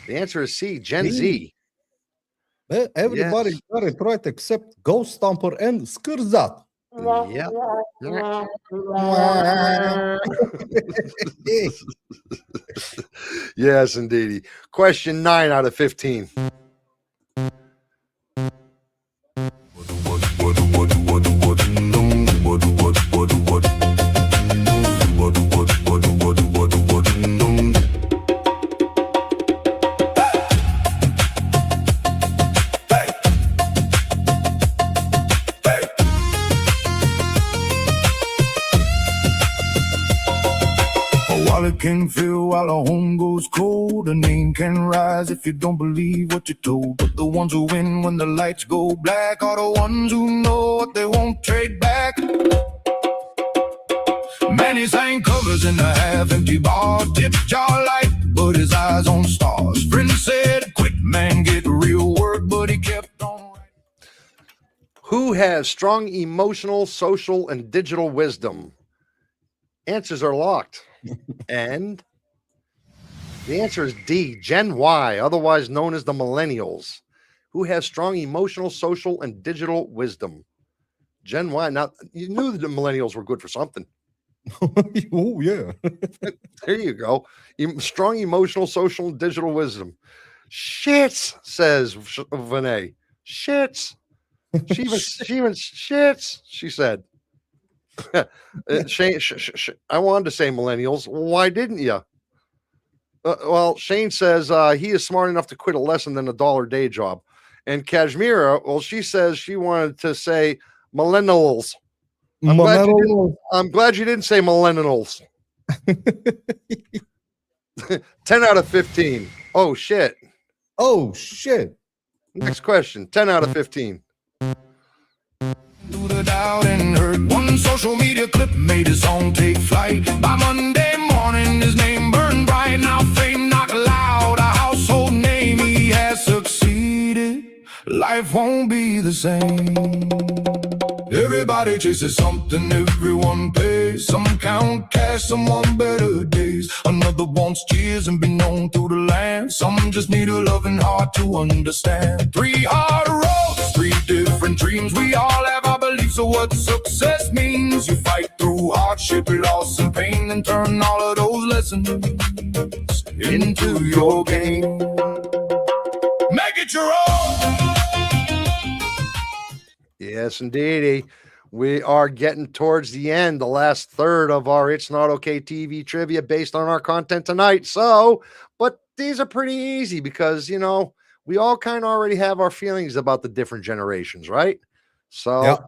the answer is C, Gen Z. Everybody Yes. got it right except Ghost Stomper and Skirzat. Yep. Yes, indeedy. Question 9 out of 15. Wallet can fill while a home goes cold. A name can rise if you don't believe what you're told. But the ones who win when the lights go black are the ones who know what they won't trade back. Many sang covers in a half-empty bar, tipped jaw light, but his eyes on stars. Friends said, "Quick, man, get real work," but he kept on. Who has strong emotional, social, and digital wisdom? Answers are locked. And the answer is D, Gen Y, otherwise known as the Millennials. Who has strong emotional, social, and digital wisdom? Gen Y. Now, you knew that the Millennials were good for something. Oh, yeah. There you go. Strong emotional, social, and digital wisdom. Shits, says Vinay. Shits. She even shits, she said. Shane, I wanted to say millennials. Why didn't you? Well, Shane says he is smart enough to quit a less than $1 day job. And Kashmira, well, she says she wanted to say millennials. I'm glad you didn't say millennials. 10 out of 15. Oh, shit. Oh, shit. Next question. 10 out of 15. Through the doubt and hurt, one social media clip made his song take flight. By Monday morning, his name burned bright. Now fame knock loud, a household name. He has succeeded. Life won't be the same. Everybody chases something, everyone pays. Some count cash, some want better days. Another wants cheers and be known through the land. Some just need a loving heart to understand. 3 hard roads, 3 different dreams. We all have our beliefs of what success means. You fight through hardship, loss, and pain, and turn all of those lessons into your game. Make it your own. Yes, indeedy. We are getting towards the end, the last third of our It's Not Okay TV trivia based on our content tonight. So, but these are pretty easy because, you know, we all kind of already have our feelings about the different generations, right? So, Yeah.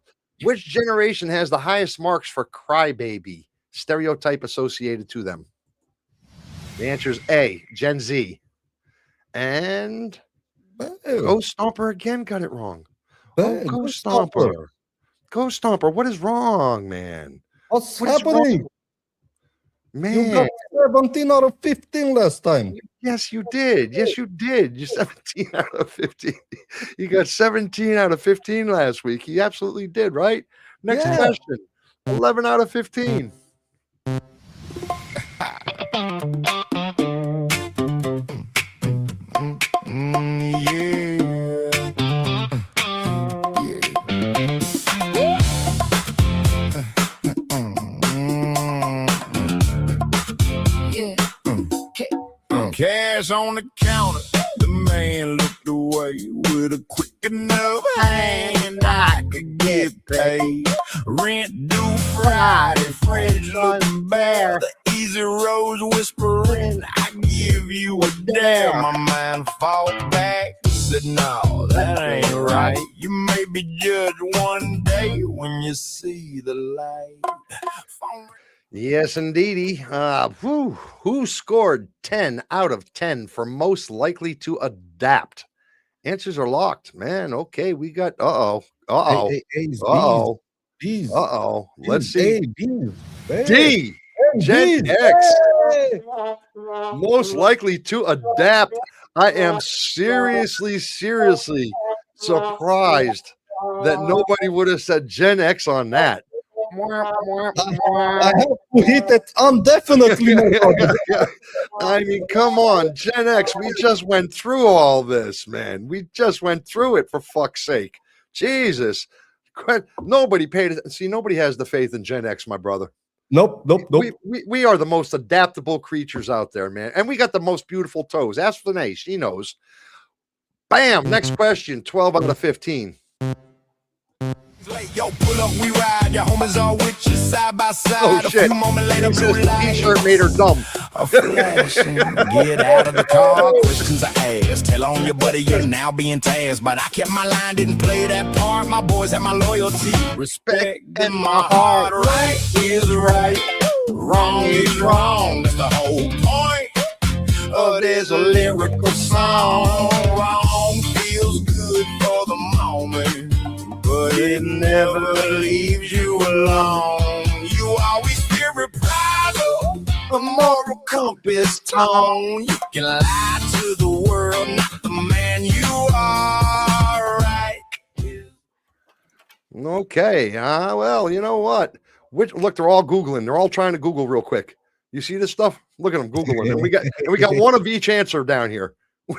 Which generation has the highest marks for crybaby stereotype associated to them? The answer is A, Gen Z. And Ghost Stomper again got it wrong. Oh, Ghost Stomper. Ghost Stomper, what is wrong, man? What's What is happening? wrong? You Man, got 17 out of 15 last time. yes, you did. Yes, you did. You're 17 out of 15. You got 17 out of 15 last week. He absolutely did, right? Next Yeah. question. 11 out of 15. Cash on the counter, the man looked away with a quick enough hand I could get mighty Fred's looking bare. The easy rose whispering, I give you a dare. My mind fought back, said, no, that ain't right. You may be judged one day when you see the light. Yes, indeedy. Who scored 10 out of 10 for most likely to adapt? Answers are locked, man. Okay, we got A's, B's. Let's see. B's. D. Gen B's. X. Hey. Most likely to adapt. I am seriously surprised that nobody would have said Gen X on that. I have to hit it indefinitely. I mean, come on, Gen X. We just went through all this, man. We just went through it, for fuck's sake. Jesus. Nobody paid it. See, nobody has the faith in Gen X, my brother. Nope. We are the most adaptable creatures out there, man. And we got the most beautiful toes. Ask Renee, she knows. Bam. Next question, 12 out of 15. Yo, pull up, we ride. Your homies all with you side by side. Oh, shit. A few moments later, blue light. T-shirt made her dumb. A flashing. Get out of the car. Questions I ask. Tell on your buddy you're now being tasked. But I kept my line, didn't play that part. My boys have my loyalty, respect in my heart. Right is right. Wrong is wrong. That's the whole point. Oh, there's a lyrical song. Wrong feels good for the moment, but it never leaves you alone. You always feel reprisal, a moral compass tone. You can lie to the world, not the man you are, right? Okay. Well, you know what? Look, they're all Googling. They're all trying to Google real quick. You see this stuff? Look at them Googling. And we got one of each answer down here.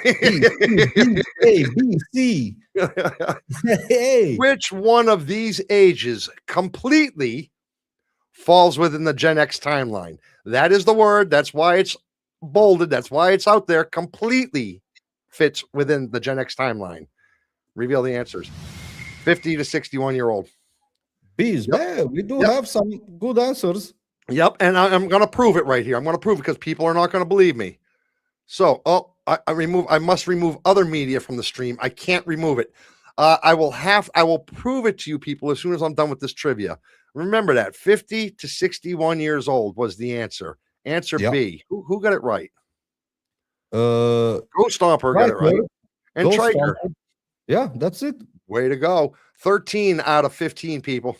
A, B, C. Hey. Which one of these ages completely falls within the Gen X timeline? That is the word. That's why it's bolded. That's why it's out there. Completely fits within the Gen X timeline. Reveal the answers. 50 to 61-year-old. B's. Yep. Yeah, we do have some good answers. Yep. And I'm going to prove it right here. I'm going to prove it because people are not going to believe me. So, I must remove other media from the stream. I can't remove it. I will prove it to you people as soon as I'm done with this trivia. Remember that 50 to 61 years old was the answer. Answer B. Who got it right? Ghost Stomper got it right. And Traeger. Yeah, that's it. Way to go. 13 out of 15 people.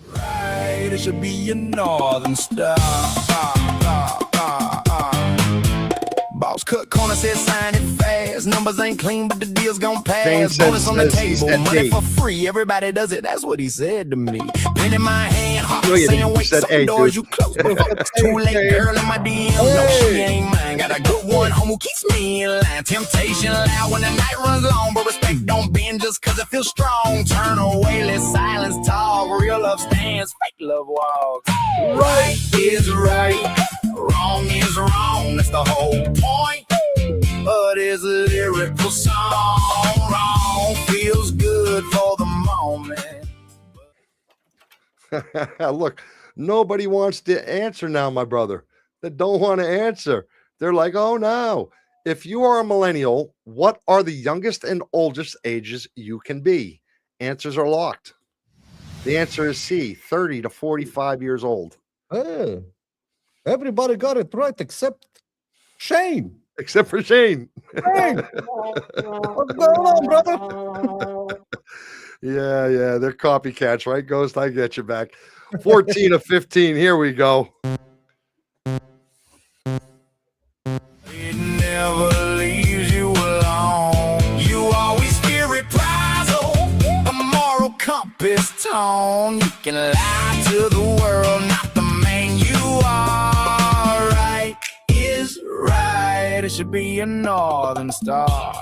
Right, it should be a northern star. Boss cut corner said sign it fast. Numbers ain't clean, but the deal's gon' pass. Bonus on the table, money for free. Everybody does it. That's what he said to me. Pen in my hand, heart saying wait, some doors you close. Too late, girl in my DM. No, she ain't mine. Got a good one home who keeps me in line. Temptation loud when the night runs long, but respect don't bend just cause it feels strong. Turn away, let silence talk. Real love stands, fake love walks. Right is right. Wrong is wrong, that's the whole point. But it's a lyrical song. Wrong feels good for the moment. Look, nobody wants to answer now, my brother. They don't want to answer. They're like, oh no. If you are a millennial, what are the youngest and oldest ages you can be? Answers are locked. The answer is C, 30 to 45 years old. Everybody got it right except Shane. Except for Shane. Hey, what's going on, brother? Yeah, they're copycats, right, Ghost? I get you back. 14 of 15. Here we go. It never leaves you alone. You always feel reprisal, a moral compass tone. You can lie to the world, not the man you are. Right is right. It should be a northern star.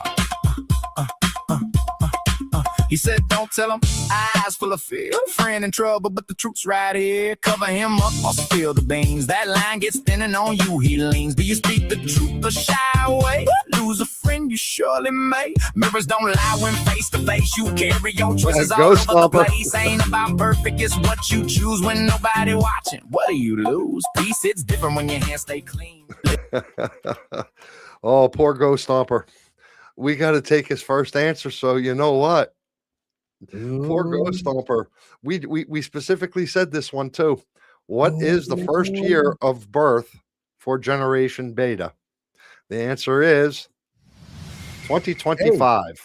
He said, don't tell him, eyes full of fear. Friend in trouble, but the truth's right here. Cover him up or spill the beans. That line gets thinning on you, he leans. Do you speak the truth or shy away? Lose lose a friend, you surely may. Mirrors don't lie when face to face. You carry your choices all Go over the Stomper. place. Ain't about perfect, it's what you choose when nobody watching. What do you lose? Peace, it's different when your hands stay clean. Oh, poor Ghost Stomper. We got to take his first answer. So you know what? Poor Ghost Stomper. We specifically said this one too. What is the first year of birth for Generation Beta? The answer is 2025.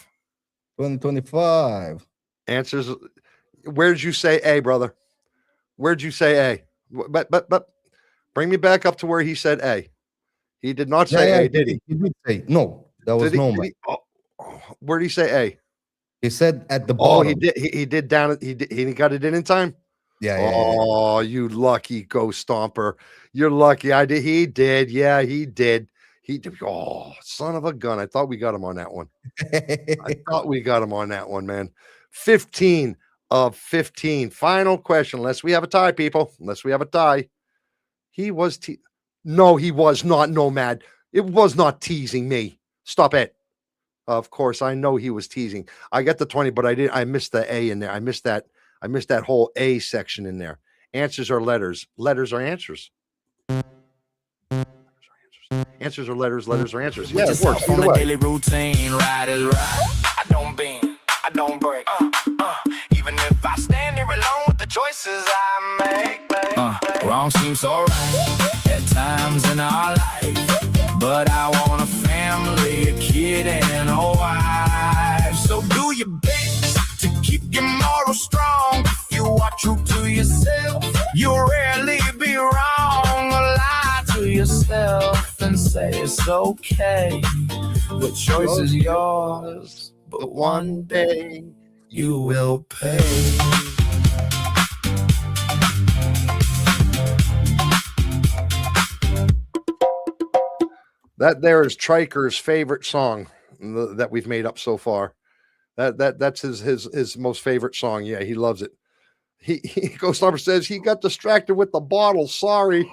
2025. Answers. Where'd you say A, brother? Where'd you say A? But bring me back up to where he said A. He did not say A, did he? He did say no. That was Did he, no did man. he? Where did he say A? He said at the Oh, bottom. he did. He did down. He got it in time. Yeah. Oh, you lucky Ghost Stomper. You're lucky. I did. He did. Yeah, he did. He did. Oh, son of a gun. I thought we got him on that one. I thought we got him on that one, man. 15 of 15. Final question. Unless we have a tie, people. Unless we have a tie. He was no, he was not Nomad. It was not teasing me. Stop it. Of course, I know he was teasing. I got the 20, but I missed the A in there. I missed that whole A section in there. Answers are letters. Letters are answers. Answers are letters. Letters are answers. Yeah, it works either way. Daily routine, right is right. I don't bend, I don't break. Even if I stand here alone with the choices I make. Wrong seems so right at times in our life, but I want a family, a kid, and a wife. So do your best to keep your morals strong. If you are true to yourself, you'll rarely be wrong. Lie to yourself and say it's okay. The choice is yours, but one day you will pay. That there is Triker's favorite song that we've made up so far. That's his most favorite song. Yeah, he loves it. He Ghost Stomper says he got distracted with the bottle. Sorry.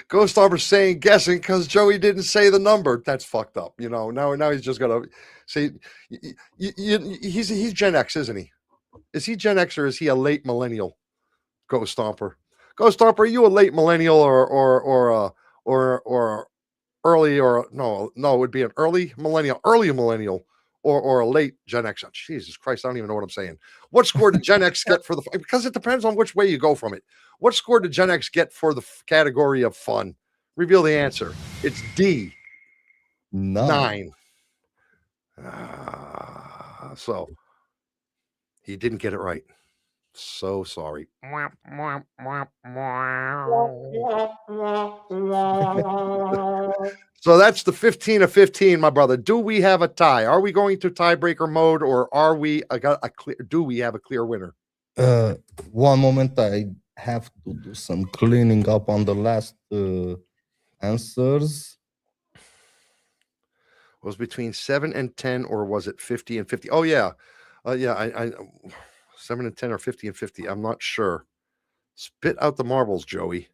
Ghost Stomper saying guessing because Joey didn't say the number. That's fucked up. You know, now he's just gonna say he's Gen X, isn't he? Is he Gen X or is he a late millennial? Ghost Stomper. Ghost Stomper, are you a late millennial or early or no, it would be an early millennial or a late Gen X. Oh, Jesus Christ, I don't even know what I'm saying. What score did Gen X get for the because it depends on which way you go from it. What score did Gen X get for the category of fun? Reveal the answer. It's D. 9. So he didn't get it right. So sorry. So that's the 15 of 15, my brother. Do we have a tie? Are we going to tiebreaker mode or are we do we have a clear winner? One moment, I have to do some cleaning up on the last answers. Was between 7 and 10 or was it 50 and 50? Oh yeah. I 7 and 10 or 50 and 50. I'm not sure. Spit out the marbles, Joey.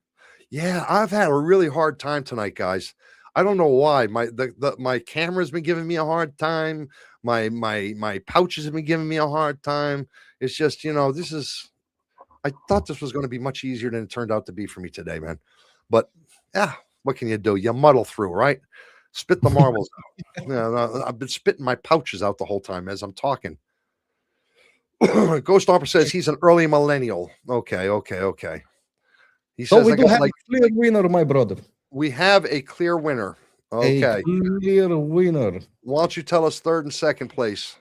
Yeah, I've had a really hard time tonight, guys. I don't know why. My camera's been giving me a hard time. My pouches have been giving me a hard time. It's just, I thought this was going to be much easier than it turned out to be for me today, man. But yeah, what can you do? You muddle through, right? Spit the marbles out. Yeah, I've been spitting my pouches out the whole time as I'm talking. Ghost Stomper says he's an early millennial. Okay. He says we do have a clear winner, my brother. We have a clear winner. Okay. A clear winner. Why don't you tell us third and second place?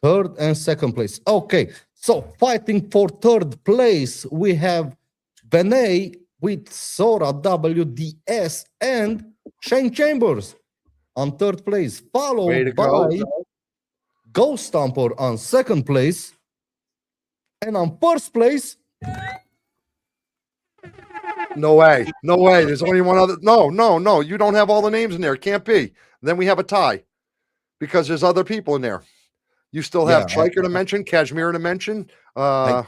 Third and second place. Okay. So fighting for third place, we have Benay with Sora WDS and Shane Chambers on third place, followed by Ghost Stomper on second place, and on first place. No way. There's only one other. No. You don't have all the names in there. It can't be. Then we have a tie because there's other people in there. You still have Triker to mention, Kashmir to mention. I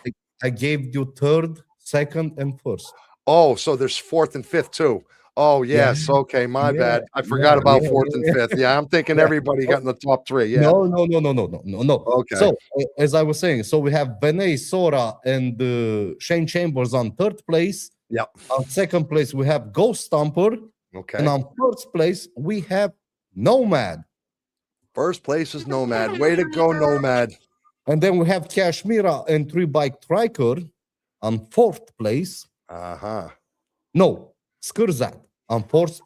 gave you third, second, and first. Oh, so there's fourth and fifth too. Oh, Yeah, yes. Okay, my yeah, bad. I forgot yeah, about fourth and fifth. Yeah, I'm thinking yeah. everybody got in the top three. Yeah. No. Okay. So, as I was saying, so we have Benay Sora and Shane Chambers on third place. Yep. On second place, we have Ghost Stomper. Okay. And on first place, we have Nomad. First place is Nomad. Way to go, Nomad. And then we have Kashmira and Three Bike Triker on fourth place. Uh-huh. No, Skurzat on fourth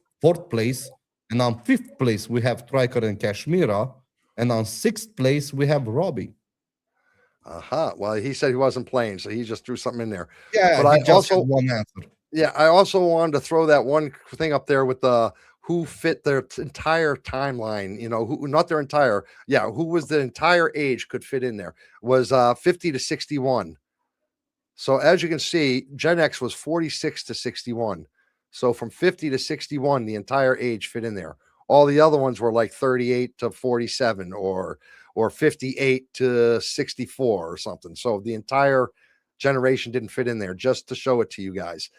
place. And on fifth place, we have Triker and Kashmira. And on sixth place, we have Robbie. Uh-huh. Well, he said he wasn't playing, so he just threw something in there. Yeah, but I just also had one answer. Yeah, I also wanted to throw that one thing up there with the who fit their entire timeline, who not their entire, who was the entire age could fit in there was 50 to 61. So as you can see, Gen X was 46 to 61. So from 50 to 61, the entire age fit in there. All the other ones were like 38 to 47 or 58 to 64 or something. So the entire generation didn't fit in there, just to show it to you guys.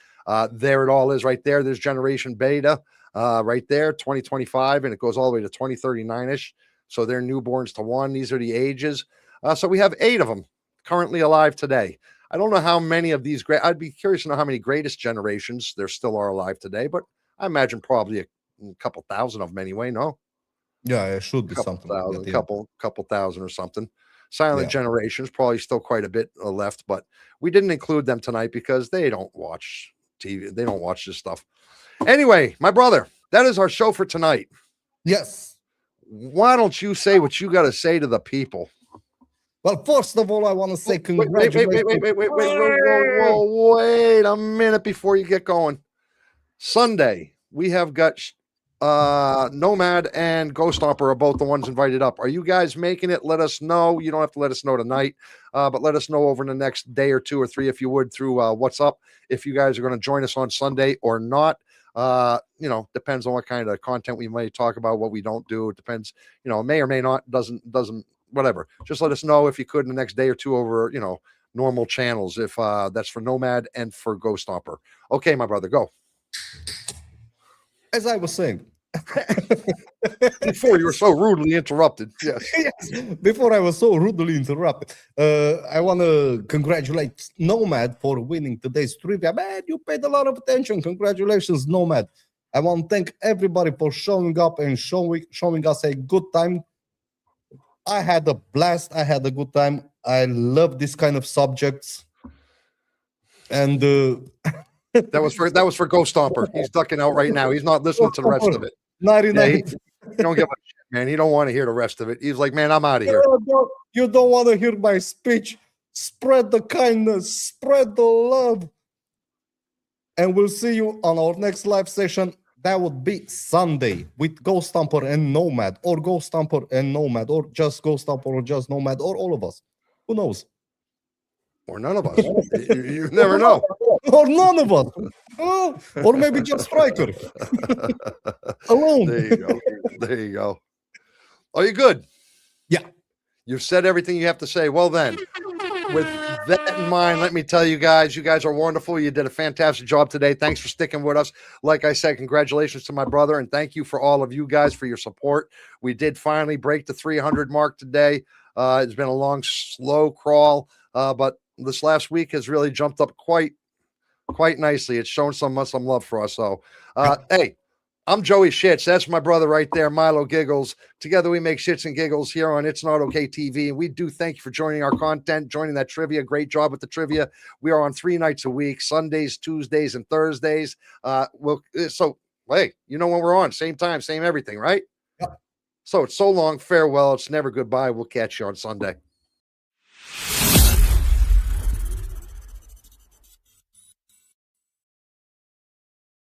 There it all is right there. There's Generation Beta right there, 2025, and it goes all the way to 2039-ish. So they're newborns to one. These are the ages. So we have 8 of them currently alive today. I don't know how many of these I'd be curious to know how many greatest generations there still are alive today, but I imagine probably a couple thousand of them anyway. No? Yeah, it should be couple something thousand, like that. couple thousand or something. Silent Yeah. generations, probably still quite a bit left, but we didn't include them tonight because they don't watch TV. They don't watch this stuff. Anyway, my brother, that is our show for tonight. Yes. Why don't you say what you got to say to the people? Well, first of all, I want to say Wait congratulations. wait a minute before you get going. Sunday, we have got Nomad and Ghost Stomper are both the ones invited up. Are you guys making it? Let us know. You don't have to let us know tonight, but let us know over the next day or 2 or 3, if you would, through what's up, if you guys are going to join us on Sunday or not. Depends on what kind of content we might talk about, what we don't do. It depends, may or may not, doesn't, whatever. Just let us know if you could in the next day or 2 over, normal channels, if that's for Nomad and for Ghost Stomper. Okay, my brother, go. As I was saying, before you were so rudely interrupted. Yes. Yes. Before I was so rudely interrupted, I want to congratulate Nomad for winning today's trivia. Man, you paid a lot of attention. Congratulations, Nomad. I want to thank everybody for showing up and showing us a good time. I had a blast. I had a good time. I love this kind of subjects. And that was for Ghost Stomper. He's ducking out right now. He's not listening to the rest of it. 99. He don't give a shit, man. He don't want to hear the rest of it. He's like, man, I'm out of here. You don't want to hear my speech. Spread the kindness, spread the love. And we'll see you on our next live session. That would be Sunday with Ghost Stomper and Nomad, or Ghost Stomper and Nomad, or just Ghost Stomper, or just Nomad, or all of us. Who knows? Or none of us. You never know. Or none of us. Oh, or maybe just Striker. Alone. There you go. Are you good? Yeah. You've said everything you have to say. Well then, with that in mind, let me tell you guys are wonderful. You did a fantastic job today. Thanks for sticking with us. Like I said, congratulations to my brother, and thank you for all of you guys for your support. We did finally break the 300 mark today. It's been a long, slow crawl, but this last week has really jumped up quite nicely. It's shown some love for us. So, hey, I'm Joey Shits. That's my brother right there, Milo Giggles. Together we make shits and giggles here on It's Not Okay TV. And we do thank you for joining our content, joining that trivia. Great job with the trivia. We are on 3 nights a week, Sundays, Tuesdays, and Thursdays. So, hey, you know when we're on, same time, same everything, right? Yep. So it's so long, farewell. It's never goodbye. We'll catch you on Sunday.